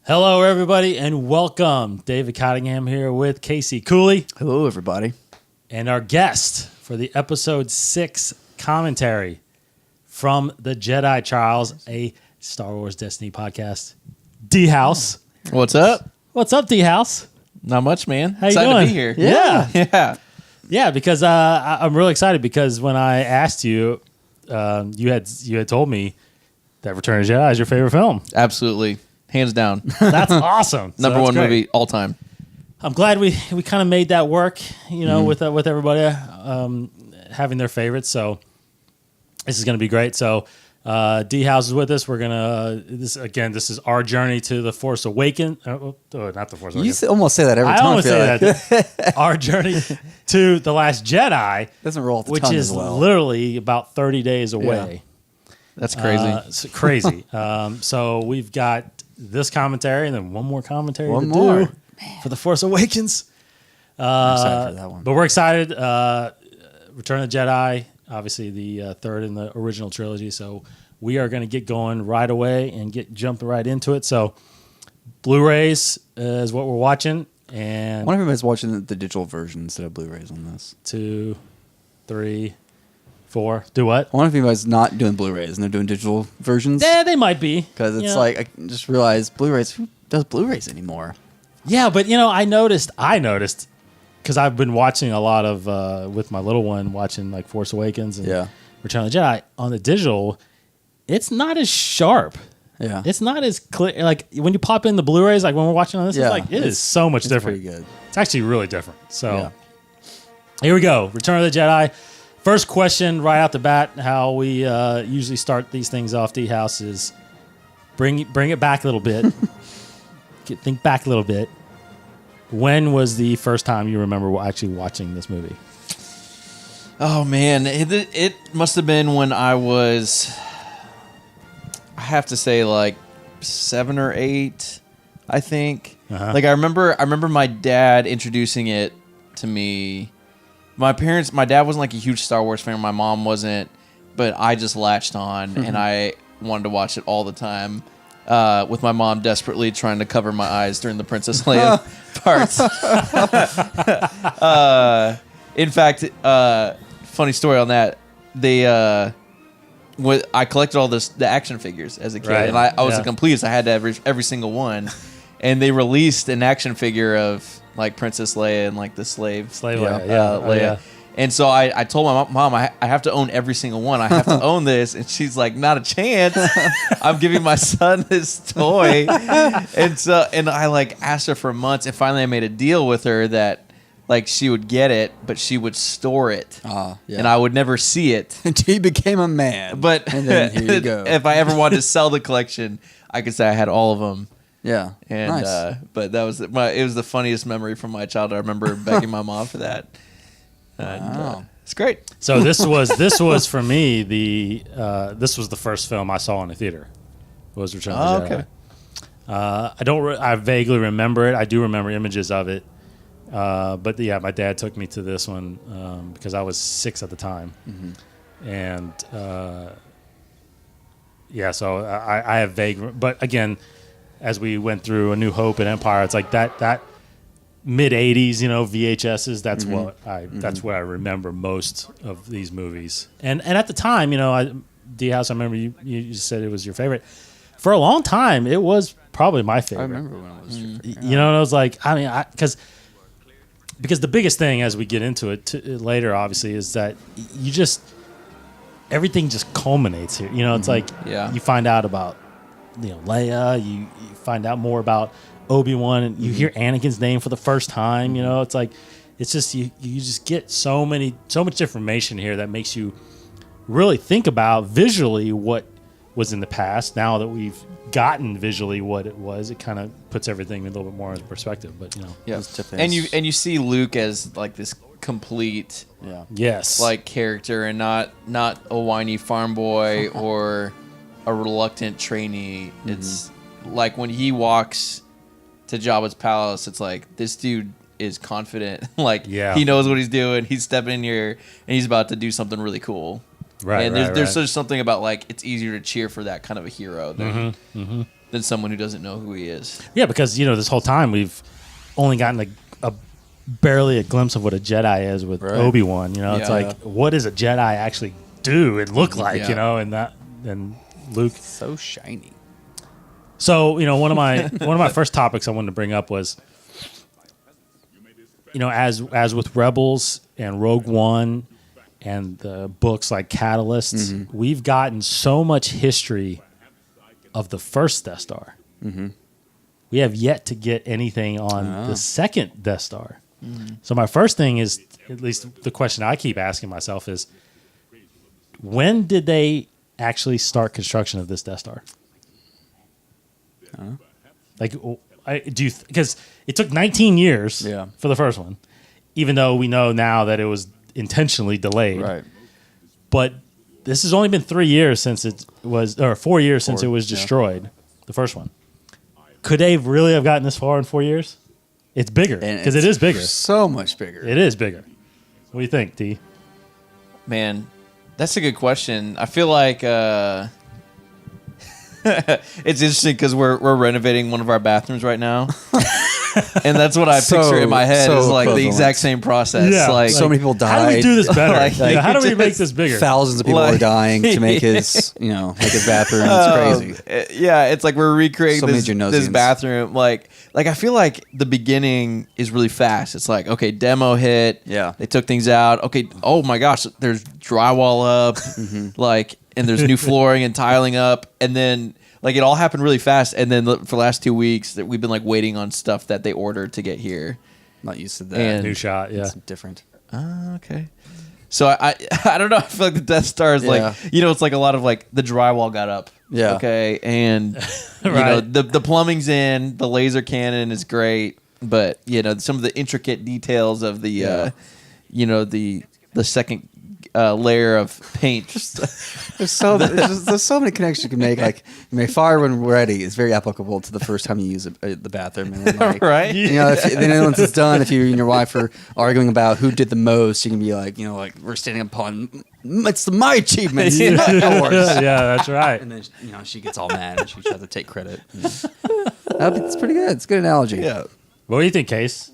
Hello, everybody, and welcome. David Cottingham here with Casey Cooley. Hello, everybody. And our guest for the episode 6 commentary from the Jedi Trials, a Star Wars Destiny podcast, DHaus. What's up? What's up, DHaus? Not much, man. How you Excited doing? to be here. Yeah. Yeah. Because I'm really excited because when I asked you, you had told me that Return of the Jedi is your favorite film. Absolutely. Hands down. That's awesome. Number one movie all time. I'm glad we kind of made that work, with everybody having their favorites. So this is going to be great. So DHaus is with us. We're gonna this is our journey to the Force Awakens. Not the Force Awakens. You almost say that every time. I almost say that. Our journey to the Last Jedi Doesn't roll off the which tongue is as well. literally about 30 days away. That's crazy. It's crazy. So we've got this commentary and then one more commentary One to more. do for the Force Awakens. I'm excited for that one. But we're excited. Return of the Jedi, obviously the third in the original trilogy. So we are going to get going right away and jumping right into it. So Blu-rays is what we're watching. And I wonder if everybody's watching the digital version instead of Blu-rays on this. 2, 3, 4. Do what? I wonder if anybody's not doing Blu-rays and they're doing digital versions. Yeah, they might be. Because it's like, I just realized Blu-rays, who does Blu-rays anymore? Yeah, but I noticed because I've been watching a lot of with my little one, watching like Force Awakens and Return of the Jedi on the digital. It's not as sharp. Yeah. It's not as clear. Like when you pop in the Blu-rays, like when we're watching on this, it is so much different. Pretty good. It's actually really different. So here we go. Return of the Jedi. First question right out the bat, how we usually start these things off, DHaus, is bring it back a little bit. Think back a little bit. When was the first time you remember actually watching this movie? Oh, man. It must have been when I was, I have to say, like 7 or 8, I think. Like I remember my dad introducing it to me. My dad wasn't like a huge Star Wars fan. My mom wasn't, but I just latched on and I wanted to watch it all the time. With my mom desperately trying to cover my eyes during the Princess Leia parts. In fact, funny story on that. I collected all the action figures as a kid, and I was a completist. I had to have every single one, and they released an action figure of like Princess Leia and like the slave Leia. Leia. And so I told my mom, I have to own every single one. I have to own this. And she's like, not a chance. I'm giving my son this toy. And I like asked her for months. And finally I made a deal with her that like she would get it, but she would store it. And I would never see it. Until he became a man. But and then here you go. If I ever wanted to sell the collection, I could say I had all of them. Yeah. And, nice. But that was it was the funniest memory from my childhood. I remember begging my mom for that. And, it's great. So this was for me this was the first film I saw in the theater. Was Return of the Jedi. I vaguely remember it. I do remember images of it. But yeah, my dad took me to this one because I was 6 at the time, and so I have vague. But again, as we went through A New Hope and Empire, it's like that. Mid 80s, VHSs. That's what I remember most of these movies. And at the time, DHaus, I remember you said it was your favorite. For a long time, it was probably my favorite. I remember when it was your favorite. And I was like, because the biggest thing as we get into it later, obviously, is that everything just culminates here. It's like you find out about Leia, you find out more about Obi-Wan, and you hear Anakin's name for the first time. It's like it's just you just get so much information here that makes you really think about visually what was in the past. Now that we've gotten visually what it was, it kind of puts everything a little bit more into perspective. But and you see Luke as like this complete like character, and not a whiny farm boy or a reluctant trainee. It's like when he walks to Jabba's palace, it's like this dude is confident. Like he knows what he's doing. He's stepping in here and he's about to do something really cool. Right. And there's just something about like it's easier to cheer for that kind of a hero than than someone who doesn't know who he is. Yeah, because this whole time we've only gotten barely a glimpse of what a Jedi is with Obi-Wan. It's like, what does a Jedi actually do and look like? And Luke, so shiny. So one of my first topics I wanted to bring up was, as with Rebels and Rogue One and the books like Catalyst, we've gotten so much history of the first Death Star. Mm-hmm. We have yet to get anything on the second Death Star. Mm-hmm. So my first thing is, at least the question I keep asking myself is, when did they actually start construction of this Death Star? Because it took 19 years for the first one, even though we know now that it was intentionally delayed. Right. But this has only been 3 years since it was, or 4 years since it was destroyed, the first one. Could they really have gotten this far in 4 years? It's bigger, because it is bigger. So much bigger. It is bigger. What do you think, D? Man, that's a good question. I feel like it's interesting because we're renovating one of our bathrooms right now. And that's what I picture in my head is like the exact same process. Yeah, like so many people died. How do we do this better? How do we make just this bigger? Thousands of people are dying to make his, make his bathroom. It's crazy. Yeah, it's like we're recreating So this bathroom. Like I feel like the beginning is really fast. It's like, okay, demo hit. Yeah. They took things out. Okay, oh my gosh, there's drywall up. Like, and there's new flooring and tiling up. And then like it all happened really fast, and then for the last 2 weeks that we've been like waiting on stuff that they ordered to get here. Not used to that. And new shot, yeah. It's different. Okay. So I don't know. I feel like the Death Star is like, it's like a lot of like the drywall got up. Yeah. Okay. And the plumbing's in, the laser cannon is great, but some of the intricate details of the the second layer of paint. There's so many connections you can make. Like, fire when ready is very applicable to the first time you use the bathroom. And then, like, right? Then once it's done, if you and your wife are arguing about who did the most, you can be like, we're standing upon it's my achievement, not yours. Yeah, that's right. And then she gets all mad and she tries to take credit. It's pretty good. It's a good analogy. Yeah. What do you think, Case?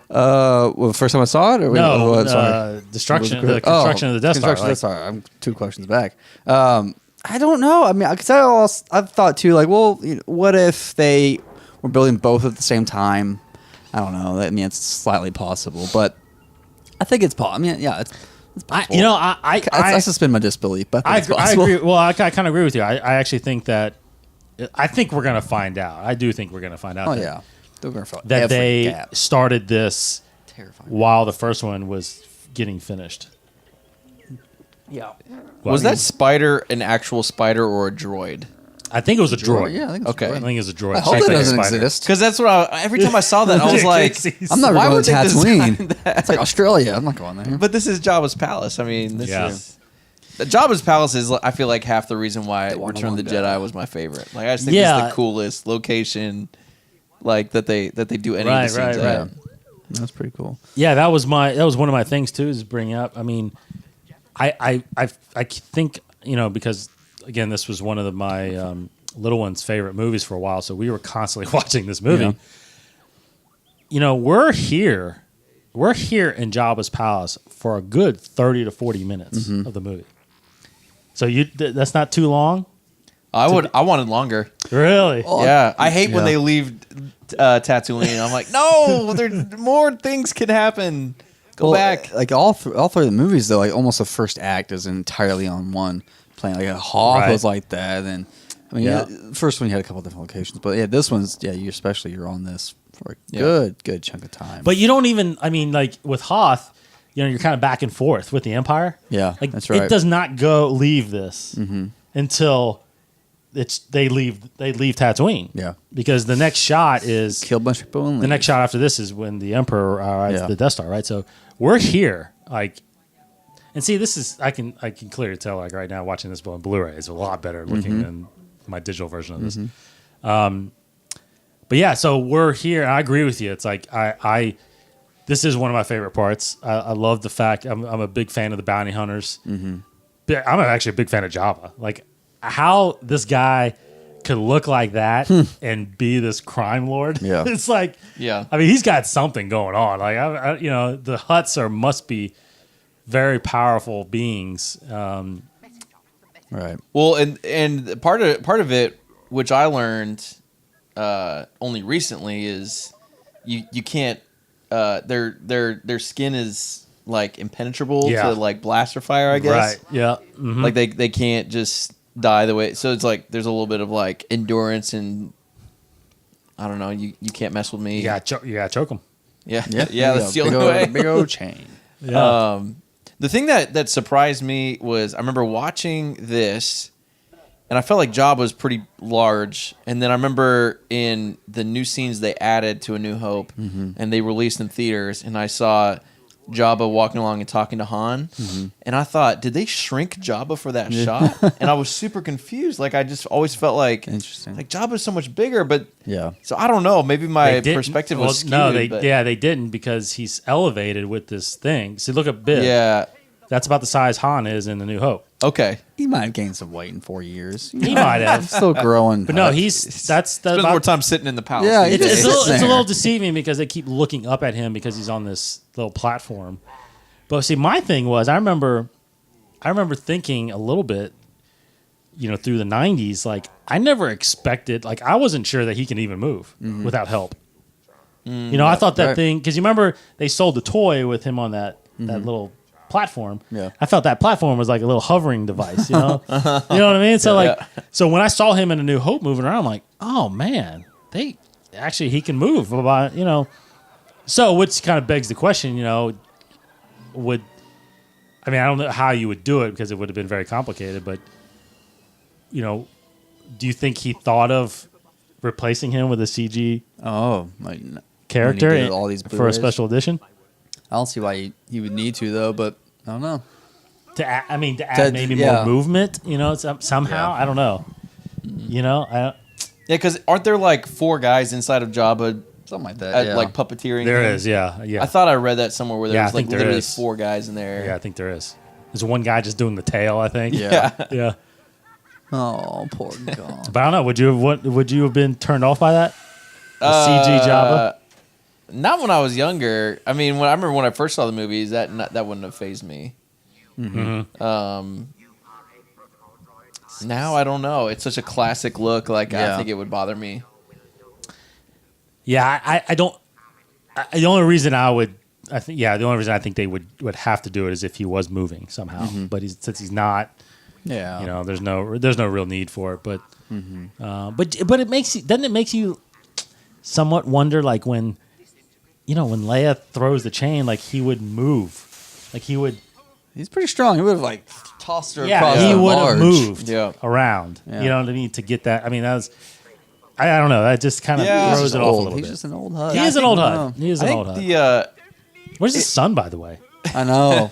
Well, first time I saw it, or destruction, the construction of the Death Star. Sorry, I'm 2 questions back. I don't know. I mean, because I've thought too, like, well, what if they were building both at the same time? I don't know. I mean, it's slightly possible, but I think it's possible. I mean, yeah, it's possible. I suspend my disbelief, but I think it's possible. I agree. Well, I kind of agree with you. I actually think that. I think we're going to find out. I do think we're going to find out. Oh yeah. That they started this while the first one was getting finished. Yeah. Was that spider an actual spider or a droid? I think it was a droid. Yeah, I think it's okay. a droid. I think it was a droid. I hope it doesn't exist. Because that's what every time I saw that, I was like, I'm not going to Tatooine. That? It's like Australia. I'm not going there. But this is Jabba's palace. I mean, this is... Jabba's palace is, I feel like, half the reason why Return of the Jedi was my favorite. Like, I just think it's the coolest location, like that they do any of the scenes at. Yeah. That's pretty cool. Yeah, that was one of my things too, is bring up. I mean, I think because again, this was one of my little one's favorite movies for a while, so we were constantly watching this movie. Yeah. We're here in Jabba's palace for a good 30 to 40 minutes of the movie. So that's not too long. I wanted longer. Really? Yeah. I hate when they leave Tatooine. I'm like, no, there's more things can happen. Go back. Like all three of the movies, though, like almost the first act is entirely on one plane. Like a Hoth was like that, and the first one you had a couple different locations, but this one's you're on this for a good chunk of time. But you don't even. I mean, like with Hoth, you're kind of back and forth with the Empire. Yeah, like that's right. It does not leave this until they leave Tatooine. Yeah, because the next shot is kill a bunch of people. And the next shot after this is when the Emperor arrives at the Death Star. Right, so we're here. Like, and see, this is I can clearly tell. Like right now, watching this on Blu-ray is a lot better looking than my digital version of this. But yeah, so we're here. And I agree with you. It's like this is one of my favorite parts. I love the fact I'm a big fan of the bounty hunters. I'm actually a big fan of Jabba. Like how this guy could look like that and be this crime lord. Yeah. It's like, Yeah. I mean, he's got something going on. Like, the Hutts must be very powerful beings. Right. Well, and part of it, which I learned only recently, is you can't. Their skin is like impenetrable to like blaster fire, I guess. Right. Yeah. Mm-hmm. Like they can't just die the way. So it's like there's a little bit of like endurance, and I don't know. You can't mess with me. You gotta choke him. Yeah. Yeah. Yeah. That's the only way. Big old chain. Yeah. The thing that surprised me was I remember watching this, and I felt like Jabba was pretty large. And then I remember in the new scenes they added to A New Hope, and they released in theaters, and I saw Jabba walking along and talking to Han, and I thought, did they shrink Jabba for that shot? And I was super confused. Like I just always felt like, Interesting. like Jabba's so much bigger, but Yeah. So I don't know. Maybe my They didn't- perspective was skewed. no, but they didn't, because he's elevated with this thing. See, look at Bib. yeah. That's about the size Han is in The New Hope. Okay. He might have gained some weight in 4 years. He might have. Still growing. But no, that's Spends more time sitting in the palace. Yeah, these he It's days. a There. little deceiving because they keep looking up at him because he's on this little platform. But see, my thing was, I remember thinking a little bit, through the 90s, like I never expected, like I wasn't sure that he can even move without help. I thought that right. thing, because you remember they sold the toy with him on that little platform. Yeah. I felt that platform was like a little hovering device, you know? You know what I mean? So so when I saw him in A New Hope moving around, I'm like, oh man, he can move. So which kind of begs the question, I don't know how you would do it because it would have been very complicated, but do you think he thought of replacing him with a CG like character when he did all these for a Blu-rays? special edition? I don't see why he would need to though, but I don't know. To add maybe more movement, somehow. Yeah. I don't know. Yeah, because aren't there like 4 guys inside of Jabba, Something like that. like puppeteering? There him? is, yeah. I thought I read that somewhere where there Yeah, was I like think there literally is. 4 guys in there. Yeah, I think there is. There's one guy just doing the tail, I think. Yeah. Yeah. Oh, poor God. But I don't know. Would you have been turned off by that? The CG Jabba? Not when I was younger. I mean, I remember when I first saw the movies, that wouldn't have fazed me. Now I don't know. It's such a classic look. Like I think it would bother me. Yeah, I don't. The only reason the only reason I think they would have to do it is if he was moving somehow. But since he's not, Yeah. there's no real need for it. But but it makes you somewhat wonder, like when Leia throws the chain, like he would move, like he would. He's pretty strong. He would have like tossed her Yeah, across he the would have barge. moved Yeah. around. You know what I mean? To get that. I mean, that was. I don't know. That just kind of throws it off a little He's bit. just an old hut. He is an old hut. He is I an think old hut. the Where's his son, by the way? I know.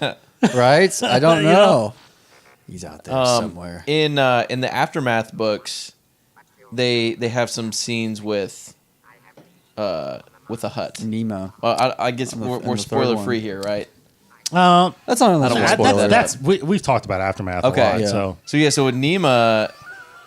Right? I don't You know. know? He's out there somewhere. in the Aftermath books, they have some scenes with a hut. Nemo. I guess In the we're third spoiler one. free here, right? That's not unless I don't you want spoil that- it. We've talked about Aftermath Okay. a lot. Yeah. So So with Nema,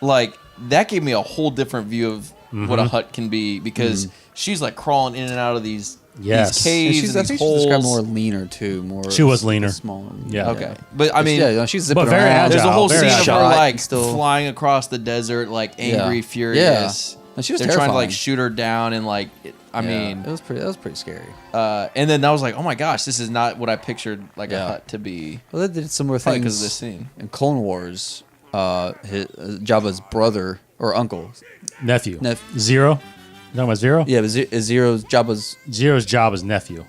like that gave me a whole different view of what a hut can be because she's like crawling in and out of these Yes. these caves She's, and I these think she's described holes. more leaner too. More. She was leaner. Smaller. Yeah. Okay, but I mean, she's zipping But very around. agile. there's a whole very scene of her shot like and still flying across the desert, like angry, Yeah. furious. Yeah. And she was They're trying to terrifying. like shoot her down and like, I mean, that was pretty scary. and then I was like, oh my gosh, this is not what I pictured like a Yeah. hut to be. Well, they did similar Probably things 'cause of this scene. in Clone Wars. Jabba's brother or uncle. nephew. Nep- Zero. You talking about Zero? Yeah, but Zero's Jabba's. Zero's Jabba's nephew.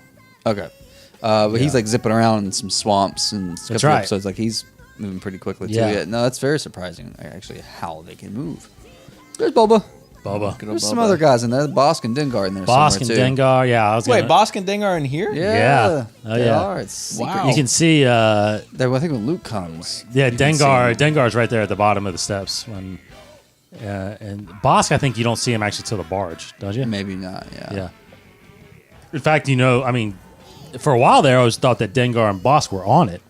Okay. But he's Yeah. like zipping around in some swamps and stuff. That's right. So it's like he's moving pretty quickly too. Yeah. Yeah. No, that's very surprising. Actually, how they can move. There's Boba. Boba. Good old There's some Boba. other guys in there. Bosk and Dengar in there Bosk and somewhere too. Dengar. Yeah, I was Wait, gonna, Bosk and Dengar in here? Yeah. Yeah. Oh, They yeah. are. It's secret. Wow. You can see. I think when Luke comes. Yeah, you can see Dengar. him. Dengar's right there at the bottom of the steps. When and Bosk, I think you don't see him actually till the barge, don't you? Maybe not. Yeah. Yeah. In fact, I mean, for a while there, I always thought that Dengar and Bosk were on it,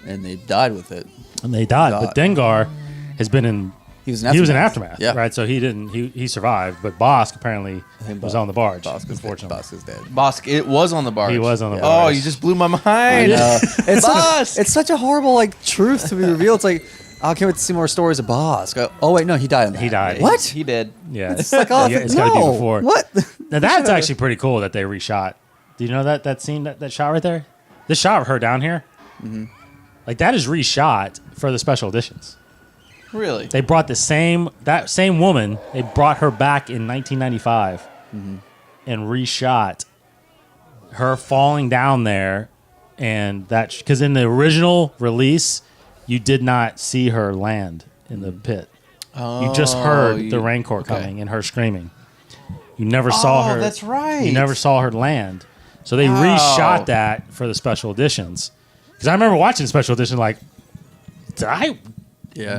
And they died with it. and they died. God. But Dengar has been He was in Aftermath. Yeah. Right. So he didn't. He survived, but Bosk apparently was on the barge. Unfortunately, Bosk is dead. Bosk, it was on the barge. He was on the barge. Oh, you just blew my mind. It's such a horrible like truth to be revealed. It's like, I can't wait to see more stories of Bosk. Oh wait, no, he died. He died. What? He did. Yeah. It's like, oh, it's got to be before. What? Now that's actually pretty cool that they reshot. Do you know that scene, that shot right there? This shot of her down here, like that is reshot for the special editions. Really? They brought that same woman. They brought her back in 1995 and reshot her falling down there, and that because in the original release, you did not see her land in the pit. You just heard the Rancor coming and her screaming. You never saw her. That's right. You never saw her land. So they reshot that for the special editions. Because I remember watching the special edition, like, did I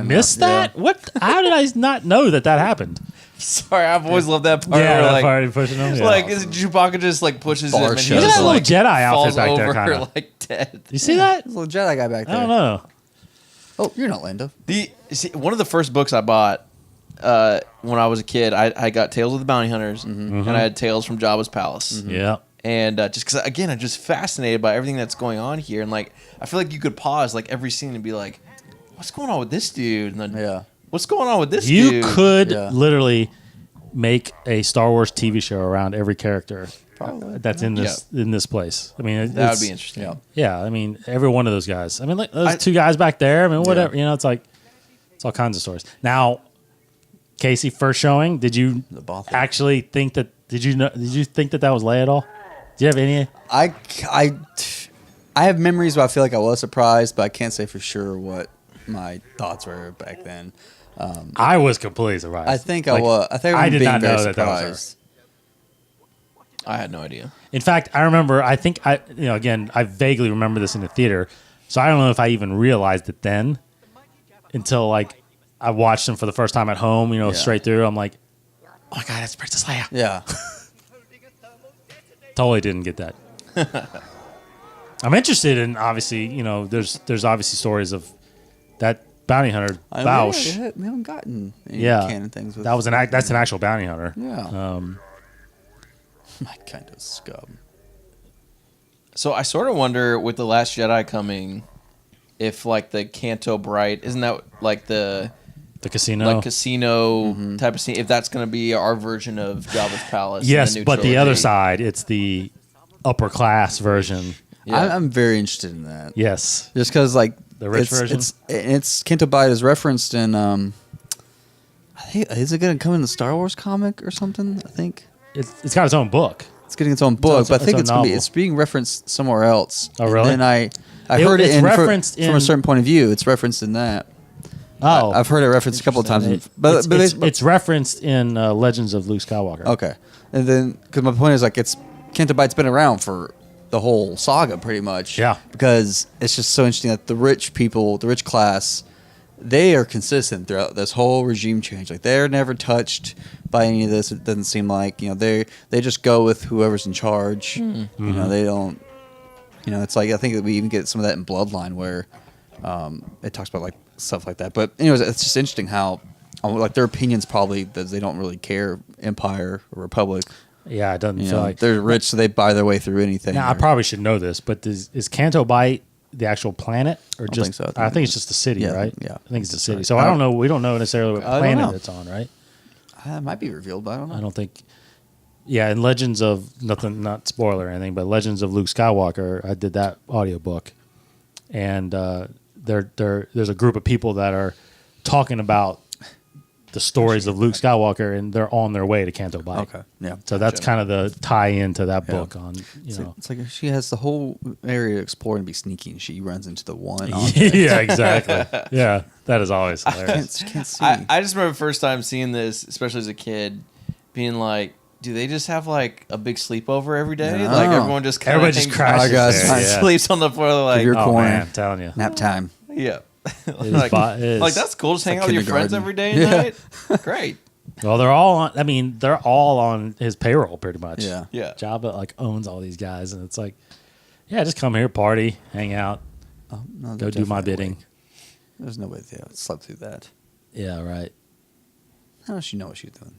miss that? Yeah. What? How did I not know that happened? Sorry, I've always loved that part. Yeah, where, that part pushing him. Yeah. Like Chewbacca just like pushes him, and he Look at just that little Jedi outfit back there, over, kind of like dead. You see that? There's a little Jedi guy back there. I don't know. Oh, you're not Lando. One of the first books I bought when I was a kid, I got Tales of the Bounty Hunters, and I had Tales from Jabba's Palace. Yeah. And just because, again, I'm just fascinated by everything that's going on here. And, like, I feel like you could pause, like, every scene and be like, what's going on with this dude? And then, what's going on with this dude? You could literally make a Star Wars TV show around every character that's in this place. I mean, that would be interesting. Yeah, I mean, every one of those guys. I mean, like, those two guys back there. I mean, whatever. You know, it's like, it's all kinds of stories. Now, Casey, first showing, did you actually think that, did you think that was Leia at all? Do you have any? I have memories where I feel like I was surprised, but I can't say for sure what my thoughts were back then. I was completely surprised. I think I was. I think I did being not very know surprised. that was her. I had no idea. In fact, I remember. I think again, I vaguely remember this in the theater, so I don't know if I even realized it then, until like I watched them for the first time at home. Straight through. I'm like, oh my god, that's Princess Leia. Yeah. Totally didn't get that. I'm interested in, obviously, there's obviously stories of that bounty hunter, Bausch. We haven't gotten any canon things with that's an actual bounty hunter. Yeah. My kind of scum. So I sort of wonder, with The Last Jedi coming, if like the Canto Bight, isn't that like the casino, type of scene? If that's going to be our version of Jabba's palace. Yes, but the other side, it's the upper class version. Yeah. I'm very interested in that. Yes, just because like the rich version. It's Canto Bight is referenced in. I think is it going to come in the Star Wars comic or something? I think it's got its own book. It's getting its own book, but I think it's being referenced somewhere else. Oh, really? And I heard it from a certain point of view. It's referenced in that. Oh, I've heard it referenced a couple of times. But it's referenced in Legends of Luke Skywalker. Okay. And then, because my point is, like, Canto Bight's been around for the whole saga, pretty much. Yeah. Because it's just so interesting that the rich people, the rich class, they are consistent throughout this whole regime change. Like, they're never touched by any of this. It doesn't seem like, they just go with whoever's in charge. Mm-hmm. They don't, it's like, I think that we even get some of that in Bloodline where it talks about, like, stuff like that. But anyways, it's just interesting how like their opinions probably that they don't really care Empire or Republic. Yeah, it doesn't feel like they're rich, so they buy their way through anything. Now I probably should know this, but is Canto Bight the actual planet or I just? Think so. I think it's just the city, right? Yeah, I think it's the city. So I don't know. We don't know necessarily what planet it's on, right? It might be revealed, but I don't know. I don't think. Yeah, in Legends of not spoiler or anything, but Legends of Luke Skywalker, I did that audiobook, and there's a group of people that are talking about the stories of Luke Skywalker, and they're on their way to Canto Bight. Okay, yeah. So that's kind of the tie-in to that book on, It's like she has the whole area to explore and be sneaky, and she runs into the one. Yeah, exactly. Yeah, that is always hilarious. Can't see. I just remember the first time seeing this, especially as a kid, being like, do they just have like a big sleepover every day? No. Like everyone just kind of crashes sleeps on the floor. Like, your corner. Man, I'm telling you, nap time. Yeah. like that's cool. Just hang out with your friends every day and night. Great. Well, they're all on his payroll pretty much. Yeah. Jabba like owns all these guys, and it's like, yeah, just come here, party, hang out, go do my bidding. There's no way they slept through that. Yeah, right. How does she know what she's doing?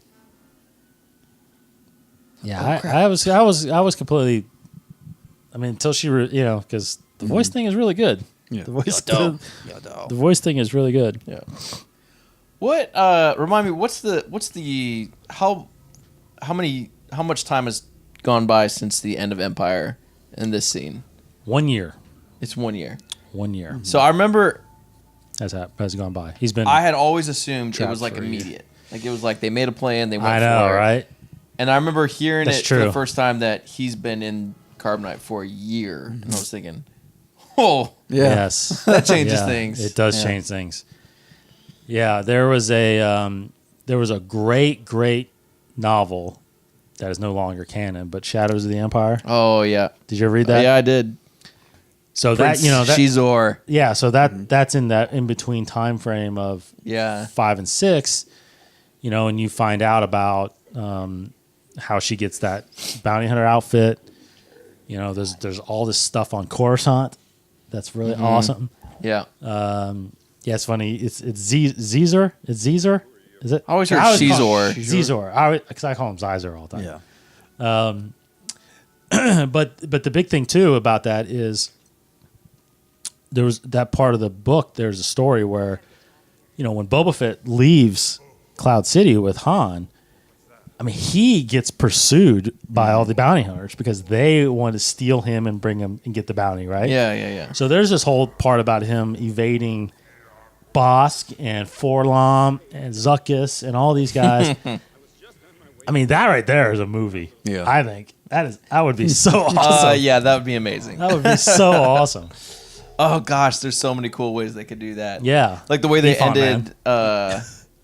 Yeah, I was completely. I mean, until she, because the voice thing is really good. Yeah. The voice, Yoda. the voice thing is really good. Yeah. What? Remind me. What's the how much time has gone by since the end of Empire in this scene? 1 year. It's 1 year. 1 year. So I remember has gone by. He's been. I had always assumed it was like trapped for a year. immediate. Like it was like they made a plan. They went I know, for it. right? And I remember hearing That's it for the true. first time that he's been in Carbonite for a year, and I was thinking, oh, Yeah. Yes, that changes things. It does change things. Yeah, there was a great novel that is no longer canon, but Shadows of the Empire. Oh yeah. Did you ever read that? Yeah, I did. So Prince that Shizor. yeah, so that's in that in between time frame of Yeah. 5 and 6, and you find out about how she gets that bounty hunter outfit. There's all this stuff on Coruscant that's really awesome. Yeah. Yeah, it's funny. It's Zeezer. It's Zeezer. Is it? I always heard Shizor. Shizor. Shizor. Because I call him Zeiser all the time. Yeah. But the big thing too about that is there was that part of the book. There's a story where, when Boba Fett leaves Cloud City with Han, I mean, he gets pursued by all the bounty hunters because they want to steal him and bring him and get the bounty, right? Yeah. So there's this whole part about him evading Bosk and Forlom and Zuckuss and all these guys. I mean, that right there is a movie. Yeah. I think that would be so awesome. Yeah, that would be amazing. That would be so awesome. Oh gosh, there's so many cool ways they could do that. Yeah. Like the way they Be fun, ended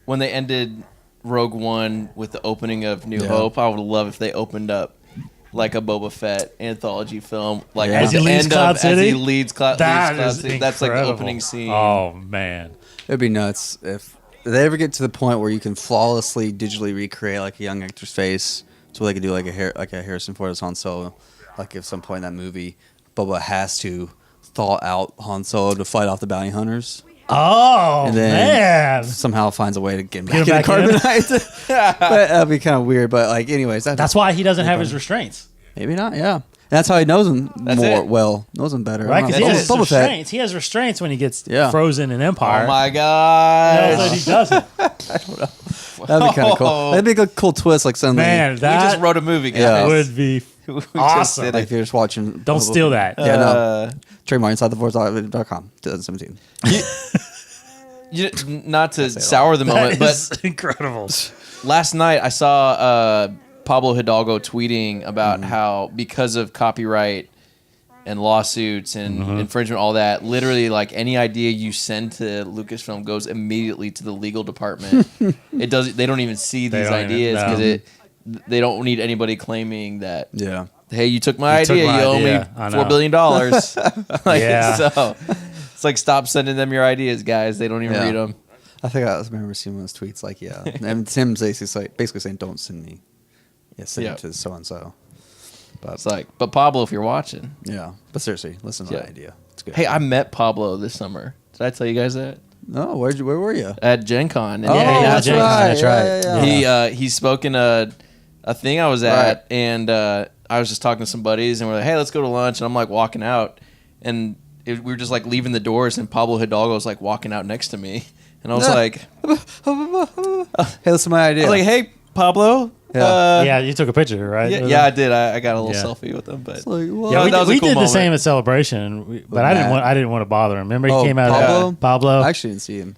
when they ended Rogue One with the opening of New Hope. I would love if they opened up like a Boba Fett anthology film, like As at he the leaves end Cloud of City? as he leads Cloud Is City. That's like the incredible. opening scene. Oh man. It'd be nuts if they ever get to the point where you can flawlessly digitally recreate like a young actor's face, so they could do like a Harrison Ford Han Solo. Like if some point in that movie, Boba has to thaw out Han Solo to fight off the bounty hunters. Oh And then man. somehow finds a way to get him Get back him in back Carbonite. But that'd be kind of weird. But like, anyways, That's why he doesn't have his restraints. maybe not. Yeah, and that's how he knows him knows him better. Right? Because he has Boba Fett. restraints. He has restraints when he gets Yeah. frozen in Empire. Oh my No, god! but he doesn't. That'd be kind of cool. That'd be a cool twist. Like suddenly, Man, We that just wrote a movie, guys. Yeah. would be We just awesome. did like it. if you're just watching. Don't steal that. Yeah, no. Trademark InsideTheForce.com, 2017. Not to sour the moment, That is but incredible. last night I saw Pablo Hidalgo tweeting about how because of copyright and lawsuits and infringement, all that, literally like any idea you send to Lucasfilm goes immediately to the legal department. It does. They don't even see They these don't even ideas know. because they don't need anybody claiming that. Yeah. Hey, you took my You took idea. my You owe me idea. I know. $4 billion. Like, Yeah. So it's like stop sending them your ideas, guys. They don't even Yeah. read them. I think I remember seeing one of those tweets like, yeah. And Tim's basically saying, don't send me. Yeah, send Yeah. it to so and so. But It's like, but Pablo, if you're watching, yeah. But seriously, listen to Yeah. that idea. It's good. hey, I met Pablo this summer. Did I tell you guys that? No, where were you? At Gen Con. Oh, that's James, right. that's right. Yeah. He spoke in a thing I was at, Right. and I was just talking to some buddies, and we're like, hey, let's go to lunch. And I'm like walking out, and we were just like leaving the doors, and Pablo Hidalgo was like walking out next to me. And I was Yeah. like, Hey, listen to my idea. hey, Pablo. Yeah. Yeah, you took a picture, right? Yeah, I did. I got a little Yeah. selfie with him, but It's like, what? Yeah, that was a we cool did the moment. same at Celebration, but I didn't Matt. want to bother him. Remember, he Oh, came out. Pablo? Pablo. I actually didn't see him.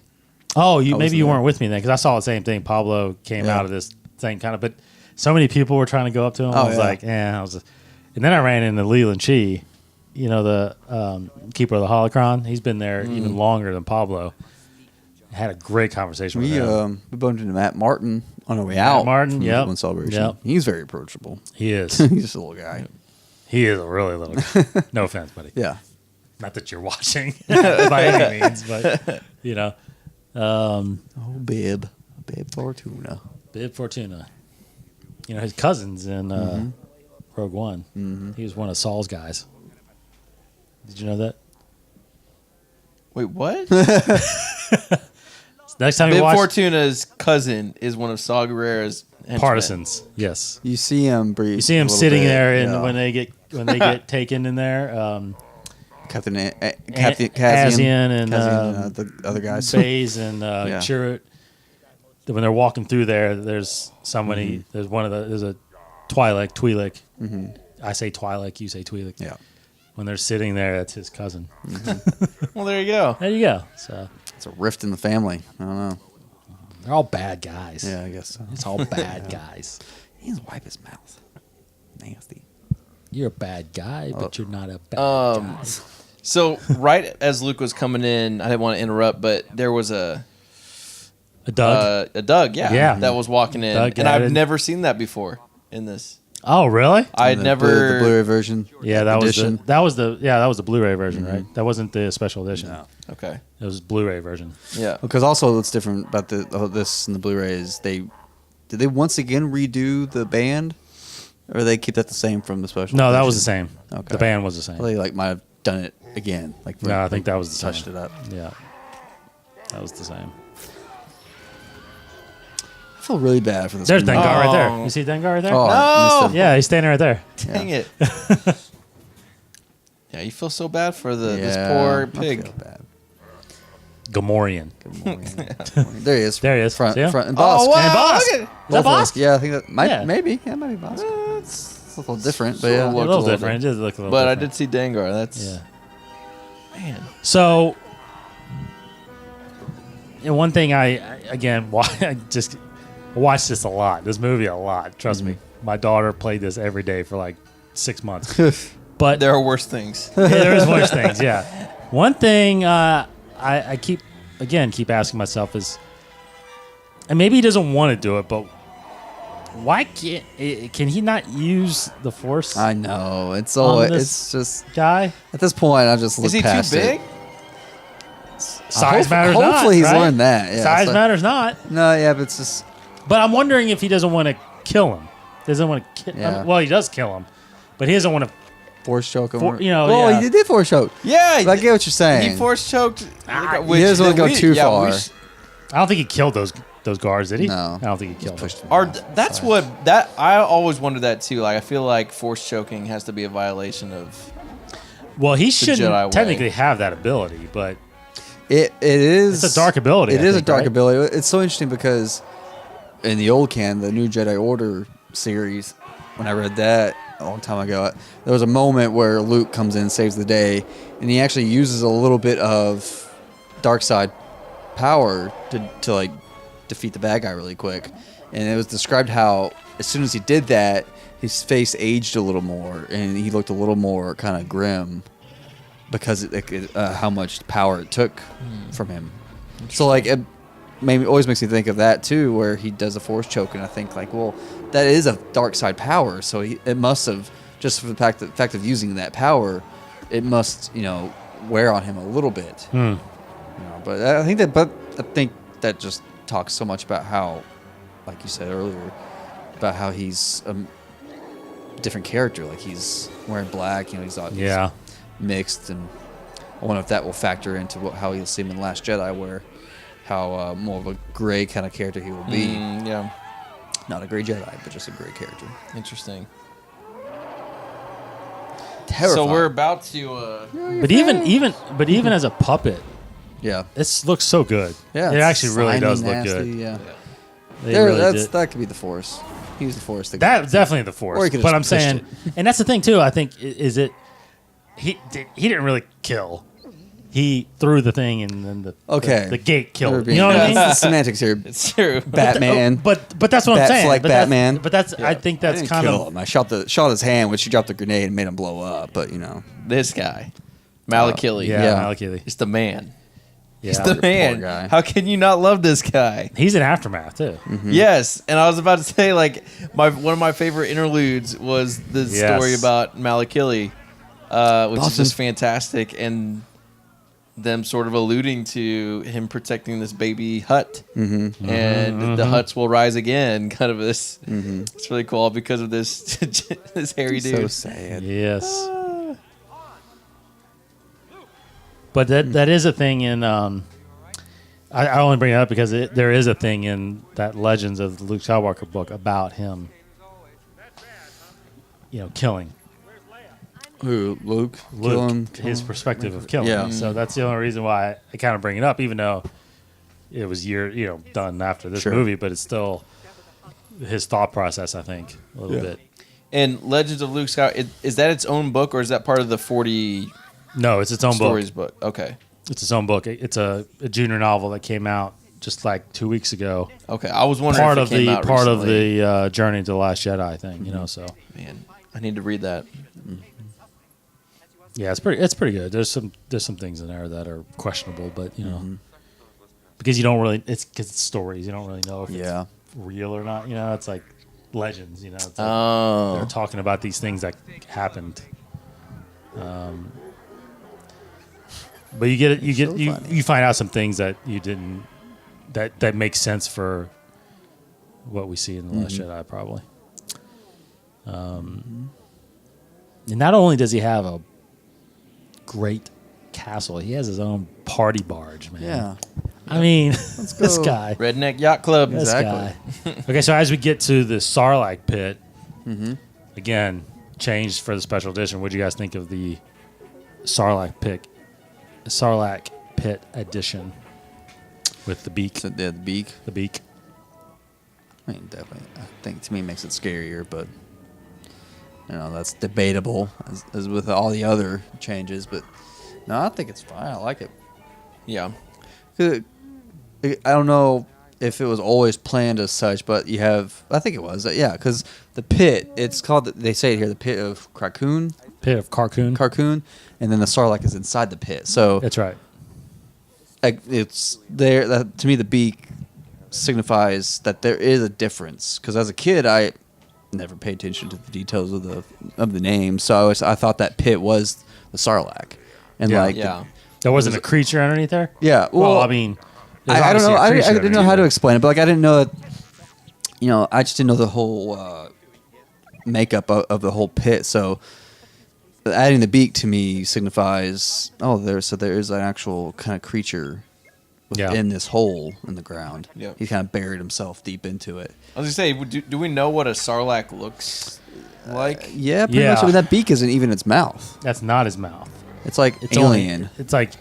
Oh, wasn't maybe you there. weren't with me then because I saw the same thing. Pablo came Yeah. out of this thing kind of, but so many people were trying to go up to him. Oh, I was yeah. like, and then I ran into Leland Chi, the keeper of the holocron. He's been there even longer than Pablo. Had a great conversation with him. We bumped into Matt Martin on our way out. Martin, from yep. One celebration. Yep. He's very approachable. He is. He's just a little guy. He is a really little guy. No offense, buddy. Yeah. Not that you're watching by any means, but Oh, Bib Fortuna. Bib Fortuna. His cousin's in Rogue One. Mm-hmm. He was one of Saul's guys. Did you know that? wait, what? Next time you Bib watch Fortuna's cousin is one of Saw Gerrera's henchmen. Partisans, yes. You see him breathe. You see him sitting there, and when they get taken in there, Captain Cassian and the other guys, Baze and Chirrut. When they're walking through there, there's somebody. There's a Twi'lek. Mm-hmm. I say Twi'lek, you say Twi'lek. Yeah. When they're sitting there, that's his cousin. Well, there you go. There you go. So it's a rift in the family. I don't know. they're all bad guys. Yeah, I guess so. It's all bad guys. He needs to wipe his mouth. Nasty. You're a bad guy, but you're not a bad guy. So right as Luke was coming in, I didn't want to interrupt, but there was a Doug? a Doug, that was walking in, Doug and added. I've never seen that before in this. Oh, really? I had never the Blu-ray version. Yeah, that edition. was the Blu-ray version, right? That wasn't the special edition. No. Okay. It was Blu-ray version. Yeah. Because also what's different about this and the Blu-ray is did they once again redo the band, or they keep that the same from the special? No, that edition? was the same. Okay. The band was the same. Well, they might have done it again. No, I think that was the same. touched it up. Yeah, that was the same. I feel really bad for this. There's community. Dengar right there. You see Dengar right there? Oh, I missed him. Yeah, he's standing right there. Dang it. Yeah, you feel so bad for this Yeah, poor I pig. feel bad. Gamorrean. Good morning. There he is. There he is. Front See him? and Oh, Bosk. wow. And Bosk. Look Is that Bosk? Yeah, I think that might Yeah. maybe. Yeah, it might be Bosk. It's a little different, but So yeah. A looked little a little different. It did look a little But I different. did see Dengar. That's Yeah. man. So, and one thing I watched this a lot. This movie a lot. Trust me. My daughter played this every day for like 6 months. But There are worse things. there is worse things. Yeah. One thing I keep asking myself is, and maybe he doesn't want to do it, but why can he not use the Force? I know. It's always, this it's just guy. at this point I just look Is he too past big? it. Size matters not. Hopefully he's right? learned that. Yeah, Size so- matters not. No, yeah, but it's just But I'm wondering if he doesn't want to kill him. Doesn't want to kill. Yeah. Well, he does kill him, but he doesn't want to. force choke him. For- you know, well, yeah. he did force choke. Yeah. But I get what you're saying. He force choked. he doesn't want to go too far. I don't think he killed those guards, did he? No. I don't think he killed them. Pushed him. That's what that I always wondered that too. Like I feel like force choking has to be a violation of. Well, he Jedi way. shouldn't technically have that ability, but It is. it's a dark ability. It I is a think, dark right? ability. It's so interesting because in the old canon, the New Jedi Order series, when I read that a long time ago, there was a moment where Luke comes in, saves the day, and he actually uses a little bit of dark side power to like defeat the bad guy really quick. And it was described how as soon as he did that, his face aged a little more, and he looked a little more kind of grim because how much power it took from him. So like it always makes me think of that too, where he does a force choke, and I think like, well, that is a dark side power, so it must have, just for the fact of using that power, it must wear on him a little bit. But I think that just talks so much about how, like you said earlier, about how he's a different character. Like he's wearing black, he's mixed, and I wonder if that will factor into how you'll see him in Last Jedi, where how more of a gray kind of character he will be. Yeah. Not a gray Jedi, but just a gray character. Interesting. Terrifying. So we're about to. But even as a puppet, Yeah. this looks so good. Yeah. It it's actually really slimy, does look nasty, good. Yeah. They really did. That could be the Force. He was the Force. That's definitely the Force. Or he could've But I'm just pushed saying, and that's the thing too. I think he didn't really kill. He threw the thing, and then the gate killed him. You know what I mean? That's the semantics here. It's true. Batman. But that's what I'm saying. Like but Batman. That's I think I that's didn't kind kill of him. I shot his hand, which he dropped the grenade and made him blow up. But This guy, Malakili. yeah. Malakili. He's the man. Yeah. He's the Poor man. guy. How can you not love this guy? He's in Aftermath too. Yes, and I was about to say like one of my favorite interludes was the story about Malakili, which is just fantastic, and them sort of alluding to him protecting this baby hut, and the huts will rise again. Kind of this. It's really cool because of this this hairy dude. so sad. Yes. But that is a thing in I only bring it up because there is a thing in that Legends of the Luke Skywalker book about him, killing. Who, Luke? Luke, his perspective of killing. Yeah. So that's the only reason why I kind of bring it up, even though it was done after this movie, but it's still his thought process, I think, a little bit. And Legends of Luke Skywalker, is that its own book, or is that part of the 40 No, it's its own stories book? Okay. It's its own book. It's a junior novel that came out just like 2 weeks ago. Okay, I was wondering part if of it came the out part recently. of the Journey to the Last Jedi thing, So Man, I need to read that. yeah, it's pretty good. There's some things in there that are questionable, but because you don't really because it's stories, you don't really know if it's real or not. It's like legends. It's like they're talking about these things that happened. But you find out some things that you didn't that make sense for what we see in the Last Jedi, probably. And not only does he have a great castle, he has his own party barge, man. Yeah. I mean, this guy. Redneck Yacht Club. This guy. Okay, so as we get to the Sarlacc pit, again, changed for the special edition. What do you guys think of the Sarlacc pit edition with the beak? So, the beak. The beak. I mean, definitely. I think to me it makes it scarier, but that's debatable as with all the other changes. But no, I think it's fine. I like it. Yeah. I don't know if it was always planned as such, but you have. I think it was. Yeah, because the pit. It's called. They say it here, the pit of Carcoon. Pit of Carcoon. Carcoon, and then the Sarlacc is inside the pit. So That's right. It's there. That, to me, the beak signifies that there is a difference. Because as a kid, I never paid attention to the details of the name, so I thought that pit was the Sarlacc, and There wasn't a creature underneath there? Yeah. Well, I mean, I don't know. I didn't know how to explain it, but I didn't know that. I just didn't know the whole makeup of the whole pit. So adding the beak to me signifies there is an actual kind of creature within this hole in the ground. Yep. He kind of buried himself deep into it. I was going to say, do we know what a Sarlacc looks like? Yeah, pretty much. I mean, that beak isn't even its mouth. That's not his mouth. It's like alien. It's like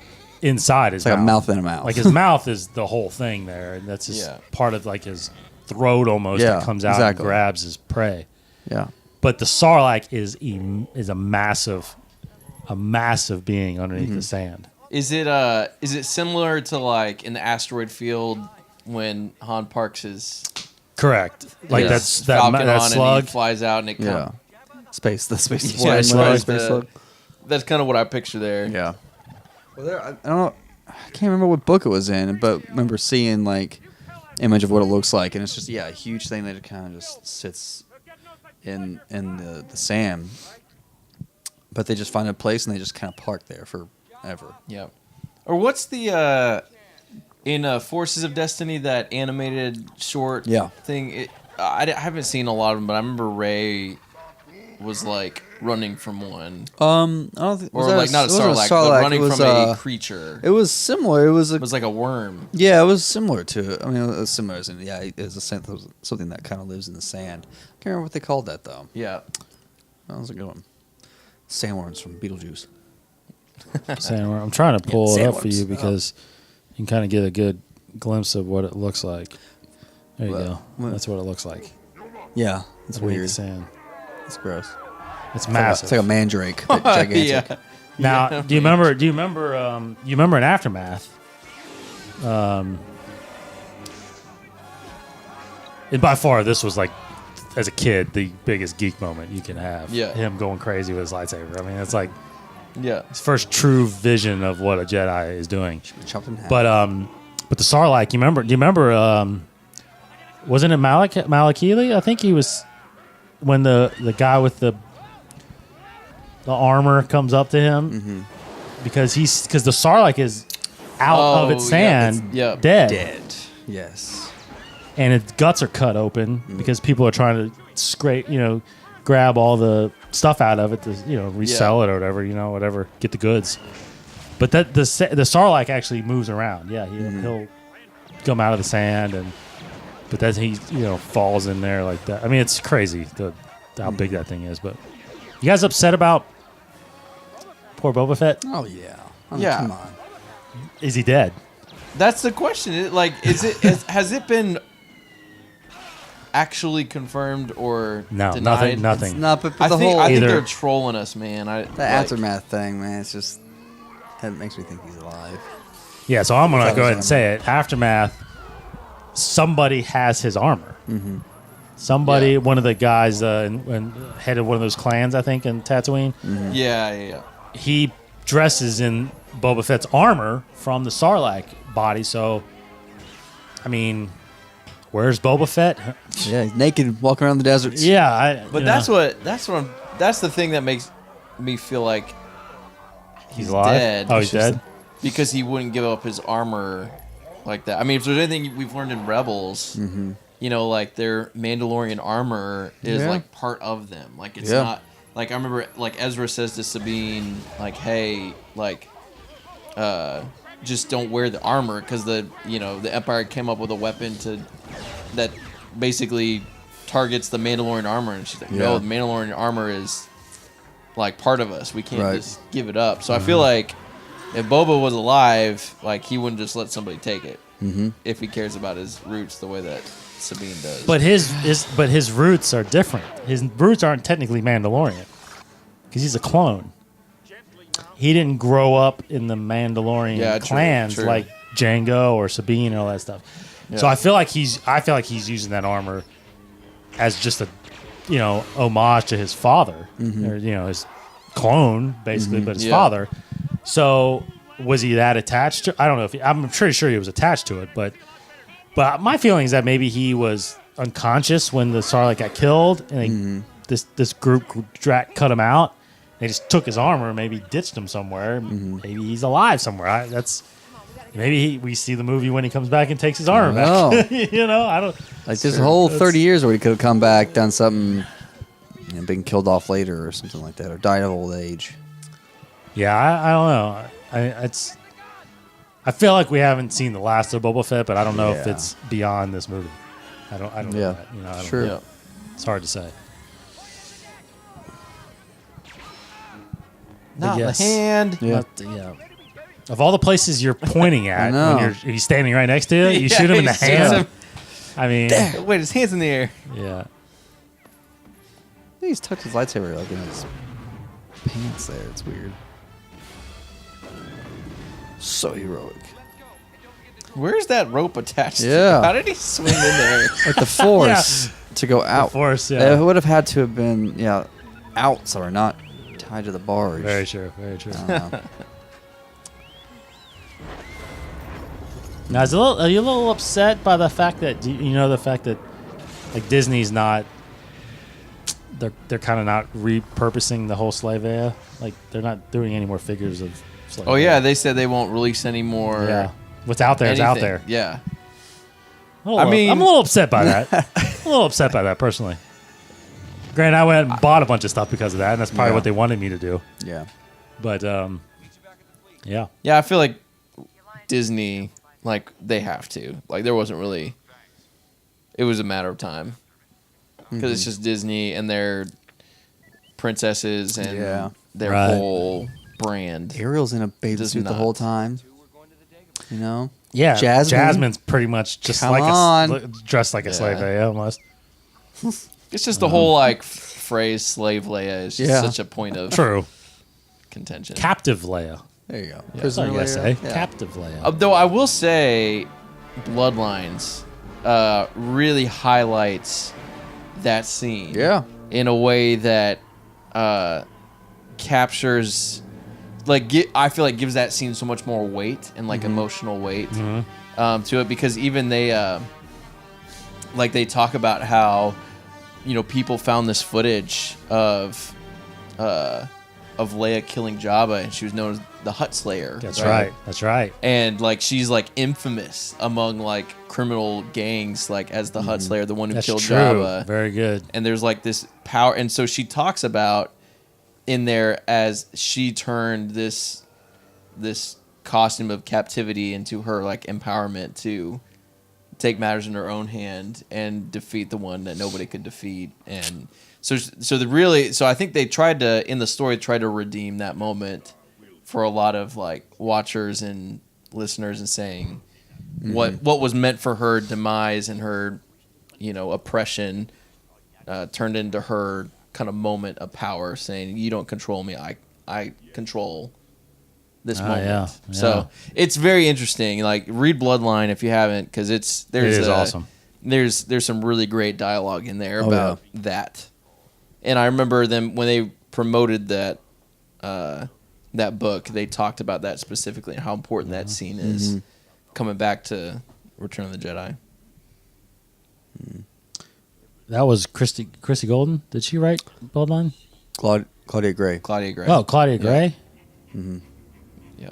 inside his mouth. It's like a mouth in a mouth. Like his mouth is the whole thing there, and that's just part of like his throat almost that comes out and grabs his prey. Yeah. But the Sarlacc is a massive being underneath the sand. Is it similar to like in the asteroid field when Han parks his Correct? Like that's that Falcon on slug and he flies out and it comes. The space Yeah, slug. That's kind of what I picture there. Yeah. Well, I don't know. I can't remember what book it was in, but I remember seeing like image of what it looks like, and it's just a huge thing that it kind of just sits in the sand. But they just find a place and they just kind of park there forever. Yeah. Or what's the in Forces of Destiny, that animated short thing? I haven't seen a lot of them, but I remember Rey was like running from one. I don't think, or like not a Sarlacc, but running from a creature. It was similar. It was like a worm. Yeah, it was similar to it. I mean, it was similar. It was something that kind of lives in the sand. I can't remember what they called that though. Yeah, that was a good one. Sandworms from Beetlejuice. Sandworm. I'm trying to pull it up for you because you can kind of get a good glimpse of what it looks like. There you go. That's what it looks like. Yeah, it's weird. The sand. It's gross. It's massive. It's like a mandrake, but gigantic. Now, do you remember? You remember in Aftermath? And by far, this was like, as a kid, the biggest geek moment you can have. Yeah. Him going crazy with his lightsaber. I mean, it's like, his his first true vision of what a Jedi is doing. Chopped in half. But the Sarlacc, do you remember? Wasn't it Malakili? I think he was when the guy with the armor comes up to him because the Sarlacc is out of its sand, dead. Yes. And its guts are cut open because people are trying to grab all the stuff out of it to resell it or whatever, get the goods. But the Sarlacc actually moves around. Yeah, come out of the sand, but then he falls in there like that. I mean, it's crazy how big that thing is. But you guys upset about poor Boba Fett? Oh yeah. I mean, Yeah. Come on. Is he dead? That's the question. Has it been actually confirmed or No, denied? nothing. It's not, but I the think whole I think Either- they're trolling us, man. the aftermath thing, man. It's just it makes me think he's alive. Yeah, so I'm gonna Without go ahead his and say it. Aftermath. Somebody has his armor. Mm-hmm. Somebody, Yeah. one of the guys, head of one of those clans, I think, in Tatooine. Mm-hmm. Yeah. He dresses in Boba Fett's armor from the Sarlacc body. So, I mean, where's Boba Fett? Yeah, he's naked, walking around the deserts. Yeah, But that's the thing that makes me feel like he's alive. dead. Oh, he's dead. Because he wouldn't give up his armor like that. I mean, if there's anything we've learned in Rebels, like their Mandalorian armor is Yeah. like part of them. Like it's Yeah. not like I remember like Ezra says to Sabine, like, "Hey, like, just don't wear the armor because the Empire came up with a weapon that basically targets the Mandalorian armor," and she's like, "No, Yeah. the Mandalorian armor is like part of us. We can't Right. just give it up." So I feel like if Boba was alive, like he wouldn't just let somebody take it if he cares about his roots the way that Sabine does. But his roots are different. His roots aren't technically Mandalorian because he's a clone. He didn't grow up in the Mandalorian clans true. like Jango or Sabine and all that stuff. Yeah. So I feel like he's using that armor as just a homage to his father or his clone basically, but his father. So was he that attached to? I don't know if I'm pretty sure he was attached to it, but my feeling is that maybe he was unconscious when the Sarlacc got killed, and this group cut him out. They just took his armor, maybe ditched him somewhere. Maybe he's alive somewhere. We see the movie when he comes back and takes his armor back. I don't. Like there's a whole 30 years where he could have come back, done something, been killed off later or something like that, or died of old age. Yeah, I don't know. I feel like we haven't seen the last of Boba Fett, but I don't know if it's beyond this movie. I don't know that. I don't Sure. know. It's hard to say. not yes. the hand. Yeah. Of all the places you're pointing at when he's standing right next to you, you shoot him in the he shoots hand. him. I mean, Wait, his hand's in the air. yeah. He's tucked his lightsaber like in his pants there. It's weird. So heroic. Where's that rope attached Yeah. to? How did he swing in there? Like the force to go out. Force, yeah. It would have had to have been, out somewhere, not tied to the barge. Very true. Very true. I don't know. Now, are you a little upset by the fact that like Disney's not? They're kind of not repurposing the whole slave era. Like they're not doing any more figures of slave. Oh yeah, they said they won't release any more. Yeah. What's out there is out there. Yeah. I'm a little upset by that. a little upset by that personally. Granted, I went and bought a bunch of stuff because of that, and that's probably what they wanted me to do. Yeah. But yeah. Yeah, I feel like Disney, like they have to. Like there wasn't really. It was a matter of time because it's just Disney and their princesses and their whole brand. Ariel's in a bathing suit the whole time. Yeah, Jasmine's pretty much just dressed like a slave Leia almost. It's just the whole like phrase "slave Leia" is just such a point of contention. Captive Leia. There you go. Yeah, that's what I gotta say. Yeah. Captive Leia. Though I will say, Bloodlines really highlights that scene. Yeah. In a way that captures, I feel like gives that scene so much more weight and emotional weight to it, because even they talk about how people found this footage of Leia killing Jabba, and she was known as the Hutt Slayer. That's right. That's right. And she's infamous among criminal gangs as the Hutt Slayer, the one who killed Jabba. Very good. And there's this power, and so she talks about in there as she turned this costume of captivity into her empowerment to take matters in her own hand and defeat the one that nobody could defeat. And so I think they tried to, in the story, try to redeem that moment for a lot of like watchers and listeners, and saying what was meant for her demise and her, oppression, turned into her kind of moment of power, saying, "You don't control me. I control this moment." Yeah. So it's very interesting. Like, read Bloodline if you haven't, because it is awesome. There's some really great dialogue in there about that. And I remember them when they promoted that book, they talked about that specifically and how important that scene is coming back to Return of the Jedi. That was Christy Golden. Did she write Bloodline? Claudia Gray. Claudia Gray. Oh, Claudia Gray. Mm-hmm. Yeah.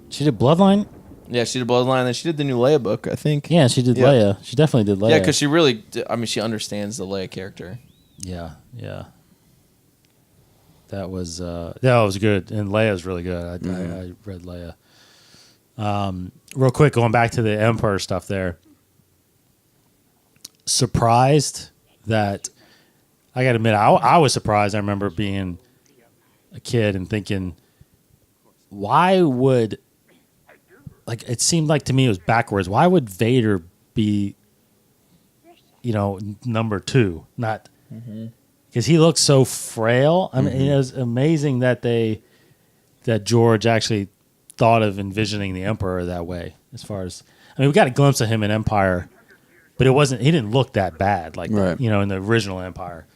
She did Bloodline. Yeah, she did Bloodline, and she did the new Leia book, I think. Yeah, she did Leia. She definitely did Leia. Yeah, because she really, she understands the Leia character. Yeah. That was good, and Leia's really good. I read Leia. Real quick, going back to the Emperor stuff there. Surprised that, I got to admit, I was surprised. I remember being a kid and thinking, why would, like, it seemed like to me it was backwards. Why would Vader be, number 2? Not because he looks so frail. I mean, it was amazing that George actually thought of envisioning the Emperor that way. As far as, we got a glimpse of him in Empire, but he didn't look that bad, like in the original Empire.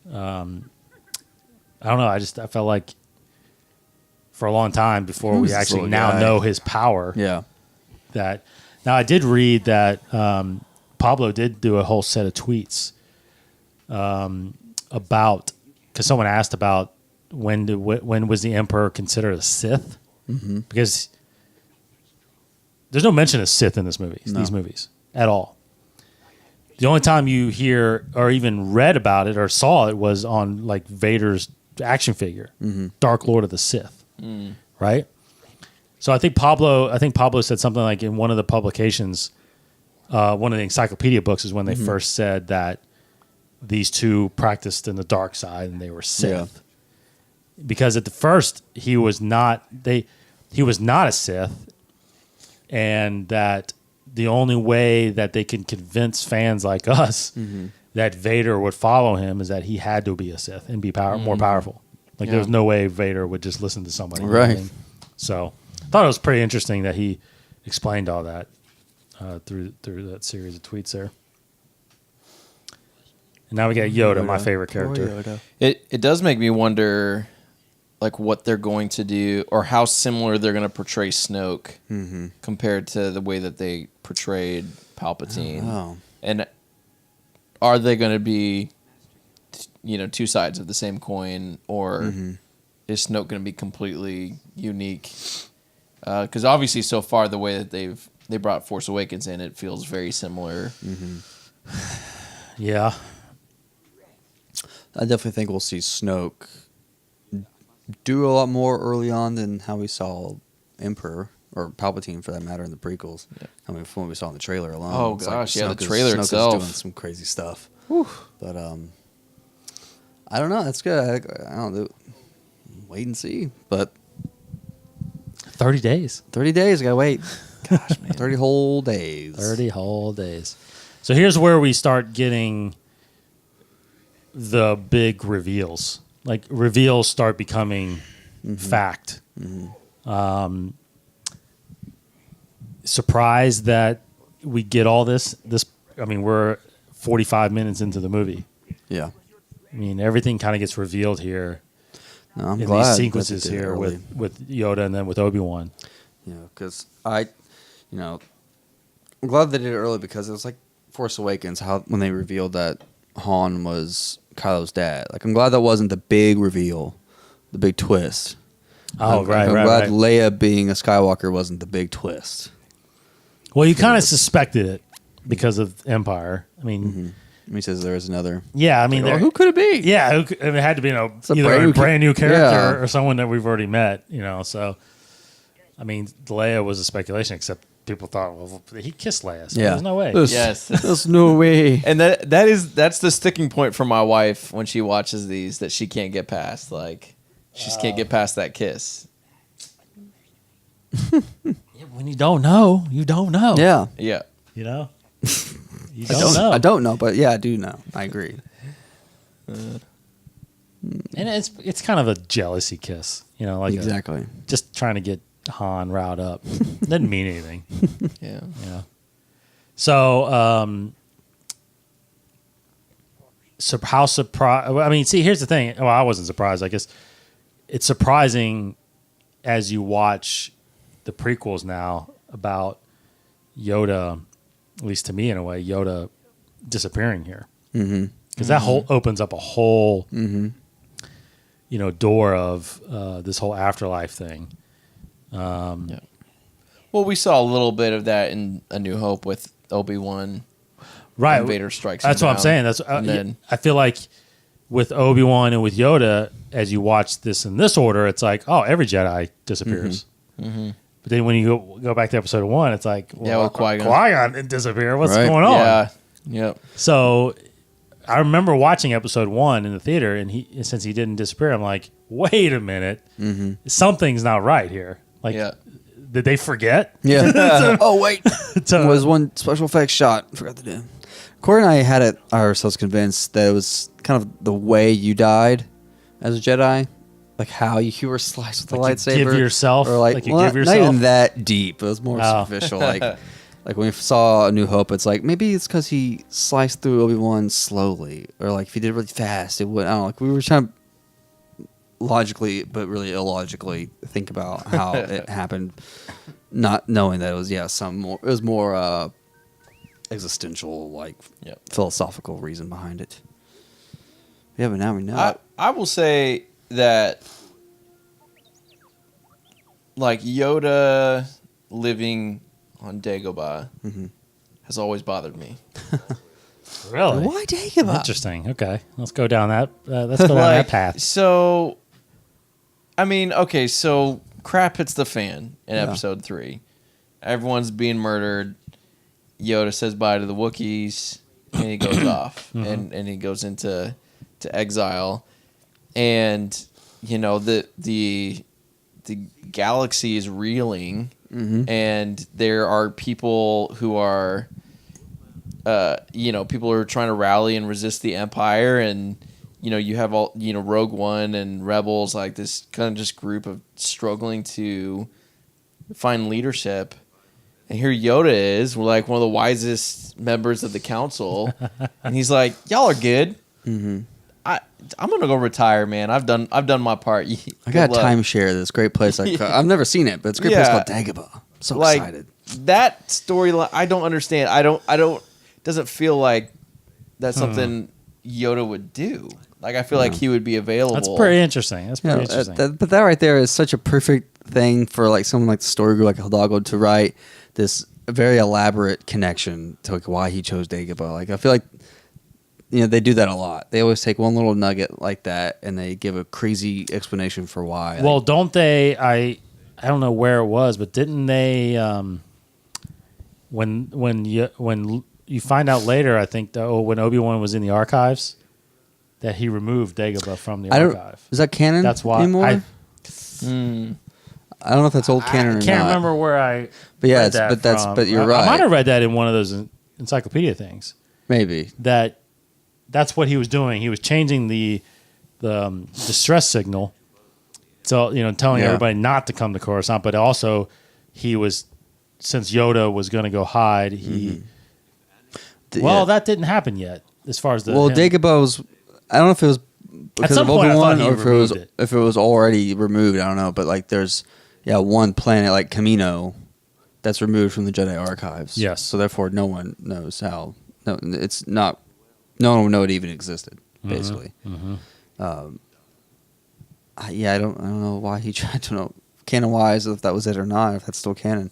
I don't know. I felt like for a long time before we actually now know his power. Yeah. Now I did read that Pablo did do a whole set of tweets about, because someone asked about when was the Emperor considered a Sith, because there's no mention of Sith in these movies at all. The only time you hear or even read about it or saw it was on like Vader's action figure, Dark Lord of the Sith, right? So I think Pablo said something like in one of the publications, one of the encyclopedia books is when they first said that these two practiced in the dark side and they were Sith. Yeah. Because at the first he was not a Sith, and that the only way that they can convince fans like us that Vader would follow him is that he had to be a Sith and be more powerful. Like there was no way Vader would just listen to somebody. Right. So I thought it was pretty interesting that he explained all that through that series of tweets there. And now we got Yoda, my favorite character. It does make me wonder, like, what they're going to do or how similar they're going to portray Snoke compared to the way that they portrayed Palpatine. Oh. And are they going to be, two sides of the same coin, or is Snoke going to be completely unique? Because obviously, so far, the way that they brought Force Awakens in, it feels very similar. Yeah. I definitely think we'll see Snoke do a lot more early on than how we saw Emperor or Palpatine, for that matter, in the prequels. Yeah. I mean, from what we saw in the trailer alone. Oh gosh, the trailer itself is doing some crazy stuff. Whew. But I don't know. That's good. I don't know. Wait and see. But 30 days. 30 days. Gotta wait. Gosh, man. 30 whole days. 30 whole days. So here's where we start getting the big reveals. Like, reveals start becoming fact. Surprised that we get all this. We're 45 minutes into the movie. Yeah. I mean, everything kind of gets revealed here. No, I'm in glad these sequences here with Yoda and then with Obi-Wan. Yeah, because I'm glad they did it early, because it was like Force Awakens, when they revealed that Han was Kylo's dad. Like, I'm glad that wasn't the big reveal, the big twist. Oh, I'm glad Leia being a Skywalker wasn't the big twist. Well, you kind of suspected it because of Empire. I mean, He says there is another. Yeah, I mean, who could it be? Yeah, it had to be either a brand new character or someone that we've already met. So, I mean, Leia was a speculation, except people thought, well, he kissed Leia. So there's no way. There's no way. And that's the sticking point for my wife when she watches these that she can't get past. Like, she just can't get past that kiss. When you don't know, you don't know. Yeah. Yeah. You know? You don't know. I don't know, but yeah, I do know. I agree. And it's kind of a jealousy kiss. You know, like exactly. Just trying to get Han riled up. Doesn't mean anything. Yeah. Yeah. So, how surprised? I mean, see, here's the thing. Well, I wasn't surprised. I guess it's surprising as you watch the prequels now about Yoda, at least to me in a way, Yoda disappearing here. Because that whole opens up a whole, door of this whole afterlife thing. Yeah. Well, we saw a little bit of that in A New Hope with Obi-Wan. Right. Vader strikes That's him what I'm down. saying. That's I feel like with Obi-Wan and with Yoda, as you watch this in this order, it's like, oh, every Jedi disappears. But then when you go back to episode 1, it's like, well, Qui-Gon didn't disappear. What's going on? Yeah. Yep. So I remember watching episode 1 in the theater, and since he didn't disappear, I'm like, wait a minute. Something's not right here. Like, did they forget? Yeah. Oh, wait. It was one special effects shot. Forgot to do. Corey and I had ourselves convinced that it was kind of the way you died as a Jedi. Like how you were sliced with the lightsaber. Give yourself? Or like you give yourself? Not even that deep. It was more superficial. Like when we saw A New Hope, it's like maybe it's because he sliced through Obi-Wan slowly. Or like if he did it really fast, it would. I don't know. Like we were trying to logically, but really illogically think about how it happened, not knowing that it was it was more existential, like philosophical reason behind it. Yeah, but now we know. I will say that, like, Yoda living on Dagobah has always bothered me. Really? Why Dagobah? Interesting. Okay, let's go down that. Let's go down that path. So, I mean, okay, so crap hits the fan in episode 3. Everyone's being murdered. Yoda says bye to the Wookiees, and he goes off, and he goes into exile, and the galaxy is reeling, and there are people who are, people are trying to rally and resist the Empire, and you have all Rogue One and Rebels, like this kind of just group of struggling to find leadership. And here Yoda is, we're like one of the wisest members of the council, and he's like, "Y'all are good. I'm gonna go retire, man. I've done my part." I got a timeshare. This great place. I've never seen it, but it's a great place called Dagobah. I'm so excited. That storyline, I don't understand. I don't. Doesn't feel like that's something Yoda would do. Like I feel like he would be available. That's pretty interesting. But that right there is such a perfect thing for like someone like the story group like Hidalgo to write this very elaborate connection to like why he chose Dagobah. Like I feel like they do that a lot. They always take one little nugget like that and they give a crazy explanation for why. Well, don't they? I don't know where it was, but didn't they? When you find out later, I think when Obi-Wan was in the archives, that he removed Dagobah from the archive. Is that canon? That's why anymore? I don't know if that's old canon or not. I can't remember where I. But yeah, read that from. But you're right. I might have read that in one of those encyclopedia things. Maybe that's what he was doing. He was changing the distress signal, so telling everybody not to come to Coruscant. But also, he was, since Yoda was going to go hide. That didn't happen yet. As far as Dagobah was. I don't know if it was because of Obi-Wan or if it was already removed. I don't know, but like there's one planet like Kamino that's removed from the Jedi archives. Yes. So therefore, no one knows how. No, it's not. No one would know it even existed. Basically. I don't know why he tried to know canon wise if that was it or not. If that's still canon.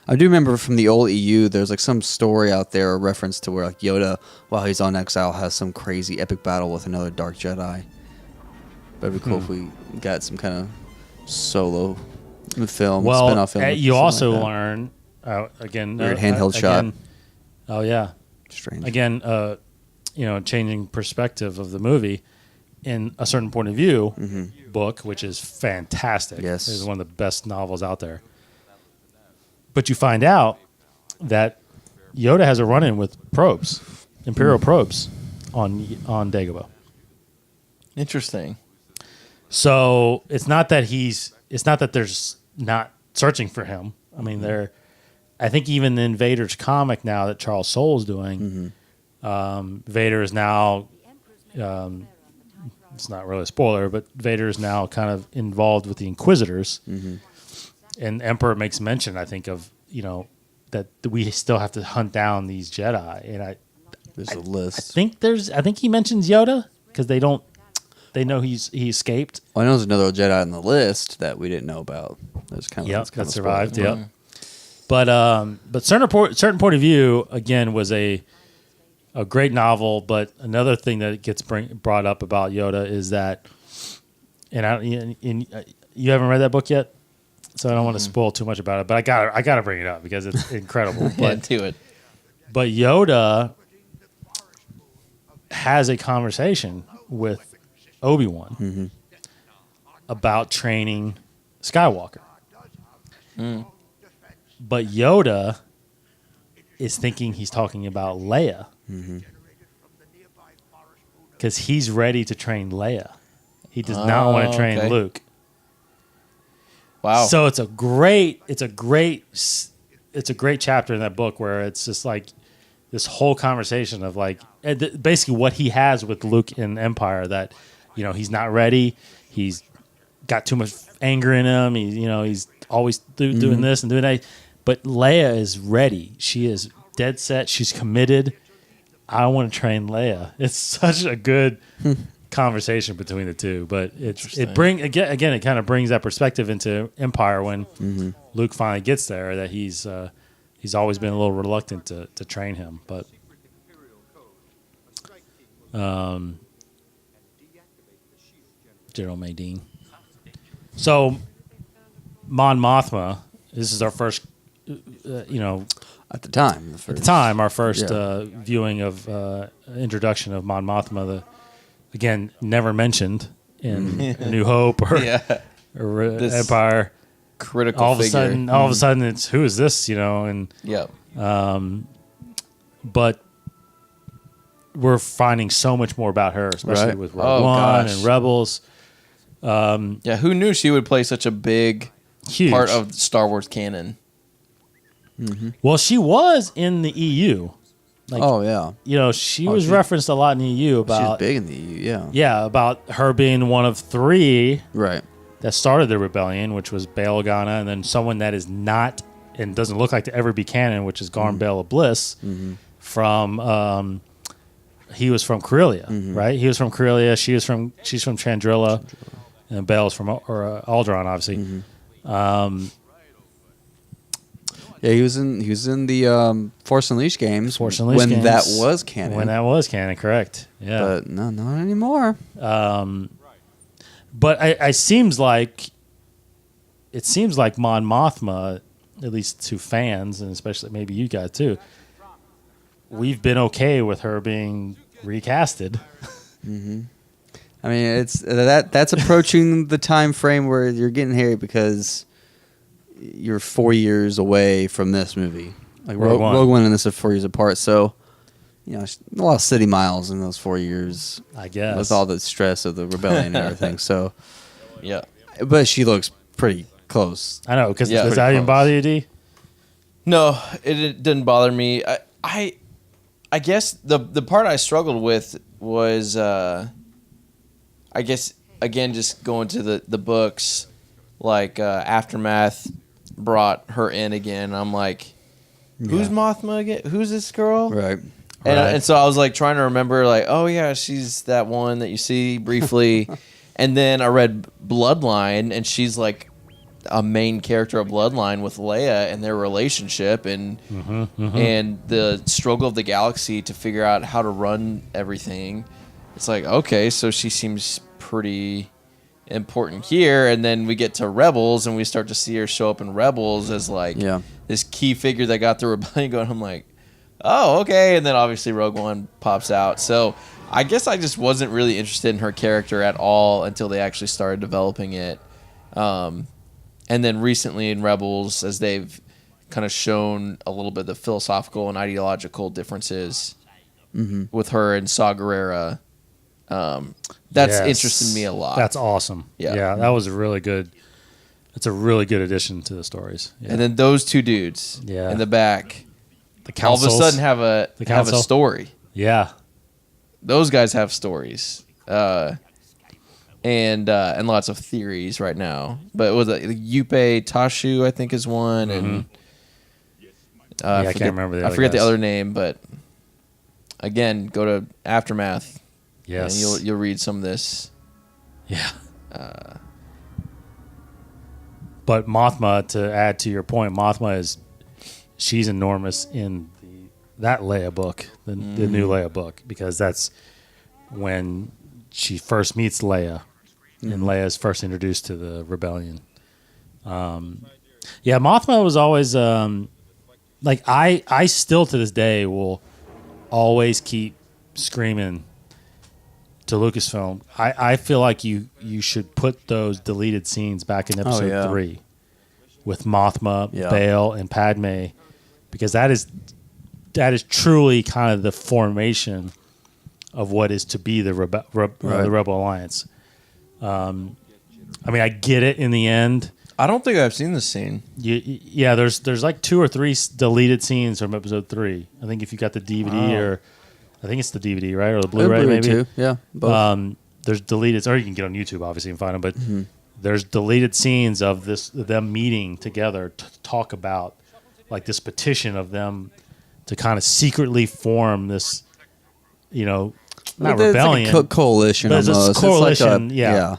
I do remember from the old EU, there's like some story out there, a reference to where like Yoda, while he's on exile, has some crazy epic battle with another Dark Jedi. But it'd be cool if we got some kind of solo film, spin-off film. You also learn again, weird handheld shot. Oh yeah, Strange. Again, changing perspective of the movie in a certain point of view book, which is fantastic. Yes, it's one of the best novels out there. But you find out that Yoda has a run-in with probes, Imperial probes, on Dagobah. Interesting. So it's not that there's not searching for him. I mean, I think even in Vader's comic now that Charles Soule's doing, Vader is now, it's not really a spoiler, but Vader is now kind of involved with the Inquisitors. And Emperor makes mention, I think, of, that we still have to hunt down these Jedi. And there's a list. I think he mentions Yoda because they know he escaped. Well, I know there's another Jedi on the list that we didn't know about. That's kind of that survived. Yep. But certain point of view again was a great novel. But another thing that gets brought up about Yoda is that, and you haven't read that book yet, so I don't want to spoil too much about it. But I got to bring it up because it's incredible. But do it. But Yoda has a conversation with Obi-Wan about training Skywalker. But Yoda is thinking he's talking about Leia because he's ready to train Leia. He does not want to train Luke. Wow. So it's a great chapter in that book where it's just like this whole conversation of like basically what he has with Luke in Empire, that he's not ready. He's got too much anger in him. He's always doing this and doing that. But Leia is ready. She is dead set. She's committed. I want to train Leia. It's such a good conversation between the two. But it kind of brings that perspective into Empire when Luke finally gets there, that he's always been a little reluctant to train him. But General Maydean. So Mon Mothma, this is our first, at the time, our first viewing of introduction of Mon Mothma. Again, never mentioned in A New Hope or Empire. Critical all of figure. All of a sudden, it's who is this? But we're finding so much more about her, especially with Rogue One and Rebels. Who knew she would play such a big part of Star Wars canon? Well, she was in the EU. She was referenced a lot in the EU about. She's big in the EU, yeah, about her being one of three that started the rebellion, which was Bail Organa, and then someone that is not and doesn't look like to ever be canon, which is Garm Bail of Bliss from. He was from Corellia, right? He was from Corellia. She's from Chandrilla, and Bail's from Alderaan, obviously. He was in the Force Unleashed games that was canon. When that was canon, correct? Yeah, but no, not anymore. But it seems like Mon Mothma, at least to fans, and especially maybe you guys too, we've been okay with her being recasted. I mean, it's that's approaching the time frame where you're getting hairy because you're 4 years away from this movie. Like Rogue One and this are 4 years apart, so a lot of city miles in those 4 years. I guess with all the stress of the rebellion and everything. So yeah, but she looks pretty close. I know, because does that even bother you, D? No, it didn't bother me. I guess the part I struggled with was I guess again just going to the books, like Aftermath brought her in again. I'm like, who's Mothma again? Who's this girl? Right. And so I was like trying to remember, like, oh yeah, she's that one that you see briefly. And then I read Bloodline, and she's like a main character of Bloodline with Leia and their relationship and and the struggle of the galaxy to figure out how to run everything. It's like, okay, so she seems pretty important here. And then we get to Rebels, and we start to see her show up in Rebels as like this key figure that got the rebellion going. I'm like, oh, okay. And then obviously Rogue One pops out. So I guess I just wasn't really interested in her character at all until they actually started developing it. And then recently in Rebels, as they've kind of shown a little bit of the philosophical and ideological differences with her and Saw Gerrera, that's interested me a lot. That's awesome. Yeah, that was a really good. It's a really good addition to the stories. Yeah. And then those two dudes in the back, all of a sudden have a story. Yeah, those guys have stories, and lots of theories right now. But it was Yupe Tashu, I think, is one, and I can't remember. I forget the other name, but again, go to Aftermath. Yes, and you'll read some of this. Yeah. But Mothma, to add to your point, Mothma she's enormous in that Leia book, the new Leia book, because that's when she first meets Leia, and Leia's first introduced to the rebellion. Mothma was always like I still to this day will always keep screaming to Lucasfilm. I feel like you should put those deleted scenes back in episode 3 with Mothma, Bail, and Padme, because that is truly kind of the formation of what is to be the Rebel Alliance. I mean, I get it in the end. I don't think I've seen this scene. There's like 2 or 3 deleted scenes from episode 3. I think if you got the DVD or I think it's the DVD, right? Or the Blu-ray, maybe. Too. Yeah, both. There's deleted, or you can get on YouTube, obviously, and find them. But there's deleted scenes of them meeting together to talk about like this petition of them to kind of secretly form this, not rebellion, it's like a coalition. But it's a coalition, a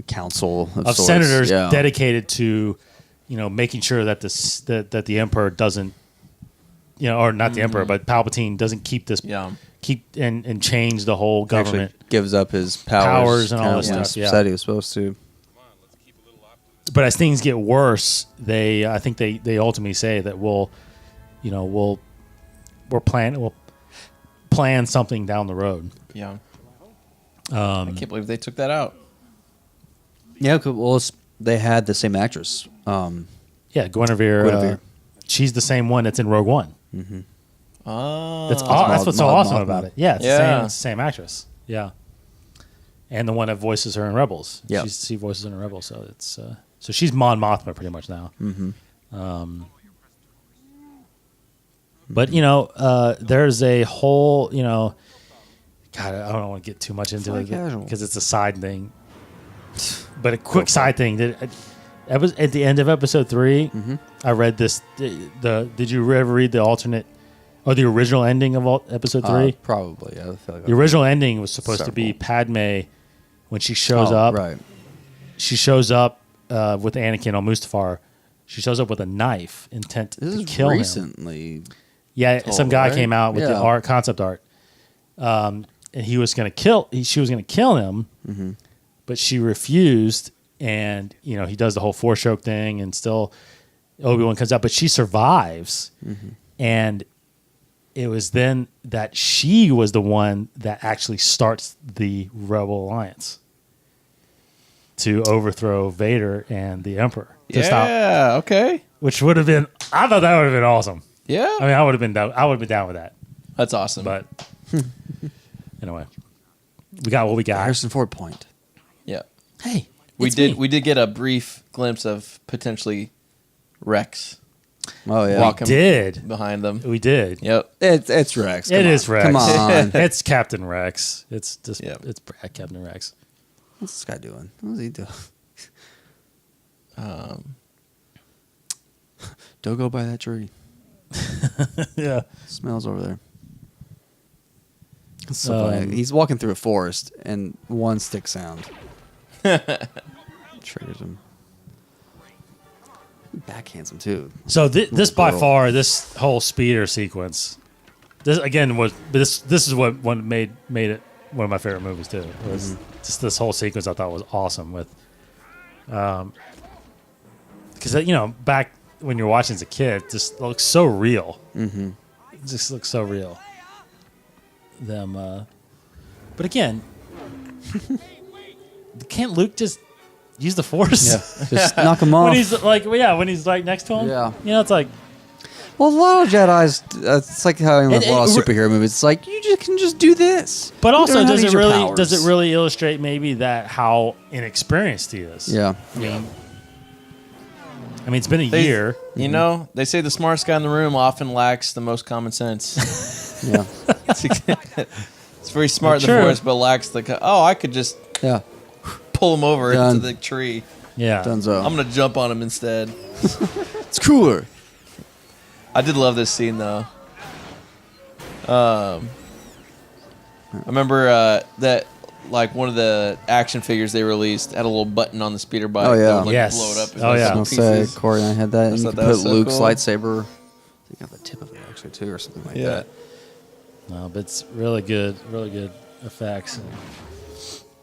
council of sorts. Senators dedicated to, making sure that that the Emperor doesn't. Or not the Emperor, but Palpatine doesn't keep this, keep and change the whole government. Actually gives up his powers and all this stuff. Said he was supposed to. But as things get worse, I think they ultimately say that we'll plan something down the road. Yeah. I can't believe they took that out. Yeah, well, they had the same actress. Guinevere. She's the same one that's in Rogue One. Mm-hmm. Oh, that's what's so awesome about it. Yeah, it's the same actress. Yeah, and the one that voices her in Rebels. Yeah, she voices her in Rebels, so it's so she's Mon Mothma pretty much now. Mm-hmm. But there's a whole God, I don't want to get too much into it because it's a side thing. But a quick side thing that. At the end of episode 3, I read this. Did you ever read the alternate or the original ending of episode 3? Probably. Yeah, I feel like the original ending was supposed to be Padme when she shows up. Right. She shows up with Anakin on Mustafar. She shows up with a knife, intent to kill him. Recently. Yeah, some guy came out with the concept art, and he was going to kill. She was going to kill him, but she refused. And, he does the whole Force choke thing, and still Obi-Wan comes out. But she survives. And it was then that she was the one that actually starts the Rebel Alliance to overthrow Vader and the Emperor. Okay. Which would have been, I thought that would have been awesome. Yeah. I mean, I would have been down with that. That's awesome. But anyway, we got what we got. Harrison Ford point. Yeah. Hey. We did get a brief glimpse of potentially Rex. Oh yeah, walking did behind them. We did. Yep. It's Rex. It is Rex. Come on. It's Captain Rex. It's just it's Captain Rex. What's this guy doing? What is he doing? Don't go by that tree. Yeah. Smells over there. It's so funny. He's walking through a forest and one stick sound triggers him. He backhands him too. So this by far, this whole speeder sequence, this again was this is what made it one of my favorite movies too. It was just this whole sequence I thought was awesome with, because back when you're watching as a kid, it just looks so real. Mm-hmm. It just looks so real. But again, can't Luke just use the Force? Yeah, just knock him off. When he's like, when he's like next to him. Yeah, it's like. Well, a lot of Jedi's. It's like how in a lot of superhero movies. It's like you can just do this. But also, does it really illustrate maybe that how inexperienced he is? Yeah. I mean, it's been a year. You know, they say the smartest guy in the room often lacks the most common sense. Yeah. It's very smart in the Force, but lacks the. I could just pull him over into the tree. Yeah. Dunzo. I'm gonna jump on him instead. It's cooler. I did love this scene though. I remember that like one of the action figures they released had a little button on the speeder bike. Oh, yeah. That would, like, Yes. blow it up. Oh, yeah. I was gonna say, Corey and I had that. And you could put so Luke's cool. lightsaber. I think on the tip of it actually too, or something like that. No, but it's really good effects. And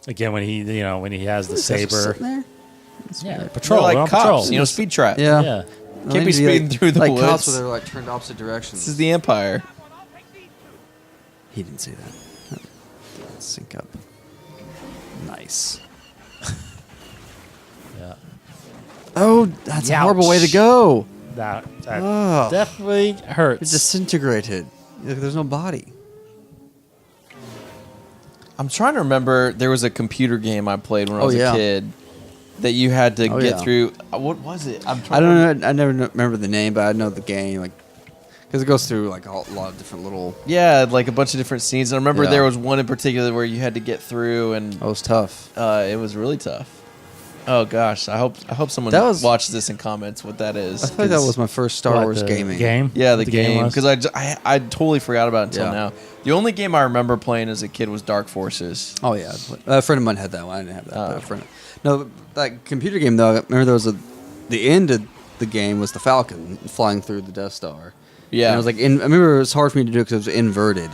again, when he has the saber. Yeah, patrol. They're They're on like cops, patrol. speed trap. Yeah. Yeah. Can't be speeding through the like woods. cops where they're like turned opposite directions. This is the Empire. He didn't say that. Let's sync up. Nice. Yeah. Oh, that's a Youch. horrible way to go. That Oh. definitely hurts. It's disintegrated. There's no body. I'm trying to remember. There was a computer game I played when I was a kid that you had to get through. What was it? I don't know. I never remember the name, but I know the game. Like, because it goes through like a lot of different little. Yeah, like a bunch of different scenes. I remember there was one in particular where you had to get through, and it was tough. It was really tough. Oh gosh, I hope someone watches this and comments what that is. I think that was my first Star Wars gaming game. Yeah, the game, because I totally forgot about it until now. The only game I remember playing as a kid was Dark Forces. Oh yeah, a friend of mine had that one. I didn't have that. But a friend. No, that computer game though. I remember there was the end of the game was the Falcon flying through the Death Star. Yeah, and I was like, I remember it was hard for me to do because it was inverted,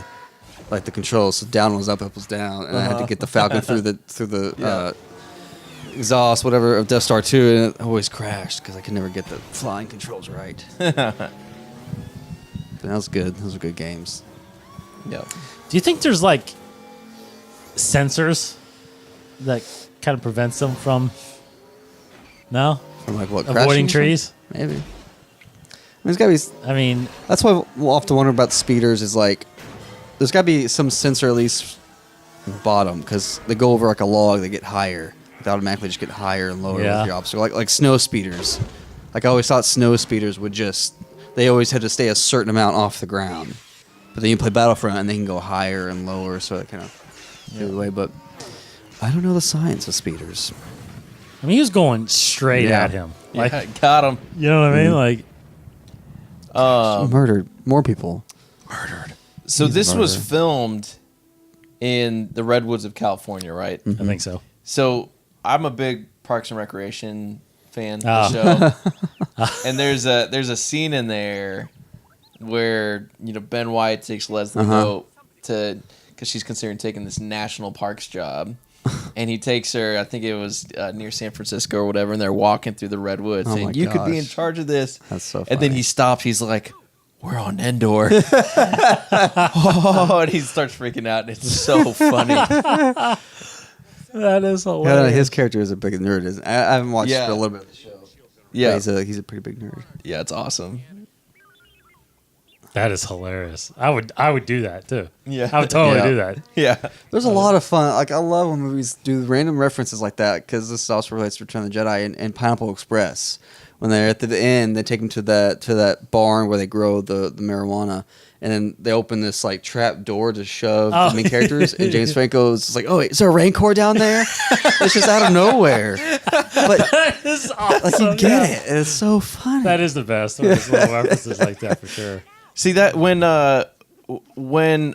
like the controls. So down was up, up was down, and I had to get the Falcon through the exhaust, whatever, of Death Star 2, and it always crashed because I could never get the flying controls right. But that was good. Those were good games. Yeah. Do you think there's like sensors that kind of prevents them from? No. From like what? Avoiding trees? Maybe. There's got to be. I mean, that's why we'll often wonder about the speeders. Is like, there's got to be some sensor at least on the bottom because they go over like a log, they get higher. They automatically just get higher and lower with your obstacle. Like snow speeders. Like I always thought snow speeders would they always had to stay a certain amount off the ground. But then you play Battlefront and they can go higher and lower, so it kind of goes away. But I don't know the science of speeders. I mean, he was going straight at him. Like, got him. You know what I mean? Like, murdered more people. Murdered. So this was filmed in the Redwoods of California, right? I think so. So I'm a big Parks and Recreation fan of the show, and there's a scene in there where Ben White takes Leslie Knope because she's considering taking this national parks job, and he takes her. I think it was near San Francisco or whatever, and they're walking through the redwoods, saying, "You could be in charge of this." That's so funny. And then he stops. He's like, "We're on Endor," and he starts freaking out, and it's so funny. That is hilarious. His character is a big nerd. I haven't watched a little bit of the show. Yeah, he's a pretty big nerd. Yeah, it's awesome. That is hilarious. I would do that too. Yeah, I would totally do that. Yeah, there's a lot of fun. Like I love when movies do random references like that because this also relates to Return of the Jedi and Pineapple Express. When they're at the end, they take them to that barn where they grow the marijuana, and then they open this like trap door to shove the main characters. And James Franco's just like, "Oh wait, is there a Rancor down there?" It's just out of nowhere. But That is awesome. like you get it. It's so funny. That is the best. There's little references like that for sure. See that when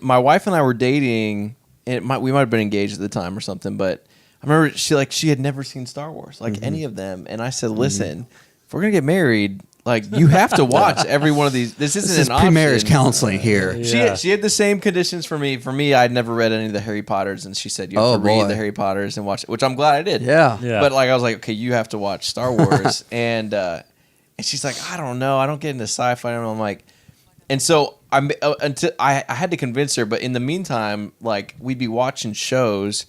my wife and I were dating, we might have been engaged at the time or something, but I remember she had never seen Star Wars, like any of them, and I said, "Listen, if we're gonna get married, like you have to watch every one of these. This isn't an option." Pre-marriage counseling here. Yeah. She had the same conditions for me. For me, I'd never read any of the Harry Potters, and she said you have to read the Harry Potters and watch it, which I'm glad I did. Yeah. Yeah. But like I was like, okay, you have to watch Star Wars, and And she's like, I don't know. I don't get into sci-fi. And I'm like, and so until I had to convince her. But in the meantime, like we'd be watching shows,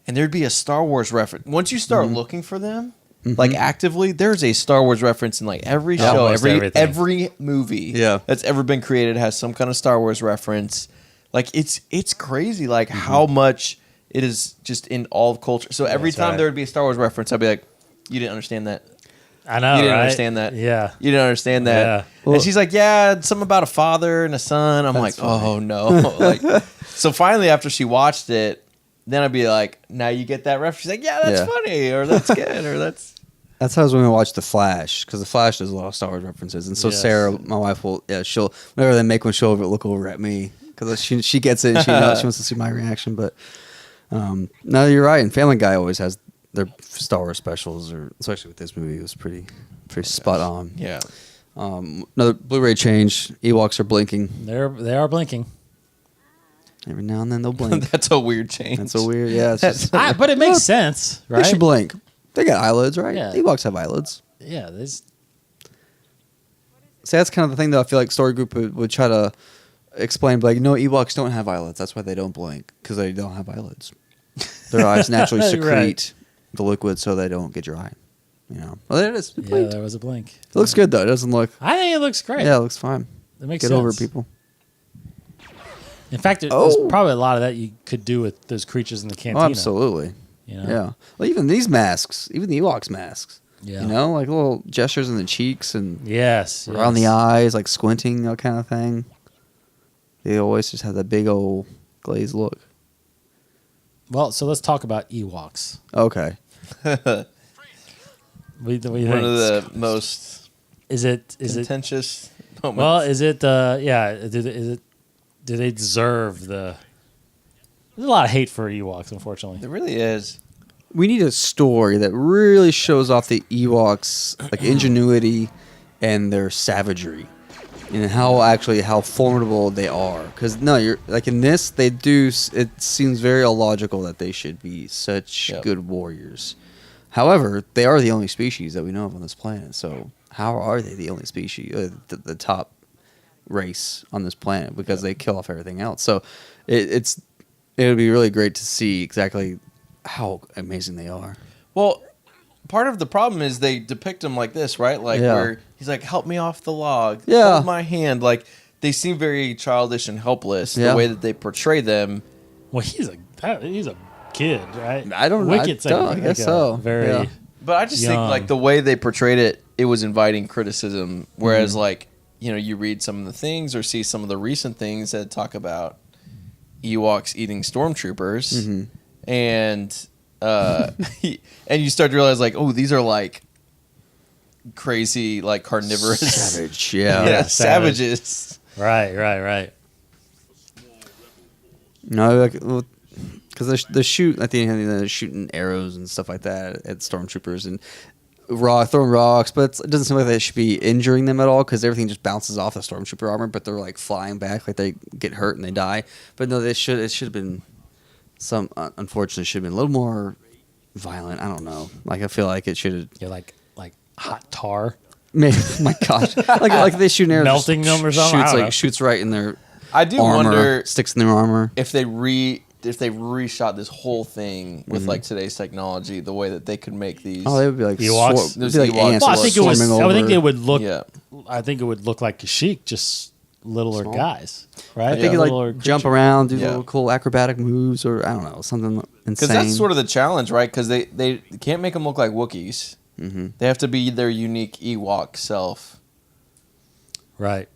and there'd be a Star Wars reference. Once you start looking for them, like actively, there's a Star Wars reference in like every show, every movie that's ever been created has some kind of Star Wars reference. Like it's crazy, like how much it is just in all of culture. So every time there would be a Star Wars reference, I'd be like, "You didn't understand that." I know. You didn't right? understand that. Yeah. You didn't understand that. Yeah. Well, and she's like, yeah, something about a father and a son. I'm like, funny. Oh no. Like, so finally, after she watched it, then I'd be like, now you get that reference. She's like, yeah, that's funny, or that's good, or that's. That's how it was when we watched The Flash, because The Flash does a lot of Star Wars references, and so Sarah, my wife, she'll whenever they make one, she'll look over at me because she gets it and she knows she wants to see my reaction. But no, you're right. And Family Guy always has their Star Wars specials, or especially with this movie, it was pretty spot on. Yeah. Another Blu-ray change. Ewoks are blinking. They are blinking. Every now and then they'll blink. That's a weird change. That's a weird. Yeah, it's just, But it makes sense, right? They should blink. They got eyelids, right? Yeah. Ewoks have eyelids. Yeah. See, that's kind of the thing that I feel like Story Group would try to explain. But like, no, Ewoks don't have eyelids. That's why they don't blink, because they don't have eyelids. Their eyes naturally secrete the liquid so they don't get your eye. You know. Well, there it is. It blinked. There was a blink. It looks good though. It doesn't look. I think it looks great. Yeah, it looks fine. It makes Get sense. over it, people. In fact, there's probably a lot of that you could do with those creatures in the cantina. Oh, absolutely. You know? Yeah. Well, even these masks, even the Ewoks masks. Yeah. You know, like little gestures in the cheeks and around the eyes, like squinting, that kind of thing. They always just have that big old glazed look. Well, so let's talk about Ewoks. Okay. What do you think? One of the most contentious moments. Well, is it? Do they deserve the? There's a lot of hate for Ewoks, unfortunately. There really is. We need a story that really shows off the Ewoks' like ingenuity and their savagery, and how formidable they are. Because you're like in this, they do. It seems very illogical that they should be such good warriors. However, they are the only species that we know of on this planet. So how are they the only species, the top race on this planet? Because they kill off everything else. So it would be really great to see exactly how amazing they are. Well, part of the problem is they depict them like this, right? Like where he's like, "Help me off the log. Hold my hand." Like they seem very childish and helpless. The way that they portray them. Well, he's a kid, right? I don't know. I guess so. Very. But I just think like the way they portrayed it, it was inviting criticism. Whereas like you read some of the things or see some of the recent things that talk about Ewoks eating stormtroopers, and and you start to realize like, oh, these are like crazy, like carnivorous, savage, savages. Right. No, like because they're shooting at the end, they're shooting arrows and stuff like that at stormtroopers and throwing rocks, but it doesn't seem like they should be injuring them at all because everything just bounces off the stormtrooper armor. But they're like flying back, like they get hurt and they die. But no, it should have been unfortunately should have been a little more violent. I don't know. Like I feel like it should have. Yeah, like hot tar. Maybe, my gosh, like they shoot arrows, melting them or something. Shoots right in their. I do wonder sticks in their armor if they reshot this whole thing with like today's technology, the way that they could make these. Oh, they would be like Ewoks. They'd be like ants. Well, I think it would look. Yeah. I think it would look like Kashyyyk, just littler guys, right? I think like jump around, do little cool acrobatic moves, or I don't know, something insane. Because that's sort of the challenge, right? Because they can't make them look like Wookiees. They have to be their unique Ewok self. Right.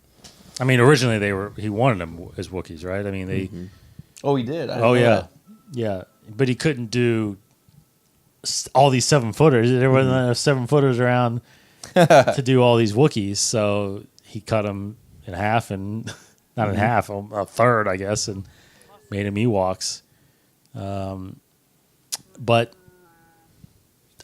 I mean, originally he wanted them as Wookiees, right? I mean, they. Oh, he did. Yeah. But he couldn't do all these 7-footers. There wasn't enough 7-footers around to do all these Wookiees, so he cut them in half and not in half, a third, I guess, and made them Ewoks. But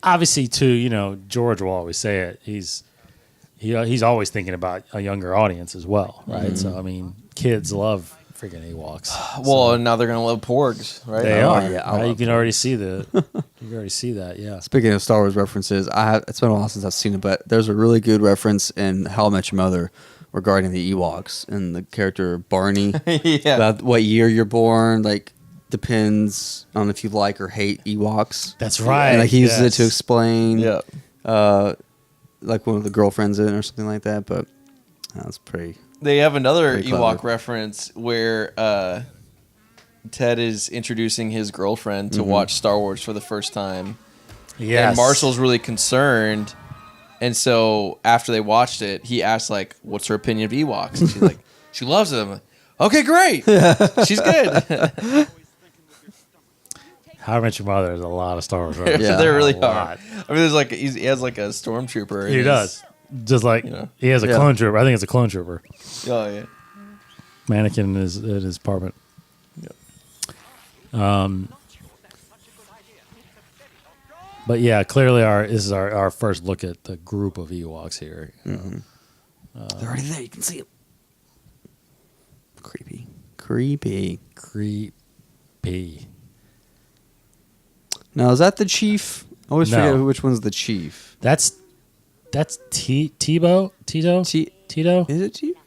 obviously, too, George will always say it. He's always thinking about a younger audience as well, right? So I mean, kids love freaking Ewoks. Well, now they're gonna love porgs, right? They are. yeah, I right? You love can already see you can already see that. Yeah. Speaking of Star Wars references, it's been a while since I've seen it, but there's a really good reference in How I Met Your Mother regarding the Ewoks and the character Barney. Yeah. About what year you're born, like depends on if you like or hate Ewoks. That's right. And like he uses it to explain. Yeah. Like one of the girlfriends in it or something like that. But that's pretty. They have another Pretty Ewok clever. reference where Ted is introducing his girlfriend to watch Star Wars for the first time. Yes. And Marshall's really concerned. And so after they watched it, he asked, like, what's her opinion of Ewoks? And she's like, she loves them. Okay, great. She's good. How I Met Your Mother. There's a lot of Star Wars references. Yeah. They're really A lot. hard. I mean, there's like he has like a stormtrooper. in He his- does. Just like he has a Yeah. clone trooper. I think it's a clone trooper. Oh yeah. Mannequin in his apartment. But yeah, clearly this is our first look at the group of Ewoks here. You know. They're already there. You can see them. Creepy. Creepy. Now, is that the chief? I always No. forget which one's the chief. That's Tebow? Tito? Tito? Is it Tito?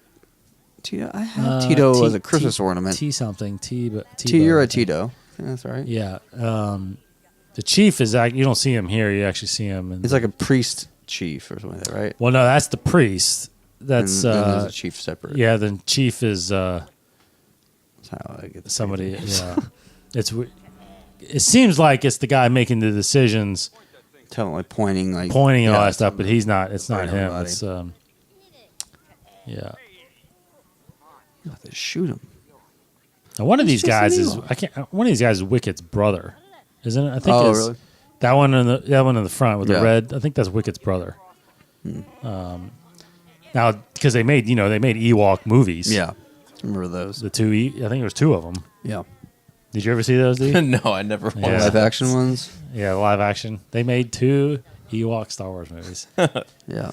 Tito? I have Tito as a Christmas ornament. T something. Tebow. You're a Tito. Yeah, that's right. Yeah. The chief is you don't see him here. You actually see him. He's like a priest chief or something like that, right? Well, no, that's the priest. That's and then there's a chief separate. yeah. Then chief is That's how I get the somebody. Yeah, it seems like it's the guy making the decisions, telling like pointing and all that stuff, but he's not. It's not Right, him. nobody. It's yeah. You have to shoot him. Now, one of these just an guys is Ewok. One of these guys is Wicked's brother, isn't it? I think. Oh, it's, really? That one in the front with the Yeah. red. I think that's Wicked's brother. Now, because they made Ewok movies. Yeah, remember those? The two. I think there was two of them. Yeah, Did you ever see those? Dude? No, I never watched. Yeah. live action ones. Yeah, live action. They made two Ewok Star Wars movies. Yeah,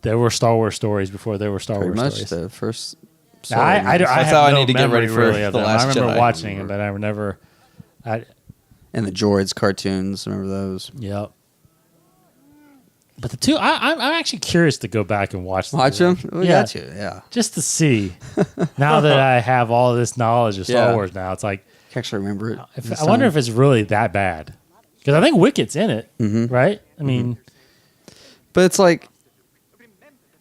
There were Star Wars stories before there were Star pretty Wars much stories. the first. Now, I That's have how I no need to get ready memory for really of The them. Last I remember Jedi. watching them, but I never. And the Droids cartoons. Remember those? Yep. But the two, I'm actually curious to go back and watch them. Watch them. We Yeah. got you. Yeah, Just to see. Now that I have all this knowledge of Star Yeah. Wars now, it's like, I can actually remember it. I wonder if it's really that bad. Because I think Wicked's in it, Mm-hmm. right? I mean, But it's like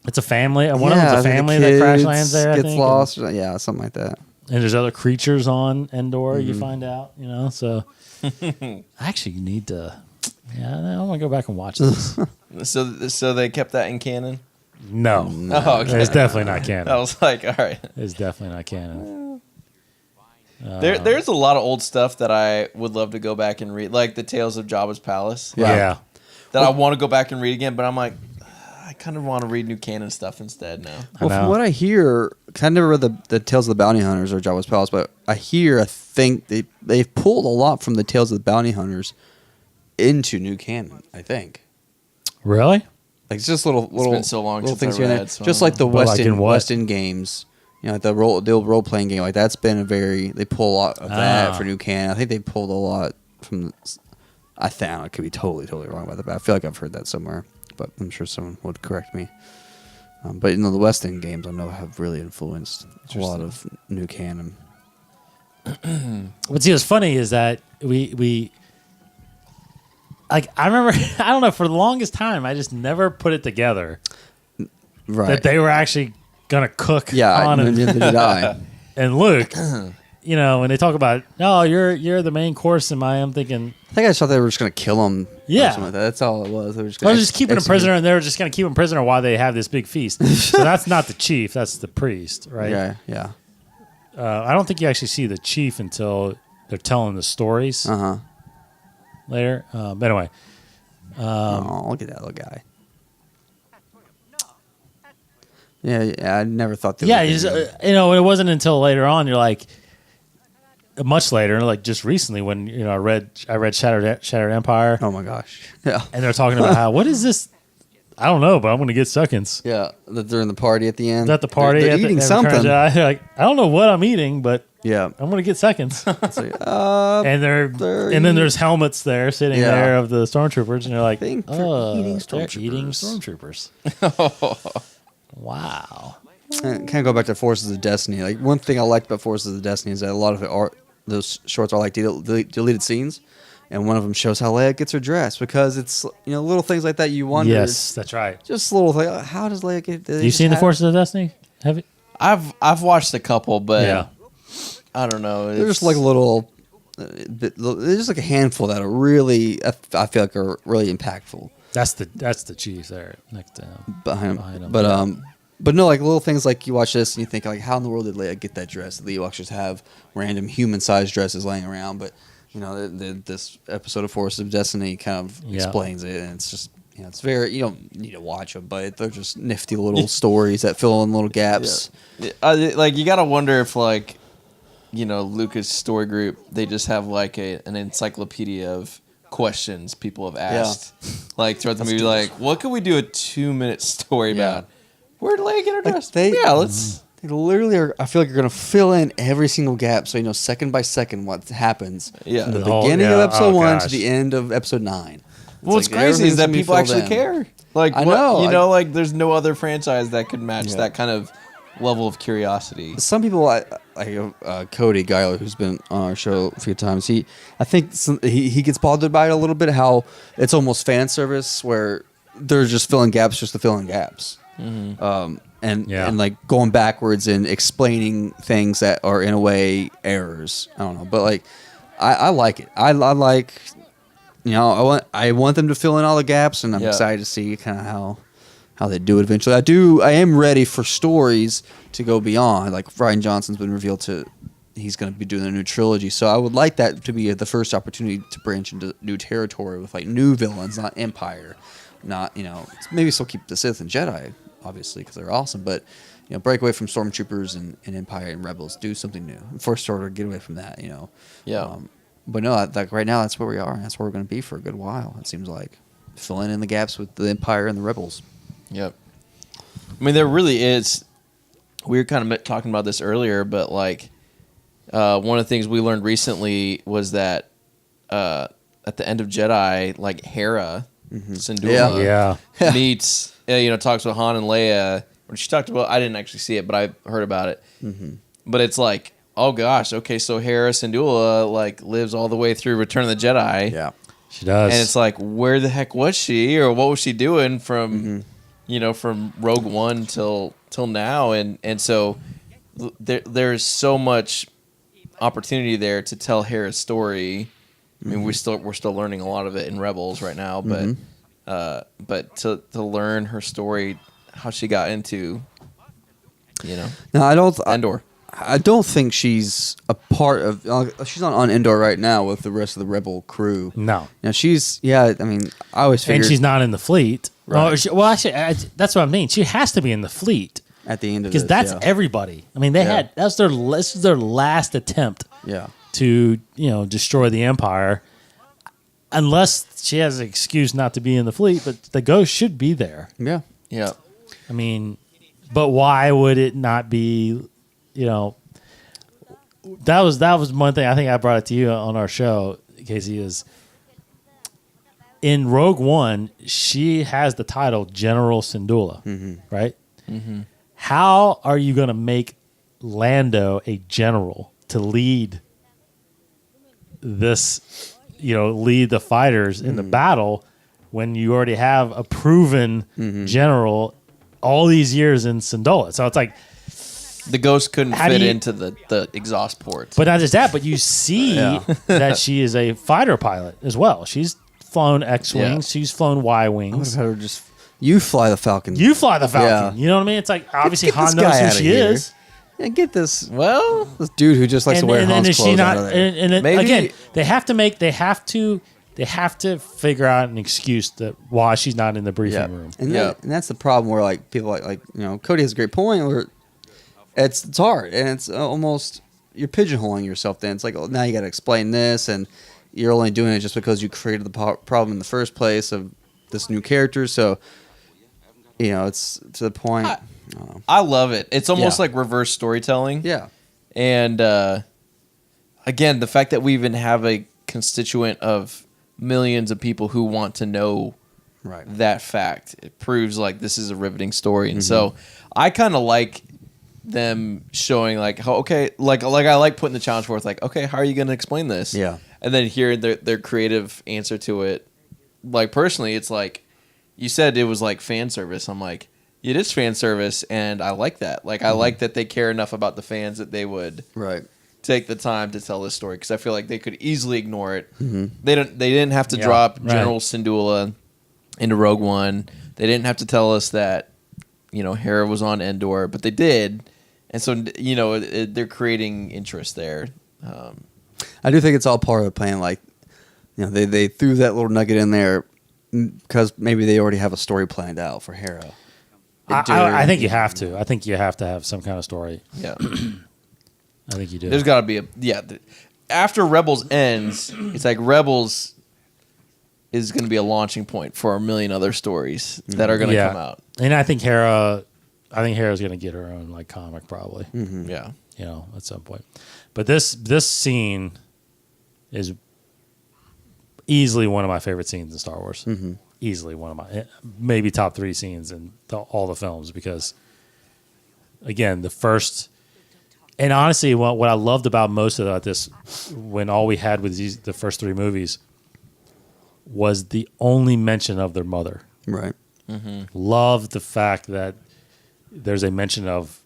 it's a family. One of I them's a think the family that crash kids lands there, I gets think. lost. Yeah, something like that. And there's other creatures on Endor, you Mm-hmm. find out, so I actually need to, I want to go back and watch this. So they kept that in canon. No. Oh, okay. It's definitely not I canon. was like, all right. It's definitely not canon. There's a lot of old stuff that I would love to go back and read, like the Tales of Jabba's Palace. Yeah. That I want to go back and read again, but I'm like, I kind of want to read new canon stuff instead now. Well, know. from what I hear, because I never read the Tales of the Bounty Hunters or Jabba's Palace, but I think they've pulled a lot from the Tales of the Bounty Hunters into new canon. I think. Really? Like it's just little been so long little since things I here and there. read, so Just I like the But like Weston in what? Weston games. Like the old role playing game, like that's been they pull a lot of that for new canon. I think they pulled a lot from. I could be totally wrong about that, but I feel like I've heard that somewhere. But I'm sure someone would correct me. But the Weston games I know have really influenced a lot of new canon. What's funny is that we like I remember I don't know, for the longest time I just never put it together Right. that they were actually gonna cook Yeah, Han neither did I. and Luke. When they talk about, no, you're the main course in I'm thinking, I think I just thought they were just going to kill him. Yeah. Or something like that. That's all it was. They were just I going was just keeping him prisoner, and they were just going to keep him prisoner while they have this big feast. So that's not the chief, that's the priest, right? Yeah. I don't think you actually see the chief until they're telling the stories later. But anyway, Look at that little guy. Yeah, I never thought. yeah, it wasn't until later on you're like, much later, like just recently when I read Shattered Empire, Oh my gosh. Yeah. and they're talking about how what is this? I don't know, but I'm going to get seconds. Yeah. That they're in the party at the end. At the party, They're at eating the something. Like, I don't know what I'm eating, but Yeah. I'm gonna get seconds. It's like, and and then there's helmets there sitting there of the stormtroopers, and you're like, eating they're eating stormtroopers. Wow. And kind of go back to Forces of Destiny. Like one thing I liked about Forces of Destiny is that a lot of it are those shorts are like deleted scenes, and one of them shows how Leia gets her dress because it's little things like that you wonder. Yes, that's right. Just little thing. How does Leia get? You seen the Forces of Destiny? Have you? I've watched a couple, but I don't know. They're just like a little. They're just like a handful that are really. I feel like are really impactful. That's the chief there next to him. Behind him. But no, like little things like you watch this and you think like, how in the world did Leia get that dress? The Ewoks just have random human-sized dresses laying around, but this episode of Forces of Destiny kind of explains it, and it's just it's very you don't need to watch them, but they're just nifty little stories that fill in little gaps. Like you gotta wonder if Lucas Story Group, they just have like an encyclopedia of questions people have asked, like throughout the movie. Like, what could we do a 2-minute story about? Where did Leia get her dress? Let's. They literally are. I feel like you're gonna fill in every single gap, so second by second what happens from the beginning of episode 1 to the end of episode 9. What's crazy is that people actually care. Like I know, like there's no other franchise that could match that kind of level of curiosity. Some people, like Cody Geiler, who's been on our show a few times, I think he gets bothered by it a little bit. How it's almost fan service where they're just filling gaps just to fill in gaps. Mm-hmm. And like going backwards and explaining things that are in a way errors. I don't know, but like I like it. I like I want them to fill in all the gaps, and I'm excited to see kind of how they do it eventually. I am ready for stories to go beyond. Like Rian Johnson's been revealed he's going to be doing a new trilogy, so I would like that to be the first opportunity to branch into new territory with like new villains, not Empire, not maybe still keep the Sith and Jedi. Obviously, because they're awesome, but break away from Stormtroopers and Empire and Rebels, do something new. First Order, get away from that, but no, like right now, that's where we are, and that's where we're going to be for a good while. It seems like filling in the gaps with the Empire and the Rebels. Yep. I mean, there really is. We were kind of talking about this earlier, but like one of the things we learned recently was that at the end of Jedi, like Hera, Syndulla, meets. Talks with Han and Leia. When she talked about, I didn't actually see it, but I heard about it. Mm-hmm. But it's like, oh gosh, okay, so Hera Syndulla like lives all the way through Return of the Jedi. Yeah, she does. And it's like, where the heck was she, or what was she doing from, from Rogue One till now? And so there's so much opportunity there to tell Hera's story. I mean, we're still learning a lot of it in Rebels right now, but. But to learn her story, how she got into, No, Endor. I don't think she's a part of. She's on Endor right now with the rest of the Rebel crew. No, she's. Yeah, I mean, I always figured. And she's not in the fleet. Right. Actually, that's what I mean. She has to be in the fleet at the end of this, because that's everybody. I mean, this is their last attempt. To destroy the Empire. Unless she has an excuse not to be in the fleet, but the ghost should be there. Yeah. Yeah. I mean, but why would it not be, that was one thing I think I brought it to you on our show, Casey, is in Rogue One, she has the title General Syndulla, right? Mm-hmm. How are you going to make Lando a general to lead this lead the fighters in the battle when you already have a proven general all these years in Syndulla? So it's like the ghost couldn't fit into the exhaust ports. But not just that, but you see that she is a fighter pilot as well. She's flown X-Wings. She's flown Y-Wings. You fly the Falcon. You fly the Falcon. Yeah. You know what I mean? It's like, obviously, Han knows who she is. Yeah, get this dude who just likes to wear Han's clothes out of there. And again, they have to figure out an excuse that why she's not in the briefing room. And that's the problem where like people like Cody has a great point where it's hard and it's almost you're pigeonholing yourself. Then it's like now you got to explain this, and you're only doing it just because you created the problem in the first place of this new character. So it's to the point. I love it. It's almost like reverse storytelling. Yeah. And again, the fact that we even have a constituent of millions of people who want to know that fact, it proves like this is a riveting story. And so I kind of like them showing like, okay, like I like putting the challenge forth, like, okay, how are you going to explain this? Yeah. And then hearing their creative answer to it. Like, personally, it's like, you said it was like fan service. I'm like, it is fan service, and I like that. Like, I like that they care enough about the fans that they would take the time to tell this story, because I feel like they could easily ignore it. They didn't have to drop General Syndulla into Rogue One. They didn't have to tell us that, you know, Hera was on Endor, but they did. And so, you know, they're creating interest there. I do think it's all part of the plan. Like, you know, they threw that little nugget in there because maybe they already have a story planned out for Hera. I think you have to. I think you have to have some kind of story. Yeah. I think you do. There's got to be after Rebels ends, it's like Rebels is going to be a launching point for a million other stories that are going to come out. And I think Hera's going to get her own like comic probably. Yeah. You know, at some point. But this scene is easily one of my favorite scenes in Star Wars. Easily one of my, maybe top 3 scenes in all the films, because again, the first, and honestly, what I loved about most of this, when all we had was the first 3 movies, was the only mention of their mother. Right. Loved the fact that there's a mention of,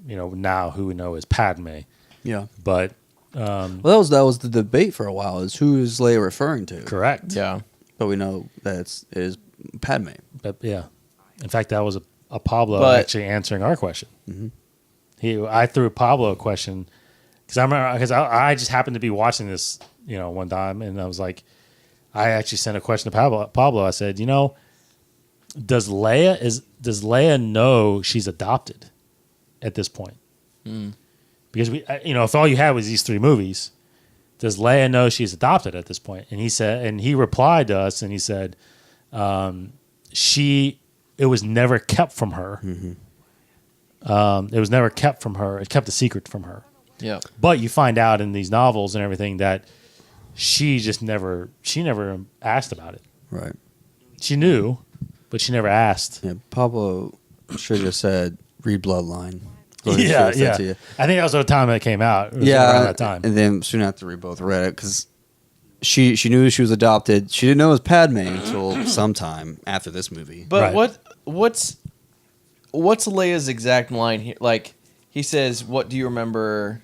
you know, now who we know is Padme. Yeah. But well, that was the debate for a while, is who is Leia referring to? Correct. Yeah. But we know that it is Padme. But yeah. In fact, that was a Pablo actually answering our question. I threw Pablo a question because I just happened to be watching this, you know, one time, and I was like, I actually sent a question to Pablo. I said, you know, does Leia know she's adopted at this point? Because you know, if all you had was these 3 movies, does Leia know she's adopted at this point? And he said, and he replied to us, and he said, it was never kept from her. It was never kept from her. It kept a secret from her. Yeah. But you find out in these novels and everything that she never asked about it. Right. She knew, but she never asked. Yeah. Pablo should have said, read Bloodline. Yeah. I think that was the time that came out. Around that time. And then soon after we both read it, because she knew she was adopted. She didn't know it was Padme until sometime after this movie. But what's Leia's exact line here? Like, he says, "What do you remember?"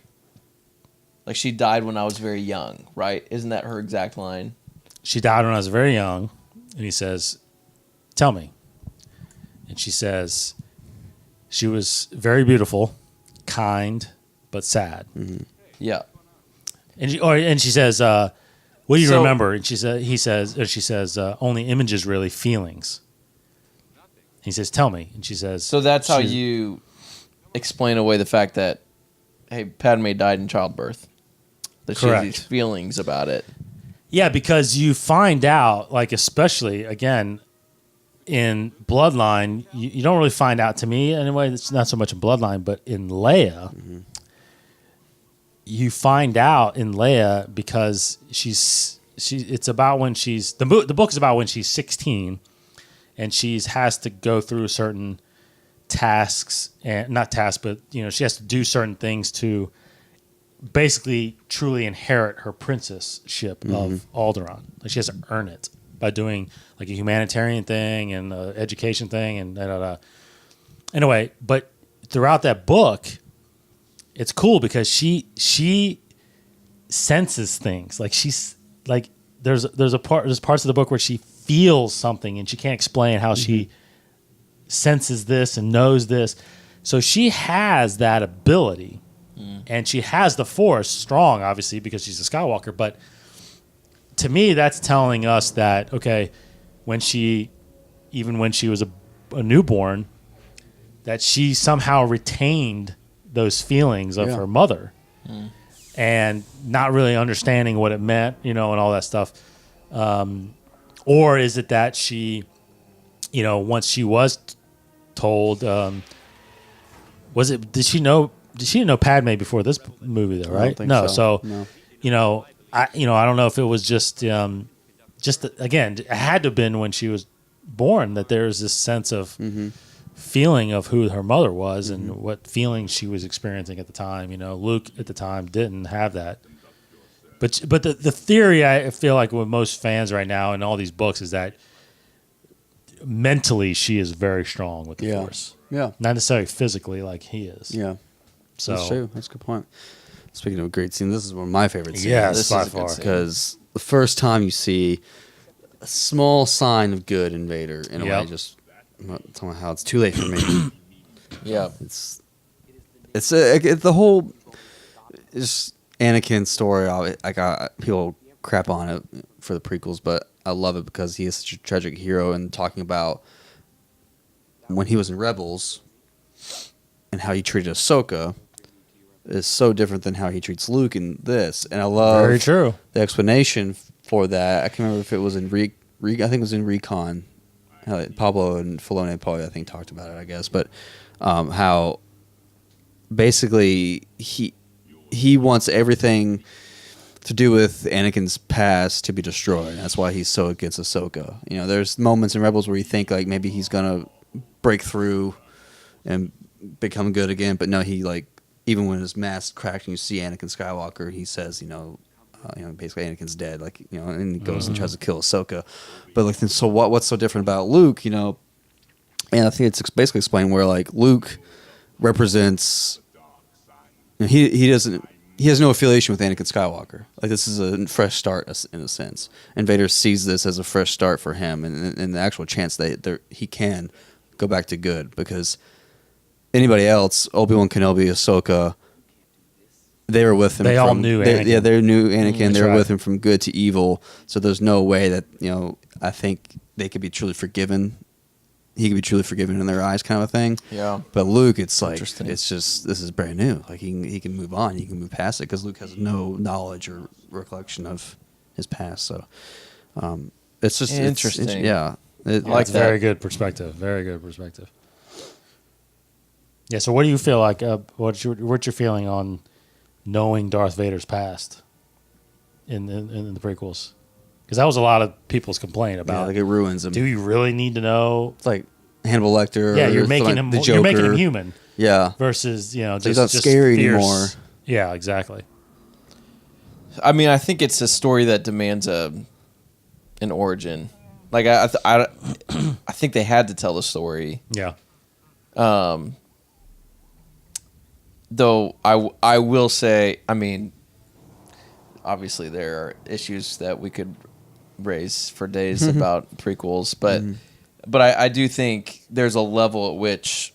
Like, she died when I was very young, right? Isn't that her exact line? She died when I was very young, and he says, "Tell me." And she says, she was very beautiful, kind, but sad. Yeah. And she says, "What do you remember?" And she says, "Only images, really, feelings." He says, "Tell me." And she says, so that's how you explain away the fact that, hey, Padme died in childbirth. That she has these feelings about it. Yeah, because you find out, like, especially, again, in Bloodline, you don't really find out, to me anyway, it's not so much in Bloodline, but in Leia, you find out in Leia because it's about when the book is about when she's 16, and she has to go through certain tasks, and not tasks, but, you know, she has to do certain things to basically truly inherit her princessship of Alderaan. Like, she has to earn it by doing like a humanitarian thing and an education thing and Anyway, but throughout that book, it's cool because she senses things. Like, she's like there's parts of the book where she feels something and she can't explain how she senses this and knows this. So she has that ability. And she has the Force strong, obviously, because she's a Skywalker. But to me, that's telling us that, okay, even when she was a newborn, that she somehow retained those feelings of her mother and not really understanding what it meant, you know, and all that stuff. Or is it that she, you know, once she was told, did she know Padme before this movie, though, right? I don't think so. So I don't know if it was just again, it had to have been when she was born that there was this sense of feeling of who her mother was and what feelings she was experiencing at the time. Luke at the time didn't have that. But the theory I feel like with most fans right now in all these books is that mentally she is very strong with the Force. Yeah. Not necessarily physically like he is. Yeah. So that's true. That's a good point. Speaking of a great scene, this is one of my favorite scenes. Yes, by far. Because the first time you see a small sign of good in Vader, in a way, just I'm not telling how it's too late for me. Yeah. It's the whole just Anakin's story. I got people crap on it for the prequels, but I love it because he is such a tragic hero, and talking about when he was in Rebels and how he treated Ahsoka is so different than how he treats Luke in this. And I love very true. The explanation for that. I can't remember if it was in I think it was in Recon. How Pablo and Filoni probably, I think, talked about it, I guess. But how basically he wants everything to do with Anakin's past to be destroyed. That's why he's so against Ahsoka. There's moments in Rebels where you think like maybe he's gonna break through and become good again, but no, he even when his mask cracked and you see Anakin Skywalker, he says, basically Anakin's dead, and he goes and tries to kill Ahsoka. But so what's so different about Luke, and I think it's basically explained where Luke represents, he has no affiliation with Anakin Skywalker. This is a fresh start in a sense, and Vader sees this as a fresh start for him, and the actual chance that he can go back to good, because anybody else, Obi-Wan Kenobi, Ahsoka, they were with him. They all knew Anakin. They knew Anakin. They were right. with him from good to evil. So there's no way that I think they could be truly forgiven. He could be truly forgiven in their eyes, kind of a thing. Yeah. But Luke, it's it's just, this is brand new. He can move on. He can move past it because Luke has no knowledge or recollection of his past. So it's just interesting. That's very good perspective. Very good perspective. Yeah. So what do you feel like? What's your feeling on knowing Darth Vader's past in the prequels? Because that was a lot of people's complaint about. It ruins him. Do you really need to know? It's like Hannibal Lecter. Yeah, you're making him. You're making him human. Yeah. Versus just he's not scary fierce anymore. Yeah, exactly. I mean, I think it's a story that demands an origin. I think they had to tell the story. Yeah. Though I will say, I mean, obviously there are issues that we could raise for days about prequels, but I do think there's a level at which,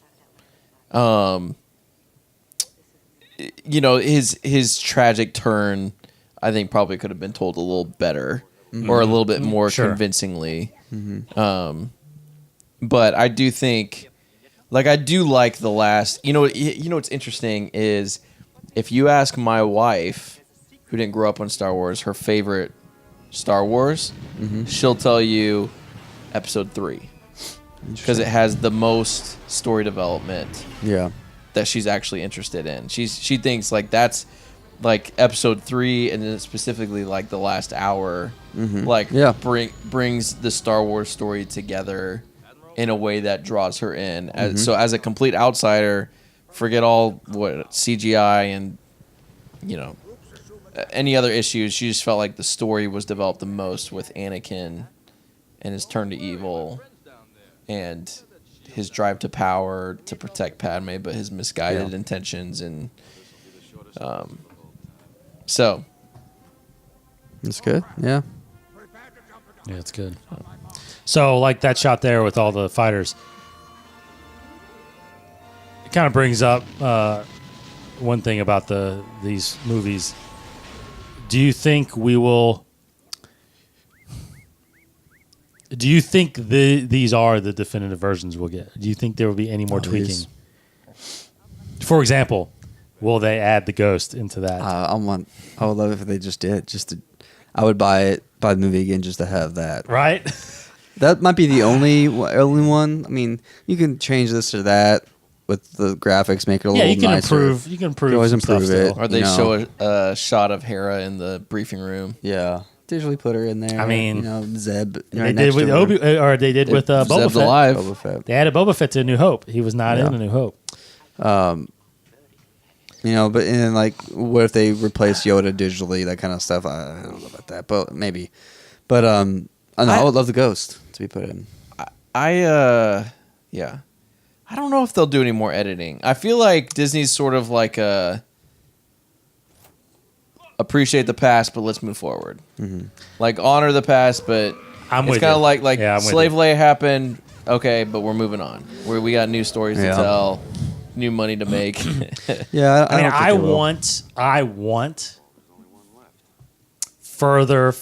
his tragic turn, I think probably could have been told a little better or a little bit more convincingly. But I do think. I do like the last. What's interesting is if you ask my wife, who didn't grow up on Star Wars, her favorite Star Wars, she'll tell you Episode 3 because it has the most story development. Yeah, that she's actually interested in. She thinks that's Episode 3, and then specifically the last hour, brings the Star Wars story together in a way that draws her in. So as a complete outsider, forget all what CGI and any other issues. She just felt like the story was developed the most with Anakin and his turn to evil and his drive to power to protect Padme, but his misguided intentions and so it's good. Yeah, it's good. So, that shot there with all the fighters, it kind of brings up one thing about these movies. Do you think we will? Do you think these are the definitive versions we'll get? Do you think there will be any more tweaking? For example, will they add the Ghost into that? I would love it if they just did. I would buy the movie again just to have that. Right. That might be the only one. I mean, you can change this or that. with the graphics, make it a yeah, little you can nicer. improve. You can improve. You always some stuff improve it. still. Or they You know. show a shot of Hera in the briefing room. Yeah, digitally put her in there. I mean, Zeb. They did with they did with Boba Zeb's Fett. alive. Boba Fett. They added Boba Fett to A New Hope. He was not in A New Hope. But and like, what if they replace Yoda digitally? That kind of stuff. I don't know about that, but maybe. But I don't know. I would love the Ghost to be put in. I don't know if they'll do any more editing. I feel like Disney's sort of like appreciate the past, but let's move forward. Mm-hmm. Like honor the past, but it's kind of like Slave Leia happened. Okay, but we're moving on. We got new stories to tell, new money to make. Yeah, I want further.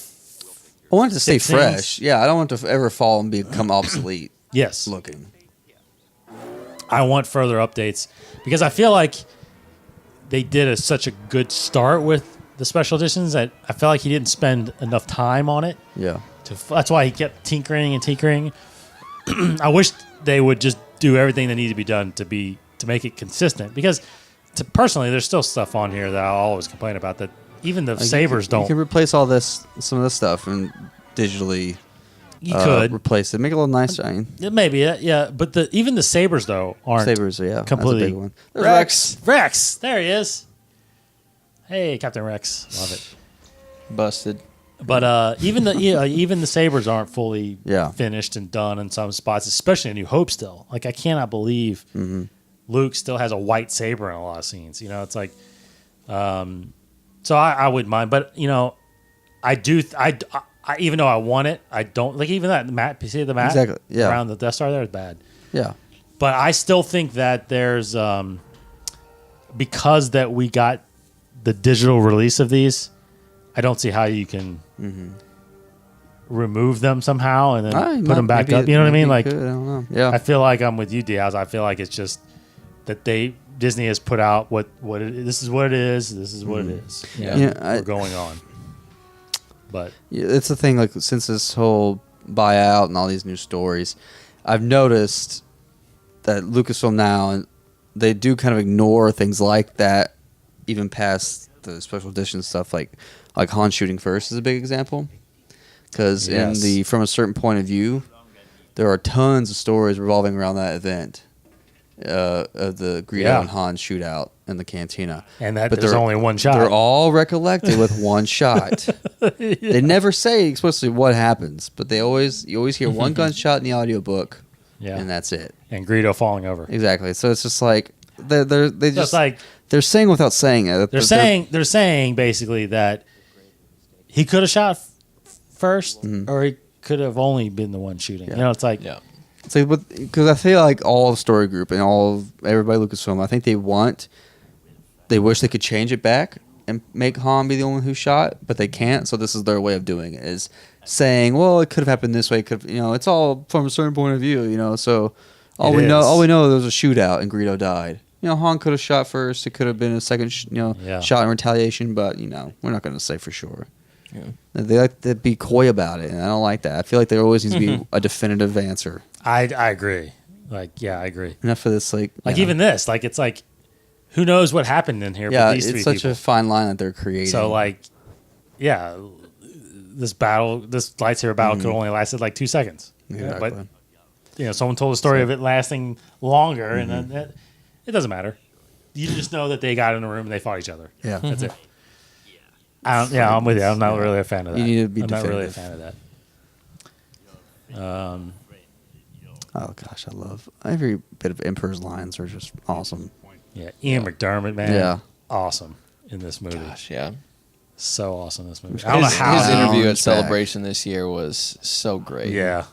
I want it to stay fixings. fresh. Yeah, I don't want it to ever fall and become obsolete. Yes, looking. I want further updates because I feel like they did such a good start with the special editions that I felt like he didn't spend enough time on it. Yeah. That's why he kept tinkering. I wish they would just do everything that needed to be done to make it consistent because personally, there's still stuff on here that I'll always complain about that even the sabers don't. You can replace some of this stuff and digitally replace it. Make it a little nicer. I mean, Maybe, yeah. But even the sabers though aren't sabers. Yeah, completely. that's a big one. Rex. Rex, there he is. Hey, Captain Rex, love it. Busted. But even the sabers aren't fully Yeah. finished and done in some spots, especially in New Hope. Still, like I cannot believe Luke still has a white saber in a lot of scenes. You know, it's like, so I wouldn't mind, but I do. I even though I want it, I don't like even that mat. You see the mat Exactly. Yeah. around the Death Star there is bad. Yeah. But I still think that there's because that we got the digital release of these, I don't see how you can remove them somehow and then put them back up. You know what I mean? Like, I don't know. Yeah. I feel like I'm with you, DHaus. I feel like it's just that Disney has put out this is what it is. This is what it is. Yeah. We're going on. But it's the thing. Like since this whole buyout and all these new stories, I've noticed that Lucasfilm now and they do kind of ignore things like that, even past the special edition stuff. Like Han shooting first is a big example. Because from a certain point of view, there are tons of stories revolving around that event of the Greedo and Han shootout in the cantina. And there's only one shot. They're all recollected with one shot. They never say explicitly what happens, but you always hear one gunshot in the audiobook, and that's it. And Greedo falling over. Exactly. So it's just like they're saying without saying it. They're saying basically that he could have shot first, or he could have only been the one shooting. Yeah. It's like It's like, because I feel like all of Story Group and everybody Lucasfilm, I think they wish they could change it back and make Han be the only one who shot, but they can't. So this is their way of doing it: is saying, well, it could have happened this way. It's all from a certain point of view. So all we know, there was a shootout and Greedo died. Han could have shot first. It could have been a second, shot in retaliation. But we're not going to say for sure. Yeah. They like to be coy about it, and I don't like that. I feel like there always needs to be a definitive answer. I agree. I agree. Enough of this, even this, it's like, who knows what happened in here? Yeah, with these it's three such people. a fine line that they're creating. So this lightsaber battle could only lasted 2 seconds. Exactly. But someone told a story of it lasting longer, and then it doesn't matter. You just know that they got in a room and they fought each other. Yeah, that's it. I'm with you. I'm not really a fan of that. You need to be I'm definitive. not really a fan of that. Oh gosh, I love every bit of Emperor's lines are just awesome. Yeah, Ian McDermott, man. Yeah, awesome in this movie. Gosh, yeah, so awesome in this movie. I don't know how his interview at Celebration this year was so great. Yeah.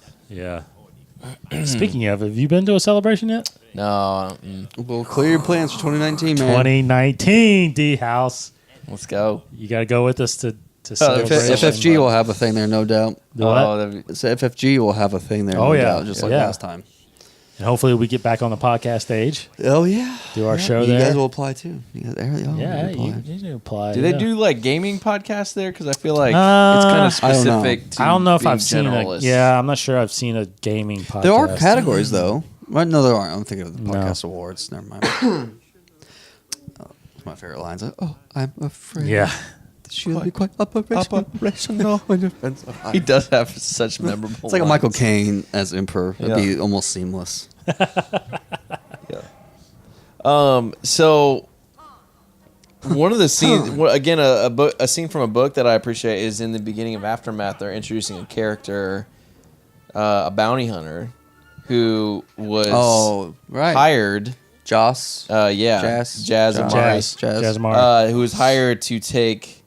Speaking of, have you been to a Celebration yet? No. Well, clear your plans for 2019, man. 2019, DHaus. Let's go. You got to go with us to Celebration. FFG will have a thing there, no doubt. What? So FFG will have a thing there, no doubt, just like last time. And hopefully we get back on the podcast stage. Oh, yeah. Do our show there. You guys will apply, too. You do apply. Do they do, gaming podcasts there? Because I feel like it's kind of specific to I don't know if I've seen I'm not sure I've seen a gaming podcast. There are categories, though. Well, no, there aren't. I'm thinking of the podcast awards. Never mind. My favorite lines are, I'm afraid. Yeah. She'll be quite operational. He does have such memorable It's like a lines. Michael Caine as Emperor. It'd be almost seamless. So one of the scenes, again, a scene from a book that I appreciate is in the beginning of Aftermath. They're introducing a character, a bounty hunter, who was hired. Joss. Jazz Amari. Who was hired to take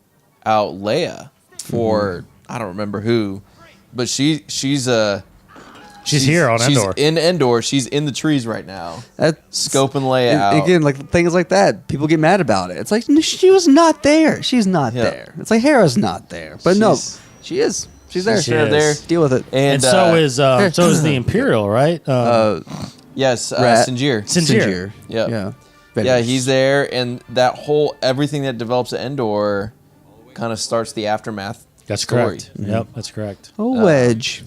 out Leia for I don't remember who, but she's here on Endor. She's in Endor. She's in the trees right now. Scoping Leia out. Again, like things like that, people get mad about it. It's like she was not there. She's not there. It's like Hera's not there, but no, she is. She's there. She's there. Deal with it. And so is the Imperial, right? Yes, Sinjir. Yeah. Yeah, he's there, and that whole everything that develops at Endor kind of starts the Aftermath. That's story. correct. Yep, that's correct. Wedge,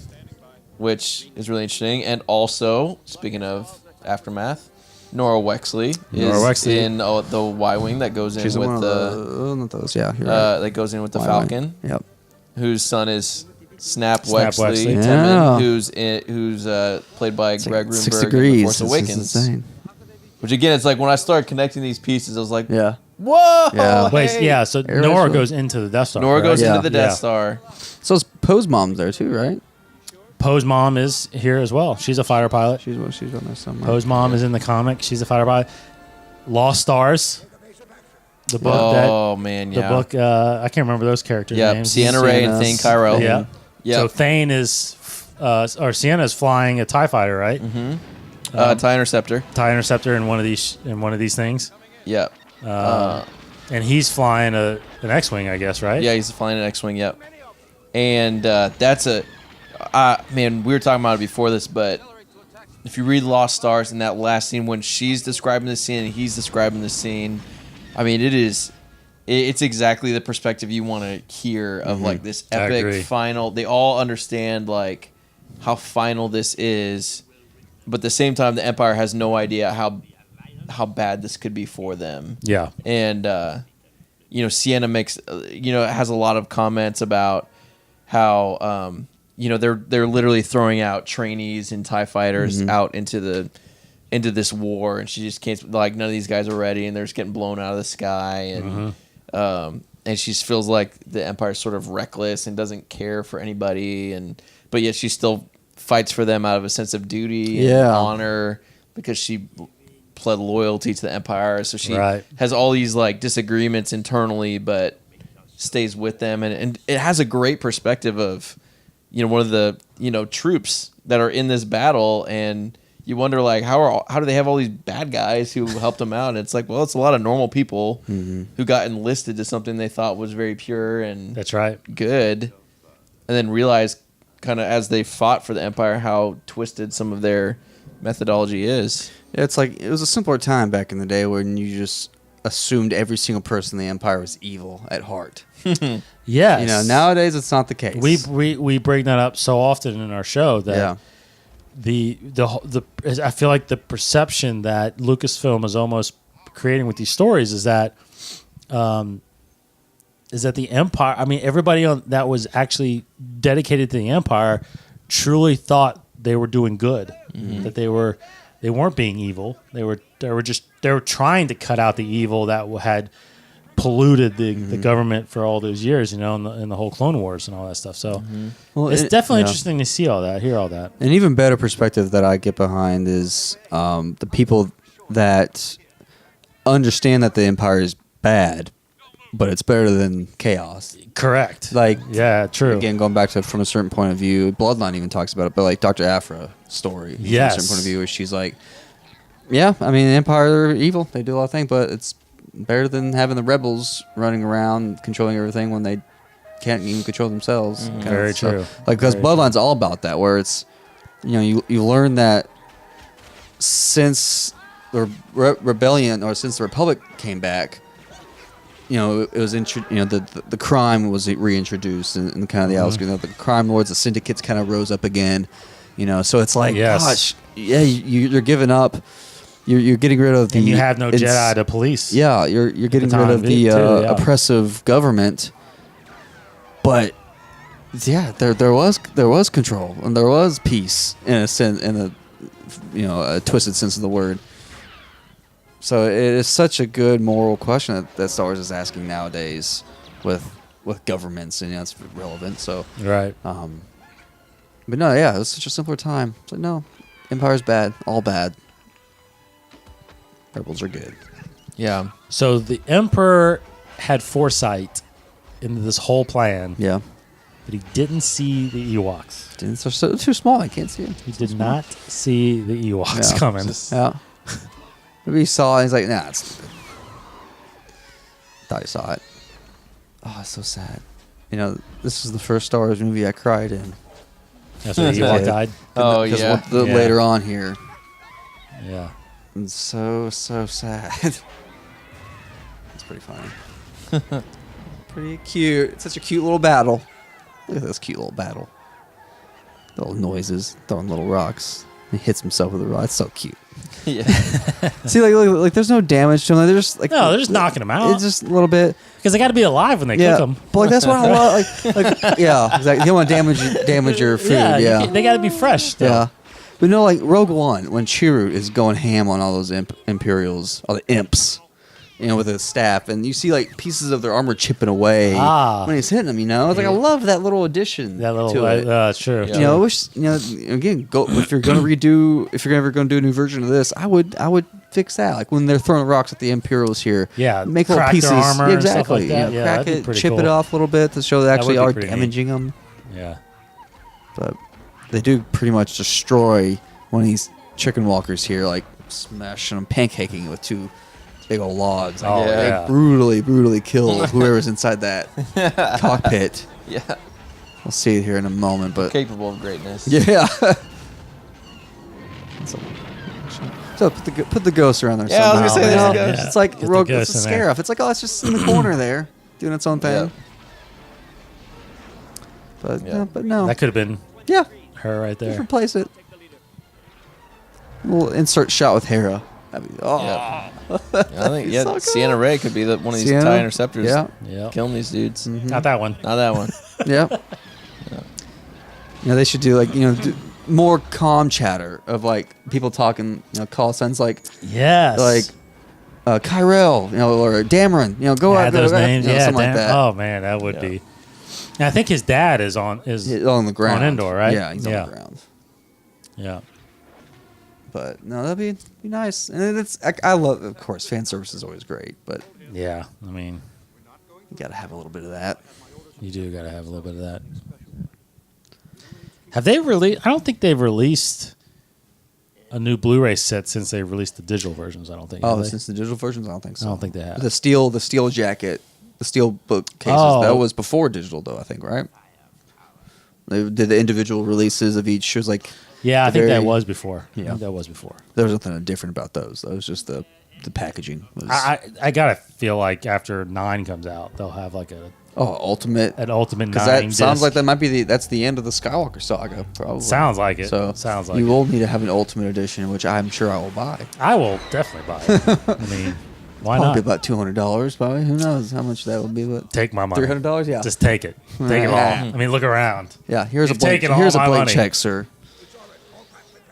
which is really interesting, and also speaking of Aftermath, Nora Wexley is in the Y-wing that goes in with that goes in with the Falcon. Yep. Whose son is Snap Wexley. Timmon, who's played by Greg Grunberg 6 Degrees. in The Force Awakens. Which again, it's like when I started connecting these pieces, I was like, yeah. Whoa! Yeah. Wait, yeah, so Nora goes into the Death Star. Nora goes into the Death Star. So is Poe's mom's there too, right? Poe's mom is here as well. She's a fighter pilot. She's on there somewhere. Poe's mom is in the comic. She's a fighter pilot. Lost Stars. The book. The book. I can't remember those characters' names. Sienna Ray and Thane Kyrell. Yeah. So Thane is, or Sienna is flying a TIE fighter, right? Mm-hmm. TIE Interceptor. TIE Interceptor in one of these things. Yep. And he's flying an X-wing, I guess, right? Yeah, he's flying an X-wing. Yep. And that's man, we were talking about it before this, but if you read Lost Stars in that last scene when she's describing the scene and he's describing the scene, I mean, it's exactly the perspective you want to hear of like this epic final. They all understand like how final this is, but at the same time, the Empire has no idea how bad this could be for them. Yeah. And Sienna makes has a lot of comments about how they're literally throwing out trainees and TIE fighters out into this war, and she just can't, like, none of these guys are ready, and they're just getting blown out of the sky, and she feels like the Empire's sort of reckless and doesn't care for anybody, but yet she still fights for them out of a sense of duty and honor because she pled loyalty to the Empire. So she has all these like disagreements internally, but stays with them, and it has a great perspective of one of the troops that are in this battle, and you wonder like how do they have all these bad guys who helped them out? And it's like, well, it's a lot of normal people who got enlisted to something they thought was very pure and that's right, good, and then realized kind of as they fought for the Empire how twisted some of their methodology is. Yeah, it's like it was a simpler time back in the day when you just assumed every single person in the Empire was evil at heart. Yes. Nowadays it's not the case. We bring that up so often in our show that the I feel like the perception that Lucasfilm is almost creating with these stories is that the Empire, I mean, everybody that was actually dedicated to the Empire truly thought they were doing good, that they weren't being evil. They were trying to cut out the evil that had polluted the government for all those years, in the whole Clone Wars and all that stuff. So it's definitely interesting to see all that, hear all that. An even better perspective that I get behind is the people that understand that the Empire is bad, but it's better than chaos. Correct. Like, yeah, true. Again, going back to from a certain point of view, Bloodline even talks about it, but like Dr. Afra's story, from a certain point of view, where she's like, yeah, I mean, the Empire are evil. They do a lot of things, but it's better than having the rebels running around controlling everything when they can't even control themselves. Very true. Like, because Bloodline's all about that, where it's, you learn that since the rebellion or since the Republic came back, it was the crime was reintroduced and kind of the the crime lords, the syndicates kind of rose up again. So it's like, gosh, you're giving up. You're getting rid of the. And you have no Jedi to police. Yeah, you're getting rid of the oppressive government. But yeah, there was control and there was peace in a sense, in a twisted sense of the word. So it is such a good moral question that Star Wars is asking nowadays with governments, and it's relevant. So right. But no, yeah, it was such a simpler time. It's like, no, Empire's bad, all bad. Rebels are good. Yeah. So the Emperor had foresight into this whole plan. Yeah. But he didn't see the Ewoks. They're so too small. I can't see them. He did not see the Ewoks coming. Yeah. Maybe he saw it and he's like, nah, it's stupid. Thought he saw it. Oh, it's so sad. This is the first Star Wars movie I cried in. That's when the Ewok died. Oh, yeah. Later on here. Yeah. It's so sad. It's pretty funny. Pretty cute. It's such a cute little battle. Look at this cute little battle. Little noises, throwing little rocks. He hits himself with a rock. It's so cute. Yeah. See, like, there's no damage to him. They're just like they're just knocking him out. It's just a little bit because they got to be alive when they cook them. But like that's what I love. Yeah, exactly. You don't want to damage your food. Yeah, they got to be fresh. Still. Yeah, but no, like Rogue One when Chiru is going ham on all those Imperials, all the imps, with his staff, and you see like pieces of their armor chipping away when he's hitting them. It's like I love that little addition. That little, to it. It's true. I wish again go if you're gonna redo if you're ever gonna do a new version of this, I would fix that. Like when they're throwing rocks at the Imperials here, make little pieces. Their armor exactly. And stuff like that. Crack it, chip it off a little bit to show they actually are damaging neat. them. Yeah, but they do pretty much destroy one of these chicken walkers here, like smashing them, pancaking it with two big old logs. Like, they brutally kill whoever's inside that cockpit. Yeah. We'll see it here in a moment, but capable of greatness. Yeah. So put the ghost around there. Yeah, somehow. I was gonna say there's a ghost. It's like Rogue. It's a scare off. It's like it's just in the corner there, doing its own thing. Yeah. But no. That could have been her right there. Just replace it. We'll insert shot with Hera. I think so Sienna Ray could be one of these TIE interceptors. Yeah. Killing these dudes. Mm-hmm. Not that one. Not that one. Yep. They should do like more calm chatter of like people talking. Call signs like Kyrell, or Dameron. Go out those names. something like that. Oh man, that would be. And I think his dad is on the ground on Endor, right? Yeah, he's on the ground. Yeah. But no, that'd be nice. And I love, of course, fan service is always great, but yeah, I mean, you got to have a little bit of that. You do got to have a little bit of that. Have they released? I don't think they've released a new Blu-ray set since they released the digital versions. I don't think. Oh, since the digital versions, I don't think so. I don't think they have. The steel jacket, the steel book cases. That was before digital, though. I think, right? They did the individual releases of each. It was like. Yeah, I think that was before. Yeah. I think that was before. There was nothing different about those. That was just the packaging. I gotta feel like after 9 comes out, they'll have like an ultimate 9 because that sounds like that might be that's the end of the Skywalker saga. Probably sounds like it. So you will need to have an ultimate edition, which I'm sure I will buy. I will definitely buy it. I mean, why not? Probably about $200. Probably who knows how much that would be? But take my money. $300. Yeah, just take it. Take it all. I mean, look around. Yeah, here's a blank check, sir.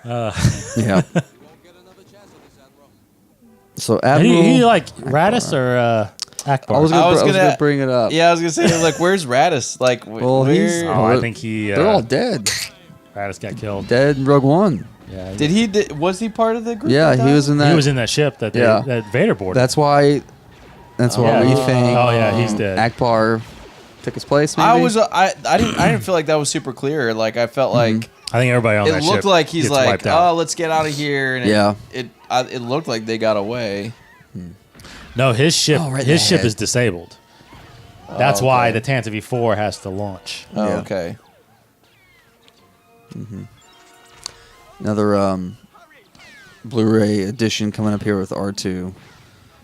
Yeah. So Admiral, he like Radis or Akbar? I was gonna bring it up. Yeah, I was gonna say like, where's Radis? Like, I think they're all dead. Radis got killed. Dead in Rogue One. Yeah. Was he part of the group? Yeah, he was in that. He was in that ship that Vader boarded. That's why we think. Oh yeah, he's dead. Akbar took his place. Maybe? I didn't feel like that was super clear. Like I felt like. I think everybody on that ship. It looked like he's like, oh, let's get out of here. And it looked like they got away. No, his ship. His ship is disabled. That's why the Tantive 4 has to launch. Oh, okay. Mm-hmm. Another Blu-ray edition coming up here with R2.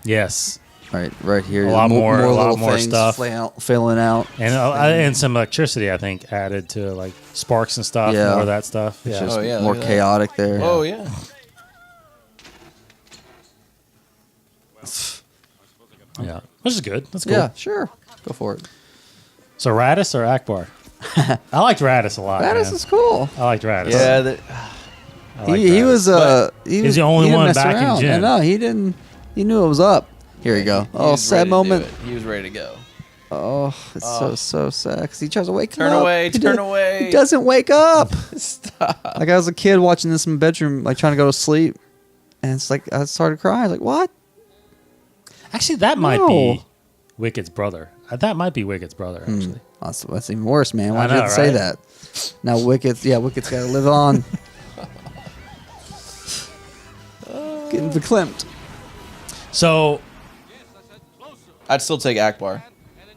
Yes. Right here. A lot more little stuff. filling out. And some electricity, I think, added to like sparks and stuff. Yeah. More of that stuff. It's Yeah. just more chaotic there. Oh, yeah. Yeah. Which is good. That's cool. Yeah, sure. Go for it. So Radis or Akbar? I liked Radis a lot. Radis man. is cool. I liked Radis. Yeah. I liked He Radis. was he's the only he didn't one mess back in around. Jyn. No, he didn't. He knew it was up. Here you go. He Oh, was sad ready to do moment. it. He was ready to go. Oh, it's so sad because he tries to wake Turn him up. away, turn away. He doesn't wake up. Stop. Like I was a kid watching this in my bedroom, like trying to go to sleep, and it's like I started crying. I was like, what? Actually, that might No. be Wicked's brother. That might be Wicked's brother, actually. That's even worse, man. Why'd I you know, have to say right? that? Now Wicked's got to live on. Getting verklempt. So, I'd still take Akbar.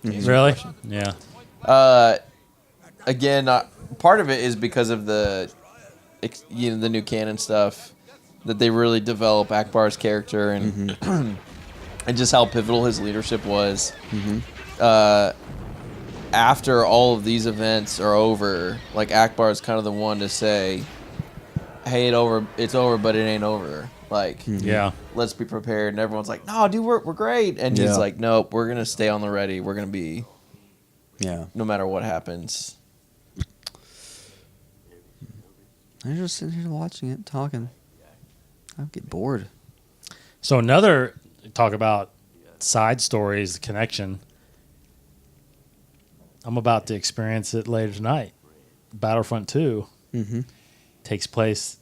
really? Yeah. Again, part of it is because of the new canon stuff that they really develop Akbar's character and and just how pivotal his leadership was. After all of these events are over, like Akbar is kind of the one to say, "Hey, it's over, but it ain't over." Like, Yeah. let's be prepared. And everyone's like, "No, dude, we're great." And he's like, "Nope, we're gonna stay on the ready. We're gonna be, no matter what happens." I'm just sitting here watching it, talking. I'll get bored. So another talk about side stories, the connection. I'm about to experience it later tonight. Battlefront 2 takes place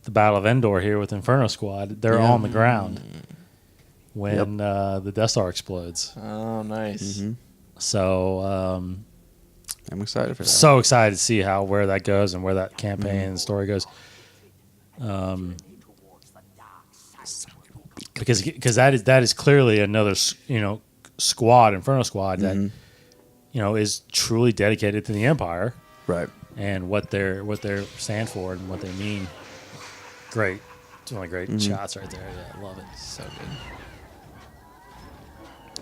the Battle of Endor here with Inferno Squad. They're on the ground when the Death Star explodes. Oh, nice. So I'm excited for that. so excited to see where that goes and where that campaign and story goes. Because that is clearly another squad, Inferno Squad that is truly dedicated to the Empire, Right. and what they're stand for and what they mean. Great, it's one of the great shots right there. Yeah, I love it. So good.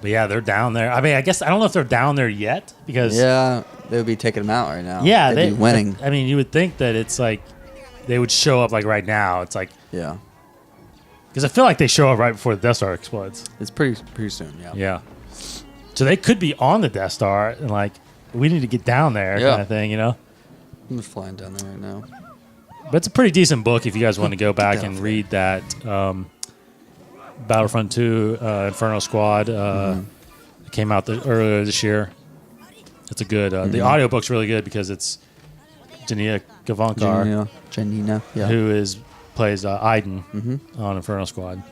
But yeah, they're down there. I mean, I guess I don't know if they're down there yet because they would be taking them out right now. yeah, they'd be winning. I mean, you would think that it's like they would show up like right now. It's like because I feel like they show up right before the Death Star explodes. It's pretty soon. Yeah. So they could be on the Death Star and like we need to get down there kind of thing, I'm just flying down there right now. But it's a pretty decent book if you guys want to go back and read that. Battlefront 2 Inferno Squad it came out earlier this year. It's a good the audiobook's really good because it's Janina Gavankar who plays Iden on Inferno Squad.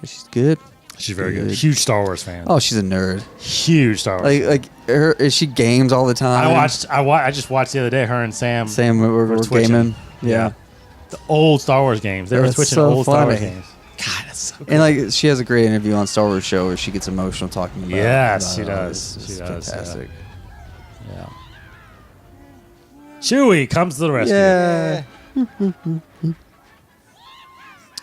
She's good. She's very good. Huge Star Wars fan. Oh, she's a nerd. Huge Star Wars. Is she games all the time? I just watched the other day. Her and Sam. We're gaming. Yeah. The old Star Wars games. They were switching so old Star Wars funny. games. God, that's so good. And she has a great interview on Star Wars Show where she gets emotional talking about. Yes, she does. It's She does. fantastic. Yeah. Chewie comes to the rescue. Yeah.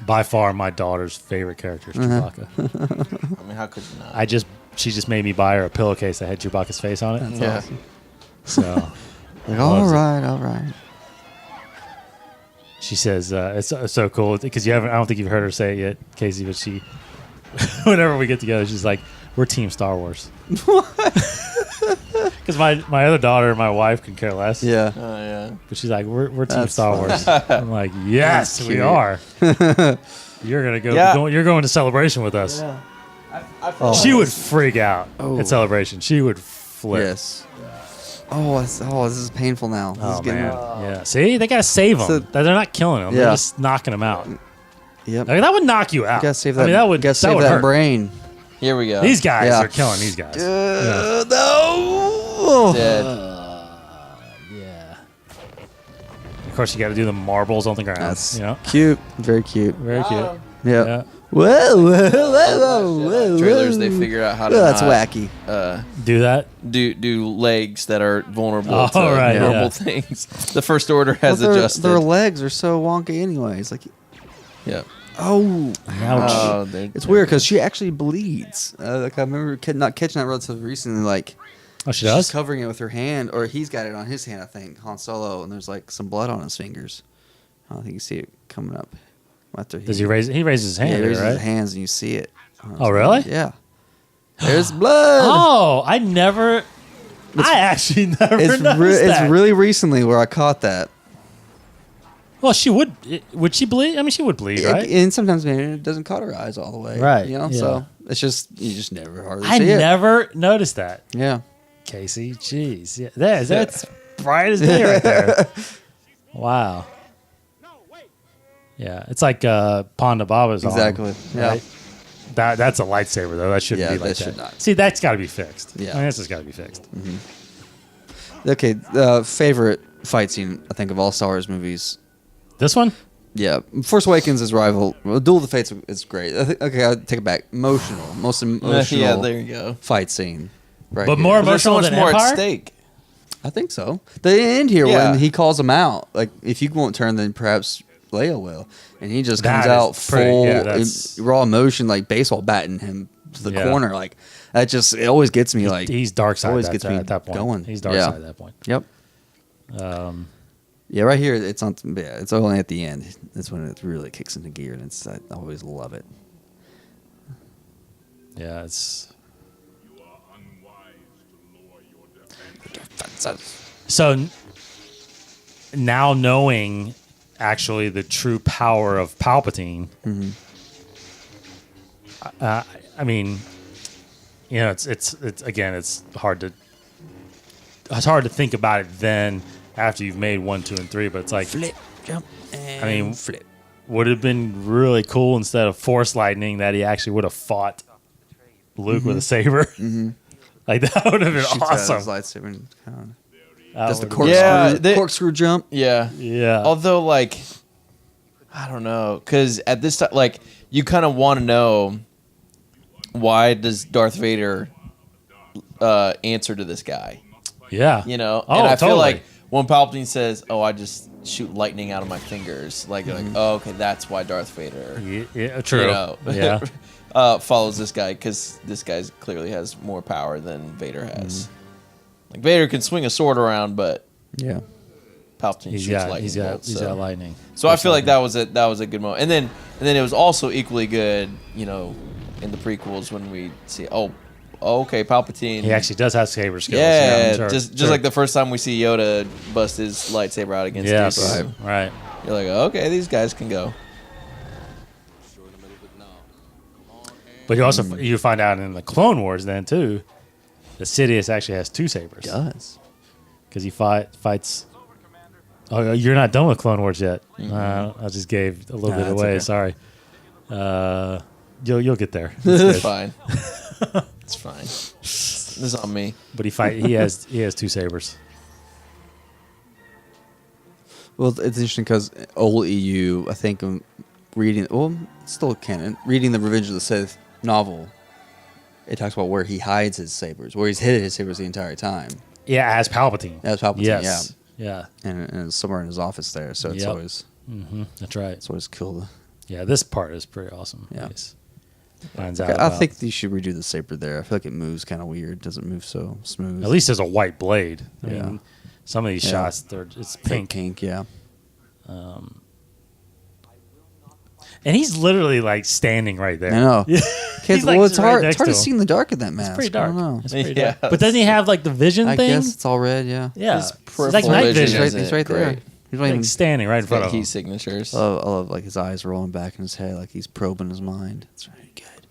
By far, my daughter's favorite character is Chewbacca. I mean, how could you not? She just made me buy her a pillowcase that had Chewbacca's face on it. That's awesome. So, All right. she says it's so cool because I don't think you've heard her say it yet, Casey. But she, whenever we get together, she's like, "We're Team Star Wars." Because my other daughter and my wife can care less. Yeah. Oh, yeah. But she's like, we're Team That's Star Wars. I'm like, yes, we are. You're gonna go. Yeah. You're going to Celebration with us. Yeah. She would freak out at Celebration. She would flip. Yes. Oh, this is painful now. This is Oh getting, man. Yeah. See, they gotta save them. So- They're not killing them. They're Yeah. just knocking them out. Yep. Like, that would knock you out. You gotta save that. I mean, that would. gotta save would that hurt. brain. Here we go. These guys Yeah. are killing these guys. No. Dead. Yeah. Of course, you got to do the marbles on the ground. That's That's cute. Very cute. very cute. Yep. Yeah. Whoa. Trailers, they figured out how to. That's not, wacky. Do that. Do legs that are vulnerable Oh, to right, normal yeah. things. The First Order has Well, adjusted. their legs are so wonky anyways. Like, Yeah. Oh, Ouch. it's weird because she actually bleeds. Like I remember not catching that relatively recently. Like, Oh, she she's does? covering it with her hand, or he's got it on his hand. I think Han Solo, and there's like some blood on his fingers. I don't think you see it coming up after Does he raise? He raises his hand, he raises right? his hands, and you see it. Oh, really? Yeah. There's blood. Oh, I actually never noticed that. It's really recently where I caught that. Well, she would. Would she bleed? I mean, she would bleed, right? And sometimes maybe it doesn't cauterize all the way. Right, You know, yeah. so it's just, you just never hardly I see it. never noticed that. Yeah. Casey, jeez. Yeah, that's bright as day right there. Wow. Yeah, it's like Ponda Baba's arm, Exactly. Yeah. right? That's a lightsaber, though. That shouldn't Yeah, be like that that. should not. See, that's got to be fixed. Yeah. I mean, that's just got to be fixed. Okay. Favorite fight scene, I think, of all Star Wars movies. This one? Yeah. Force Awakens is rival. Well, Duel of the Fates is great. Okay, I'll take it back. Most emotional Yeah, there you go. fight scene. Right But here. more There's so emotional much than more Empire? at stake. I think so. The end here Yeah. when he calls him out, like if you won't turn, then perhaps Leia will, and he just comes That out is pretty- full yeah, that's- raw emotion, like baseball batting him to the Yeah. corner. Like that just it always gets me. Like He's dark side always that, gets me at that point. going. He's dark Yeah. side at that point. Yep. Yeah, right here it's on. Yeah, it's only at the end. That's when it really kicks into gear, and I always love it. Yeah, it's... So now knowing actually the true power of Palpatine, I mean, you know, it's again, it's hard to think about it then after you've made 1, 2, and 3. But it's like, Flip, jump, and I mean, flip. would have been really cool instead of Force lightning that he actually would have fought Luke with a saber. Like that would have been Shoots out his awesome. lightsaber and kind That does the would've- corkscrew, Yeah, corkscrew jump. Yeah. Yeah. Although, like, I don't know, because at this time, like, you kind of want to know why does Darth Vader answer to this guy? Yeah. You know, Oh, and I feel totally. like when Palpatine says, "Oh, I just shoot lightning out of my fingers," like, you're like, oh, okay, that's why Darth Vader, Yeah, true. you know, Yeah. follows this guy, because this guy clearly has more power than Vader has. Like Vader can swing a sword around, but Yeah. Palpatine He's shoots got lightning bolts. he's So. got lightning. So I feel like that was a good moment, and then it was also equally good, you know, in the prequels when we see okay, Palpatine. He actually does have saber skills. yeah, sure, just sure. like the first time we see Yoda bust his lightsaber out against Yeah, Dooku. right. You're like, okay, these guys can go. But you also you find out in the Clone Wars then too, that Sidious actually has 2 sabers Does. because he fights. Oh, you're not done with Clone Wars yet. I just gave a little bit that's away. okay. Sorry. You'll get there. It's fine. It's fine. This is on me. But he has 2 sabers. Well, it's interesting because old EU, I think, reading, it's still canon, reading the Revenge of the Sith novel, it talks about where he hides his sabers, where he's hid his sabers the entire time. Yeah, as Palpatine. As Palpatine, Yes. Yeah. And it's somewhere in his office there, so it's Yep. always That's right. it's always cool. Yeah, this part is pretty awesome. Yeah. Nice. Finds out. I about- think you should redo the saber there. I feel like it moves kind of weird. Doesn't move so smooth. at least there's a white blade. I Yeah. mean, some of these Yeah. shots, it's pink. Pink, yeah. And he's literally like standing right there. I know. Yeah. Kids, He's, like, well, it's right hard. next It's hard to to him. see in the dark in that mask. It's pretty I dark. don't know. It's pretty Yeah. dark. But doesn't he have like the vision I thing? guess it's all red. Yeah. Yeah. His It's peripheral like night vision vision. is He's right there. great. He's Like right. standing right in Got front of key him. signatures. I love like his eyes rolling back in his head, like he's probing his mind. It's really good.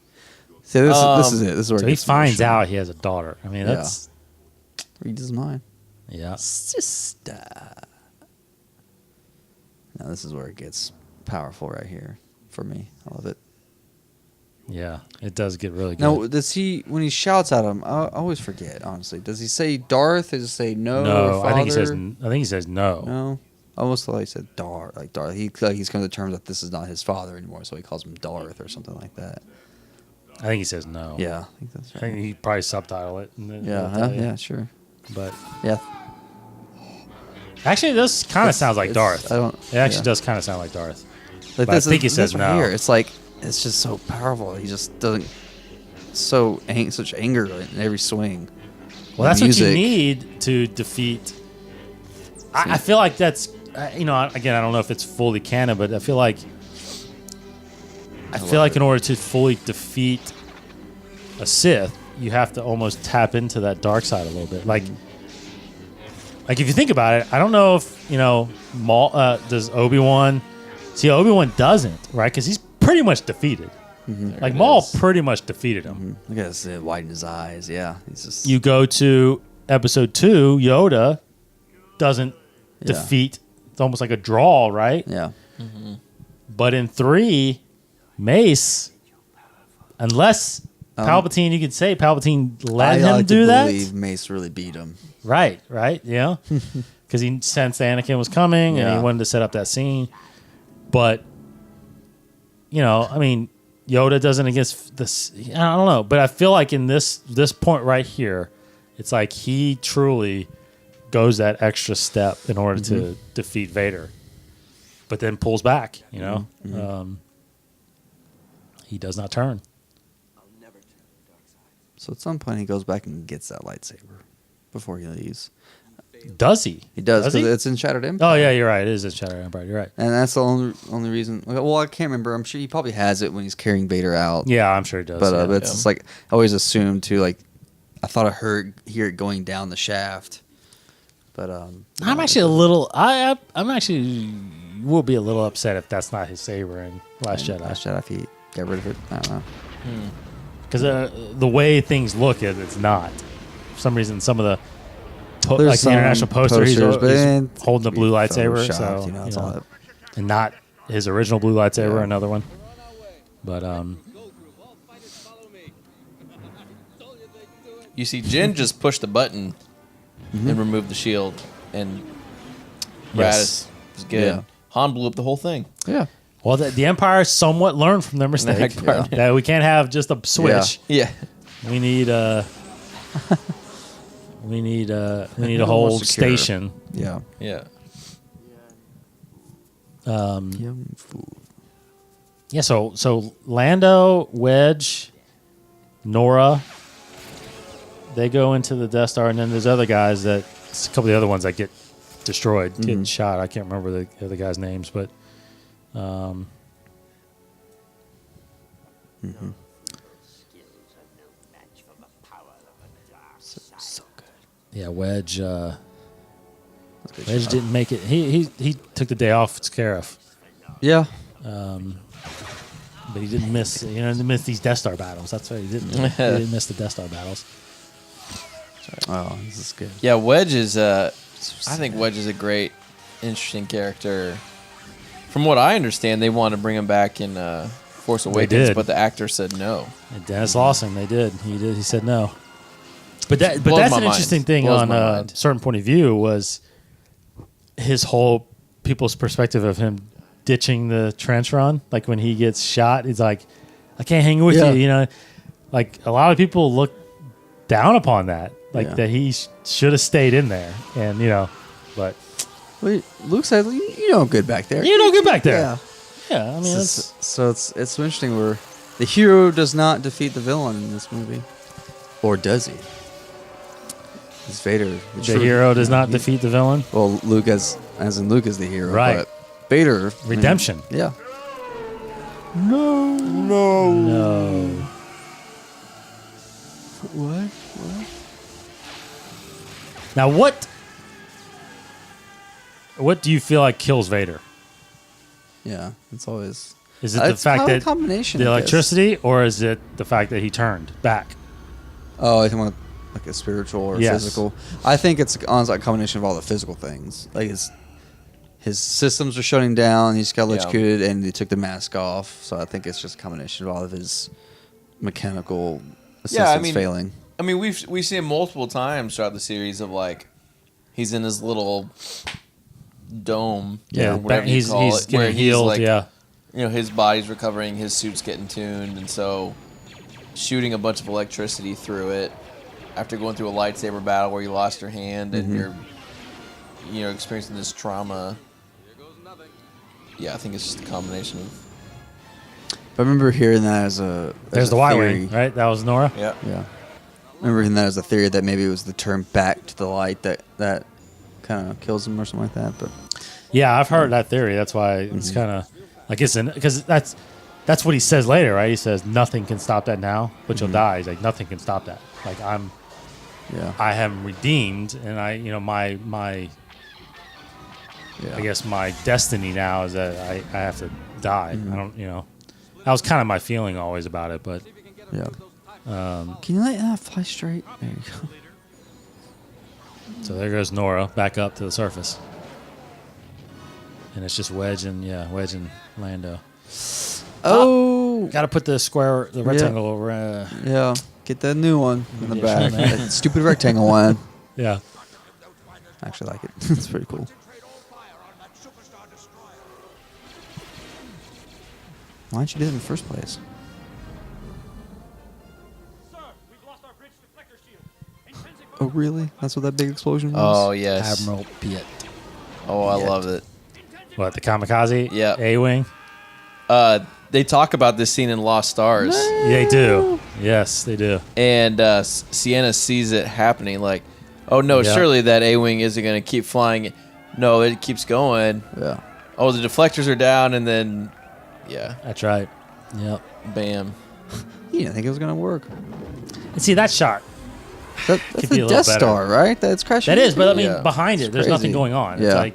So this is it. This is where So it he gets finds emotional. out he has a daughter. I mean, Yeah. that's Reads his mind. yeah. Sister. Now this is where it gets powerful right here for me. I love it. Yeah, it does get really good. Now, does he when he shouts at him? I always forget. Honestly, does he say Darth? Does he say no? no, or I think he says. father? I think he says no. No. I almost thought he said Darth. Like Darth. He's come to terms that this is not his father anymore, so he calls him Darth or something like that. I think he says no. Yeah, I think that's I right. think he probably subtitle it. And then Yeah, it'll tell you. yeah, sure. But Yeah, actually, this kind of sounds like it's- Darth. I don't. It actually yeah. does kind of sound like Darth. Like But I think he says right no. here. It's like it's just so powerful. He just doesn't such anger in every swing. Well, that's music. what you need to defeat. I feel like that's again, I don't know if it's fully canon, but I feel like in order to fully defeat a Sith, you have to almost tap into that dark side a little bit. Like if you think about it, I don't know if Maul does Obi-Wan. See, Obi-Wan doesn't, right? Because he's pretty much defeated. Mm-hmm. Like Maul pretty much defeated him. Look at his widen his eyes. Yeah, he's just. You go to Episode 2, Yoda doesn't defeat. It's almost like a draw, right? Yeah. But in 3, Mace, unless Palpatine, you could say Palpatine let him do that. I believe Mace really beat him. Right, yeah. Because he sensed Anakin was coming and he wanted to set up that scene. But, Yoda doesn't against this. I don't know. But I feel like in this point right here, it's like he truly goes that extra step in order to defeat Vader. But then pulls back, he does not turn. So at some point he goes back and gets that lightsaber before he leaves. Does he? He does because it's in Shattered Empire. Oh yeah, you're right. It is in Shattered Empire. You're right. And that's the only reason. Well, I can't remember. I'm sure he probably has it when he's carrying Vader out. Yeah, I'm sure he does. But it's just like I always assumed too. Like I thought I hear it going down the shaft. But I'm actually a little. I'm actually will be a little upset if that's not his saber in Last Jedi. Last Jedi, if he got rid of it, I don't know. Because the way things look, it's not. For some reason, some of the the international poster, he's holding the blue lightsaber, so and not his original blue lightsaber, another one. But you see, Jin just pushed the button and removed the shield, and Radis was good. Yeah. Han blew up the whole thing. Yeah. Well, the Empire somewhat learned from their mistake. That we can't have just a switch. Yeah. We need a whole station. Yeah. Yeah. Yeah. So Lando, Wedge, Nora, they go into the Death Star, and then there's other guys a couple of the other ones that get destroyed, getting shot. I can't remember the other guys' names, but. So good. Yeah, Wedge. Wedge didn't make it. He took the day off at Scarif. Yeah. But he didn't miss. He didn't miss these Death Star battles. That's why he didn't. He didn't miss the Death Star battles. Oh, this is good. Yeah, Wedge is. I think Wedge is a great, interesting character. From what I understand, they want to bring him back in Force Awakens, but the actor said no. And Dennis Lawson, they did. He did. He said no. But that's an interesting thing on a certain point of view was his whole people's perspective of him ditching the trench run. Like when he gets shot, he's like, I can't hang with you. Like a lot of people look down upon that. Like that he should have stayed in there. And, but. Well, Luke said, "You know good back there. You know good back there." Yeah. Yeah, I mean, it's so interesting where the hero does not defeat the villain in this movie, or does he? It's Vader. The hero does not defeat the villain. Well, Luke as in Luke is the hero, right? But Vader redemption. Yeah. No. What? Now what do you feel like kills Vader? Yeah, it's always. Is it the fact that combination the electricity, or is it the fact that he turned back? Oh, I think like a spiritual or physical. I think it's honestly a combination of all the physical things. Like his systems are shutting down. He's got electrocuted, and they took the mask off. So I think it's just a combination of all of his mechanical systems failing. I mean, we see him multiple times throughout the series of like he's in his little dome, or whatever you call it, where healed, like, his body's recovering, his suit's getting tuned, and so shooting a bunch of electricity through it after going through a lightsaber battle where you lost your hand and you're experiencing this trauma. yeah, I think it's just a combination of. I remember hearing that as a There's the Y-wing, right? That was Nora. Yeah. Yeah. I remember hearing that as a theory that maybe it was the turn back to the light that kind of kills him or something like that. But yeah, I've heard that theory. That's why it's kind of like it's because that's what he says later, right? He says nothing can stop that now, but you'll die. He's like nothing can stop that. Like I am redeemed, and my I guess my destiny now is that I have to die. I don't that was kind of my feeling always about it, but yeah. Can you let that fly straight? There you go. So there goes Nora back up to the surface. And it's just Wedge and Lando. Oh! Got to put the rectangle over. Yeah. Get that new one in the back. That stupid rectangle one. Yeah. I actually like it. It's pretty cool. Why didn't you do it in the first place? Oh, really? That's what that big explosion was? Oh, yes. Admiral Piet. Oh, I love it. What, the kamikaze? Yeah. A-Wing? They talk about this scene in Lost Stars. They do. Yes, they do. And Sienna sees it happening like, oh, no, surely that A-Wing isn't going to keep flying. No, it keeps going. Yeah. Oh, the deflectors are down, and then, That's right. Yep. Bam. You didn't think it was going to work. And see, that shot. That's Could be the a little Death better. Star, right? That's crashing. That is, but I mean, Yeah. behind it, there's crazy. nothing going on. Yeah. It's like,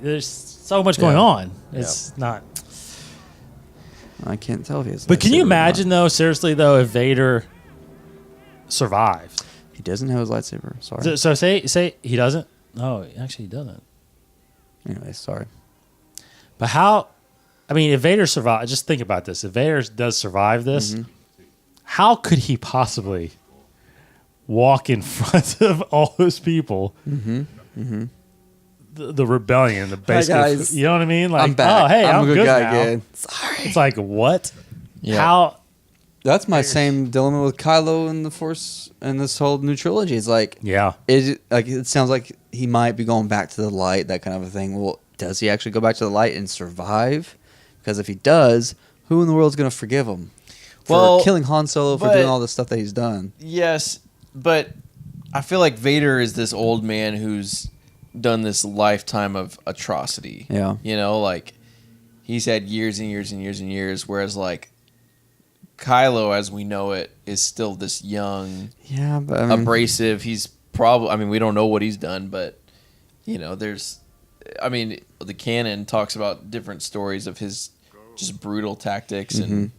there's so much going on. It's not. I can't tell if he has. But can you imagine, though, seriously, though, if Vader survives? He doesn't have his lightsaber. Sorry. So say he doesn't? No, actually, he doesn't. Anyway, sorry. But how? I mean, if Vader survives, just think about this. If Vader does survive this, how could he possibly walk in front of all those people? The rebellion, the basic. guys. You know what I mean? Like, I'm back. oh, hey, I'm a good good guy now. again. Sorry. It's like what? Yeah. How? That's my same dilemma with Kylo and the Force and this whole new trilogy. It's like, Yeah. it sounds like he might be going back to the light, that kind of a thing. Well, does he actually go back to the light and survive? Because if he does, who in the world is going to forgive him for killing Han Solo, for doing all the stuff that he's done? Yes, but I feel like Vader is this old man who's done this lifetime of atrocity. Yeah. You know, like he's had years and years and years and years, whereas like Kylo, as we know it, is still this young, but I mean, abrasive. He's probably, I mean, we don't know what he's done, but you know, I mean, the canon talks about different stories of his just brutal tactics, and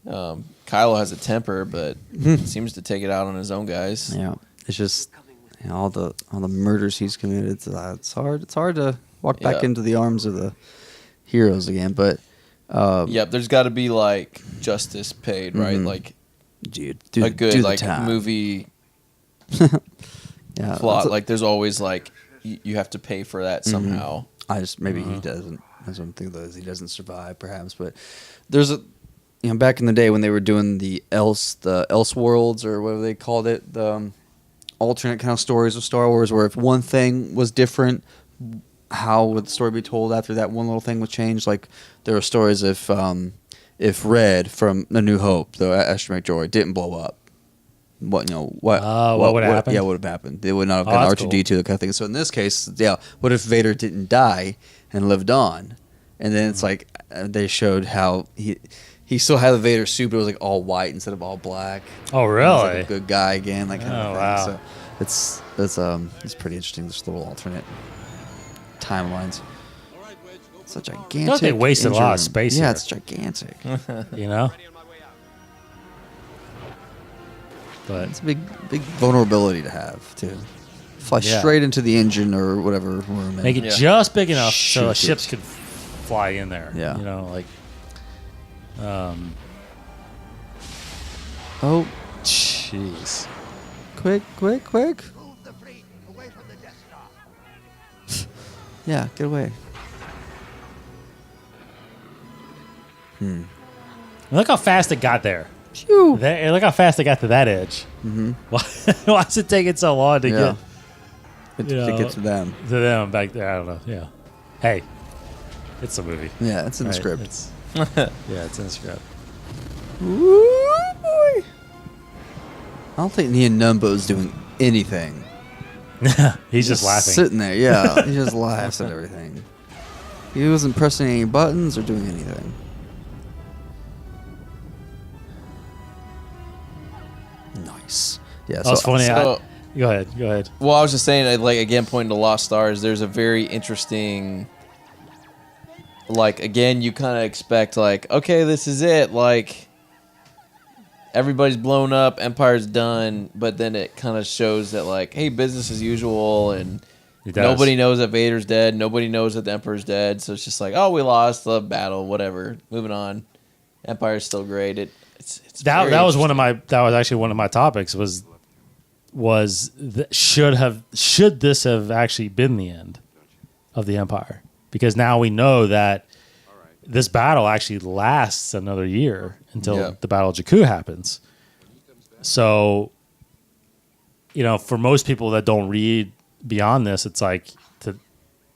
Kylo has a temper, but seems to take it out on his own guys. Yeah, it's just all the murders he's committed. It's hard to walk back into the arms of the heroes again. But there's got to be like justice paid, right? Like, do a good the like time. movie Yeah, plot. Like, there's always like you have to pay for that somehow. I just maybe he doesn't. That's what I'm thinking. Though, is he doesn't survive, perhaps. But there's back in the day when they were doing the else worlds or whatever they called it, the alternate kind of stories of Star Wars, where if one thing was different, how would the story be told after that one little thing was changed? Like there were stories if Red from A New Hope, the astromech droid, didn't blow up, what would have happened? Yeah, what would have happened? They would not have gotten R2D2, that kind of thing. So in this case, what if Vader didn't die and lived on? And then it's like they showed how he still had the Vader suit, but it was like all white instead of all black. Oh, really? He was like a good guy again, like kind of thing. Wow. So it's pretty interesting. Just little alternate timelines. It's a gigantic. Don't they wasted a lot of space Yeah, here. it's gigantic. You know. But It's a big vulnerability to have too. Fly straight into the engine or whatever room. make it just big enough so the Shoot ships it. could fly in there. Yeah. You know, like. Oh, Jeez. quick! Yeah, get away. Look how fast it got there. Phew. Look how fast it got to that edge. Mm-hmm. Why is it taking so long to Yeah. get To get to them. to them back there? I don't know. Yeah. Hey. It's a movie. Yeah, it's in the Right? script. It's in the script. Ooh, boy. I don't think Nia Numbo's doing anything. He's just laughing. Sitting there, yeah. He just laughs at everything. He wasn't pressing any buttons or doing anything. Nice. Yeah, That's funny. So- Go ahead. Well, I was just saying, like, again, pointing to Lost Stars, there's a very interesting, like, again, you kind of expect, like, okay, this is it, like, everybody's blown up, Empire's done, but then it kind of shows that, like, hey, business as usual, and nobody knows that Vader's dead, nobody knows that the Emperor's dead, so it's just like, oh, we lost the battle, whatever, moving on. Empire's still great. It's that was actually one of my topics should this have actually been the end of the Empire? Because now we know that this battle actually lasts another year until the Battle of Jakku happens. So, for most people that don't read beyond this, it's like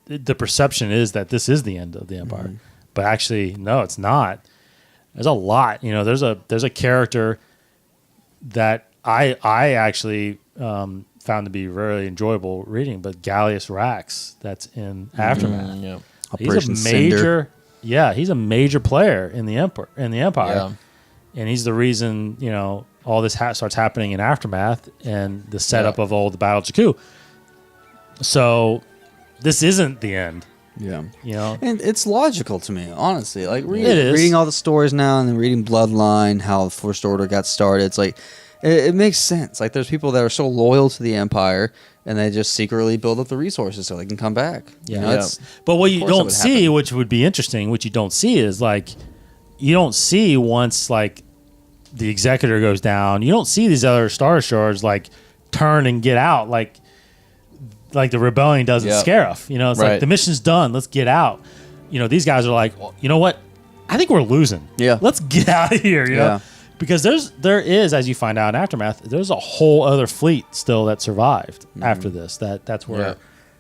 the perception is that this is the end of the Empire, but actually, no, it's not. There's a lot. There's a character that I actually found to be very enjoyable reading, but Gallius Rax, that's in Aftermath. Yeah. Operation He's a major player in the Empire, and he's the reason all this starts happening in Aftermath and the setup of all the Battle of Jakku. So this isn't the end. Yeah. And it's logical to me, honestly. Like reading all the stories now and then reading Bloodline, how the First Order got started. It's like it makes sense. Like there's people that are so loyal to the Empire and they just secretly build up the resources so they can come back. But what you don't see, which would be interesting, what you don't see is like you don't see once like the Executor goes down, you don't see these other Star Destroyers like turn and get out like the rebellion does in Scarif. It's like the mission's done, let's get out. These guys are like, well, you know what? I think we're losing. Yeah. Let's get out of here, know? Because there is, as you find out in Aftermath, there's a whole other fleet still that survived after this. That's where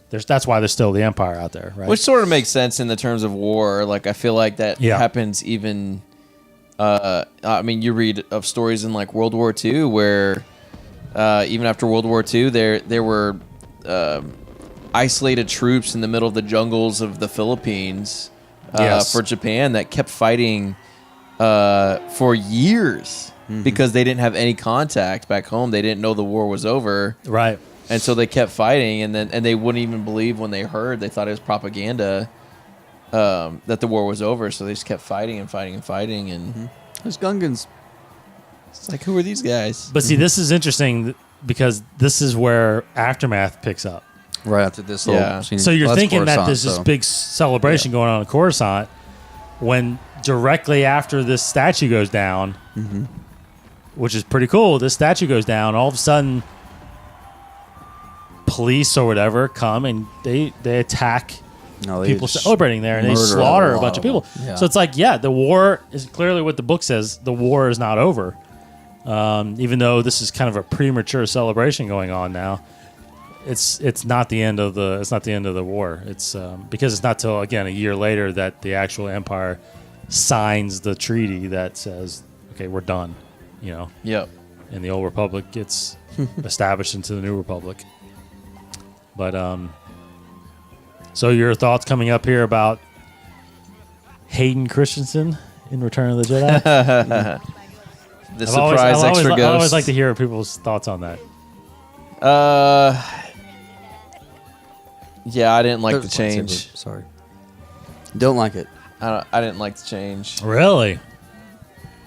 that's why there's still the Empire out there, right? Which sort of makes sense in the terms of war. Like I feel like that happens even. You read of stories in like World War II where even after World War II, there were isolated troops in the middle of the jungles of the Philippines for Japan that kept fighting for years because they didn't have any contact back home. They didn't know the war was over. Right. And so they kept fighting, and they wouldn't even believe when they heard. They thought it was propaganda that the war was over, so they just kept fighting and fighting and fighting. And there's Gungans. It's like, who are these guys? But see, this is interesting because this is where Aftermath picks up. Right after this little scene. So you're thinking that there's this big celebration going on in Coruscant when directly after this statue goes down, which is pretty cool. This statue goes down. All of a sudden, police or whatever come and they attack people celebrating there, and they slaughter a bunch of people. Yeah. So it's like, the war is clearly what the book says. The war is not over, even though this is kind of a premature celebration going on now. It's not the end of the war. It's because it's not till again a year later that the actual Empire signs the treaty that says, okay, we're done. Yep. And the old Republic gets established into the new Republic. But so your thoughts coming up here about Hayden Christensen in Return of the Jedi? The surprise extra ghost. I always like to hear people's thoughts on that. I didn't like the change. Sorry. Don't like it. I didn't like the change. Really?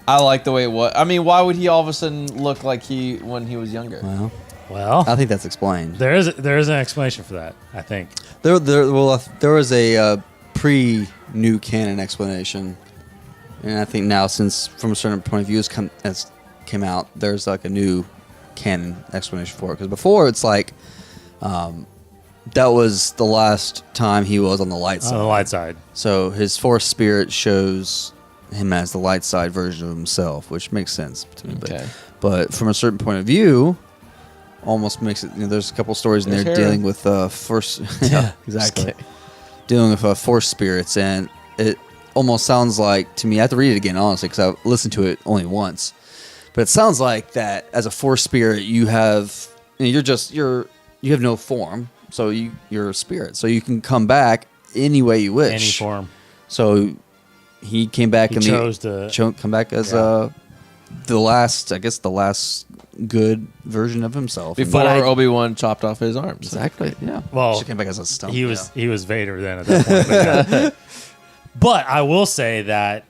I like the way it was. I mean, why would he all of a sudden look like when he was younger? Well, I think that's explained. There is an explanation for that, I think. There was a pre-new canon explanation, and I think now, since from a certain point of view has came out, there's like a new canon explanation for it. Because before, it's like that was the last time he was on the light side. On the light side. So his Force spirit shows him as the light side version of himself, which makes sense to me. Okay. But from a certain point of view, almost makes it. There's a couple stories in there dealing with Force. Yeah, exactly. Dealing with Force spirits, and it almost sounds like to me. I have to read it again, honestly, because I listened to it only once. But it sounds like that as a Force spirit, you have you have no form, so you're a spirit, so you can come back any way you wish, any form. So he came back and chose to come back as the last good version of himself before Obi-Wan chopped off his arms. Exactly. Yeah. Well, she came back as a stump. He was Vader then at that point. But I will say that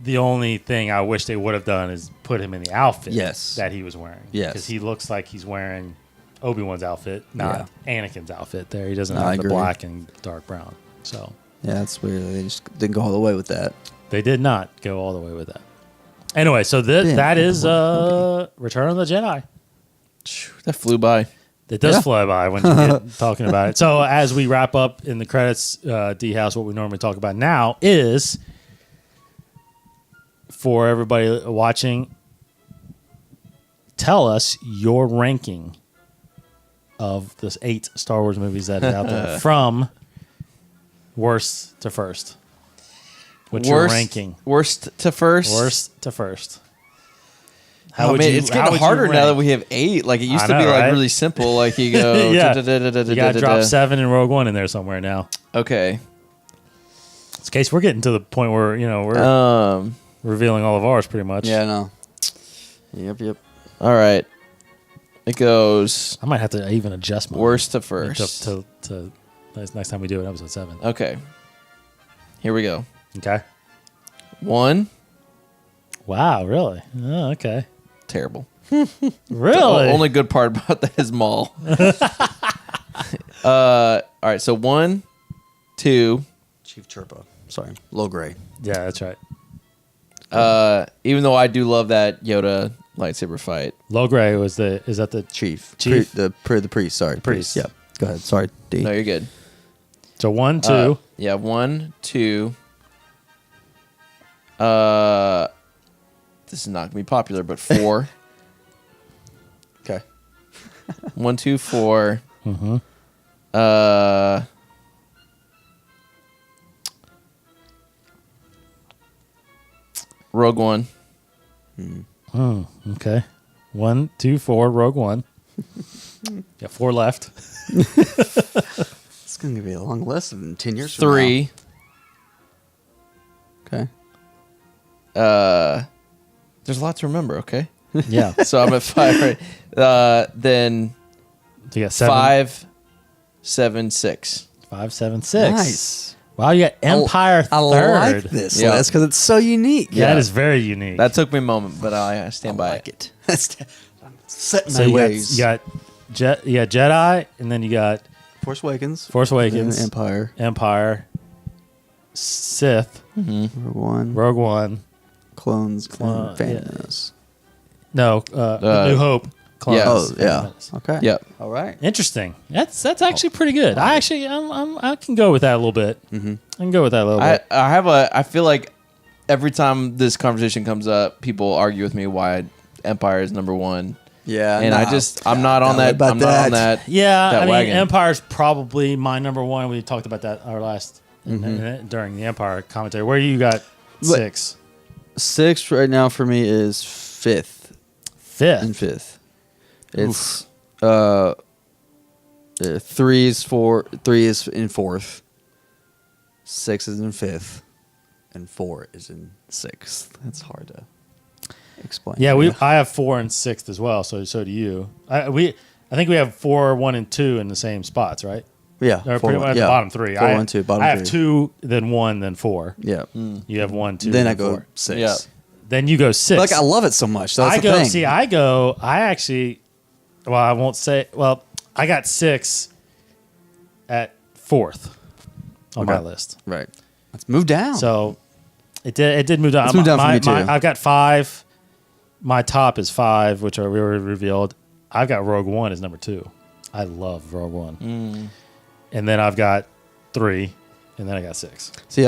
the only thing I wish they would have done is put him in the outfit that he was wearing. Yes. Because he looks like he's wearing Obi-Wan's outfit, not Anakin's outfit there. He doesn't have the agree. black and dark brown. So yeah, that's weird. They just didn't go all the way with that. They did not go all the way with that. Anyway, so that is Return of the Jedi. That flew by. It does fly by when you get talking about it. So as we wrap up in the credits, DHaus, what we normally talk about now is, for everybody watching, tell us your ranking of the 8 Star Wars movies that are out there from worst to first. What's your ranking? Worst to first? Worst to first. It's getting harder now that we have 8. Like, it used to be like really simple. Like, you go... You got to drop 7 in Rogue One in there somewhere now. Okay. In case we're getting to the point where, we're revealing all of ours pretty much. Yeah, no. Yep. All right. It goes... I might have to even adjust my... Worst to first. To next time we do it, episode 7. Okay. Here we go. Okay. 1. Wow, really? Oh, okay. Terrible. Really? The only good part about that is Maul. All right, so 1, 2... Chief Chirpa. Sorry. Low gray. Yeah, that's right. Even though I do love that Yoda lightsaber fight. Low gray is that the Chief? The priest. Sorry. Priest. Yeah. Go ahead. Sorry, D. No, you're good. So 1, 2. Yeah, 1, 2. This is not gonna be popular, but 4. Okay. 1, 2, 4. Mm-hmm. Rogue One. Oh, okay. 1, 2, 4. Rogue One. Got 4 left. It's going to be a long list in 10 years. 3. Okay. There's a lot to remember. Okay. Yeah. So I'm at 5. Right. Then So you got 7. 5, 7, 6. 5, 7, 6. Nice. Wow, you got Empire I third. like this Yeah. list because it's so unique. Yeah, that is very unique. That took me a moment, but I stand by like it. it. Set so my you ways. got Jedi, and then you got Force Awakens. Force Awakens, Empire. Sith, Rogue One. Clones. Clone- and Phantom Menace. No, New Hope. Clones. Yes. Oh, yeah. Phantom Menace. Okay. Yep. All right. Interesting. That's actually pretty good. I can go with that a little bit. Mm-hmm. I can go with that a little bit. I feel like every time this conversation comes up, people argue with me why Empire is number 1. Yeah. And I'm not on that. I'm not on that. Yeah, that I mean, wagon. Empire's probably my number 1. We talked about that our last during the Empire commentary. Where you got 6? 6 right now for me is 5th. 5th. And 5th. It's 3 is in 4th. 6 is in 5th. And 4 is in 6th. That's hard to explain. Yeah, I have 4 and 6th as well. So do you. I think we have 4, 1, and 2 in the same spots, right? Yeah. Or pretty much at the bottom 3. 4, 1, 2, bottom 3. I have 2, then 1, then 4. Yeah. You have 1, 2. Then I 4. go 6. Yeah. Then you go 6. Like, I love it so much. So that's the thing. I got 6 at 4th on my list. Right. Let's move down. So it did move down. Let's move down for me, too. I've got 5. My top is 5, which we already revealed. I've got Rogue One as number 2. I love Rogue One. And then I've got 3, and then I got 6. See,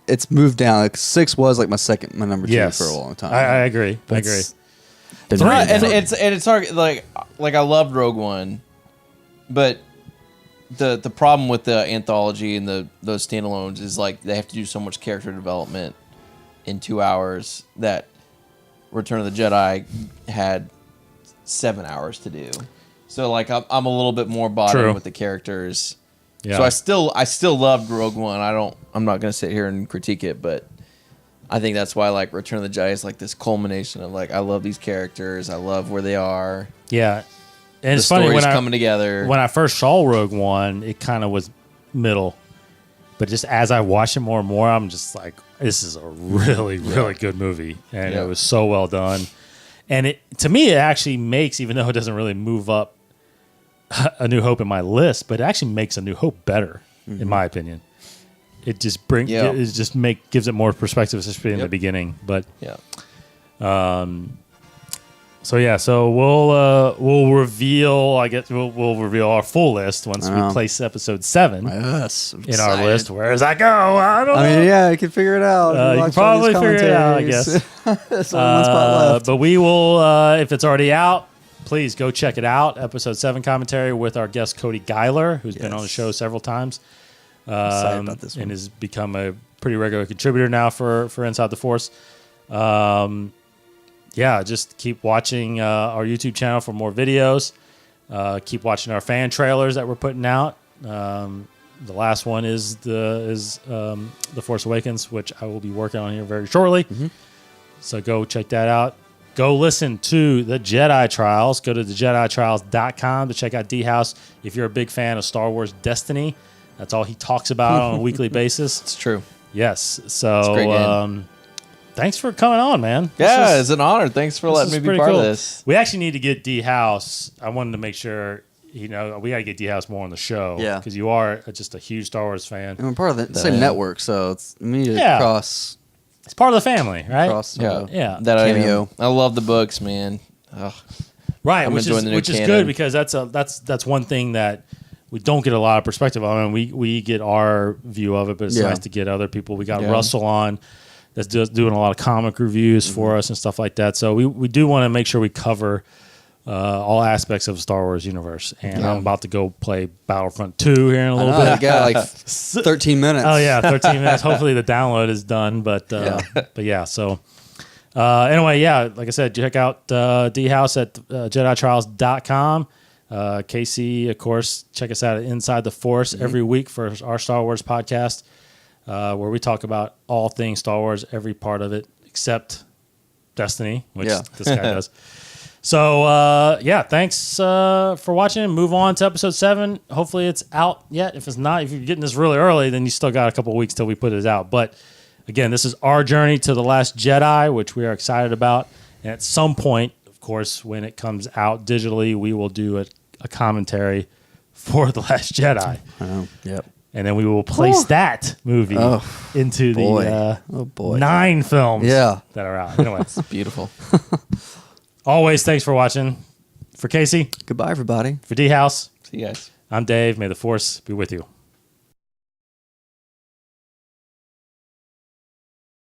it's moved down. Like 6 was like my number 2 Yes. for a long time. I agree. I agree. Been Right, really and it's hard. Like I loved Rogue One, but the problem with the anthology and those standalones is like they have to do so much character development in 2 hours that Return of the Jedi had 7 hours to do. So like I'm a little bit more bought in with the characters. Yeah. So I still loved Rogue One. I'm not gonna sit here and critique it, but I think that's why like Return of the Jedi is like this culmination of like I love these characters. I love where they are. Yeah. And the it's funny when coming together. When I first saw Rogue One, it kind of was middle. But just as I watch it more and more, I'm just like, this is a really, really good movie. And it was so well done. And to me, it actually makes, even though it doesn't really move up A New Hope in my list, but it actually makes A New Hope better, in my opinion. It just gives it more perspective, especially in the beginning. But so we'll reveal. I guess we'll reveal our full list once we place episode 7 in our list. Where does that go? I don't know. I mean, you can figure it out. You can probably figure it out, I guess. There's only one spot left. But we will, if it's already out, please go check it out. Episode 7 commentary with our guest Cody Geiler, who's been on the show several times. Excited about this one. And has become a pretty regular contributor now for Inside the Force. Just keep watching our YouTube channel for more videos. Keep watching our fan trailers that we're putting out. The last one is The Force Awakens, which I will be working on here very shortly. Mm-hmm. So go check that out. Go listen to the Jedi Trials. Go to thejeditrials.com to check out DHaus. If you're a big fan of Star Wars Destiny, that's all he talks about on a weekly basis. It's true. Yes. So thanks for coming on, man. Yeah, it's an honor. Thanks for letting me be part of this. We actually need to get DHaus. I wanted to make sure, we got to get DHaus more on the show. Yeah. Because you are just a huge Star Wars fan. And we're part of the same network, so we need to cross. It's part of the family, right? That cameo. I love the books, man. Ugh. Right, which is good because that's one thing that we don't get a lot of perspective on. I mean, we get our view of it, but it's nice to get other people. We got Russell on that's doing a lot of comic reviews for us and stuff like that. So we do want to make sure we cover all aspects of the Star Wars universe. And I'm about to go play Battlefront 2 here in a little bit. You got like 13 minutes. Oh, yeah, 13 minutes. Hopefully the download is done. But so anyway, like I said, check out DHaus at JediTrials.com. Casey, of course, check us out at Inside the Force every week for our Star Wars podcast, where we talk about all things Star Wars, every part of it, except Destiny, which this guy does. So, thanks for watching. Move on to episode 7. Hopefully it's out yet. If it's not, if you're getting this really early, then you still got a couple of weeks till we put it out. But, again, this is our journey to The Last Jedi, which we are excited about. And at some point, of course, when it comes out digitally, we will do a commentary for The Last Jedi. Yep. And then we will place that movie into the 9 films that are out. Anyway, it's beautiful. Always, thanks for watching. For Casey. Goodbye, everybody. For DHaus. See you guys. I'm Dave. May the Force be with you.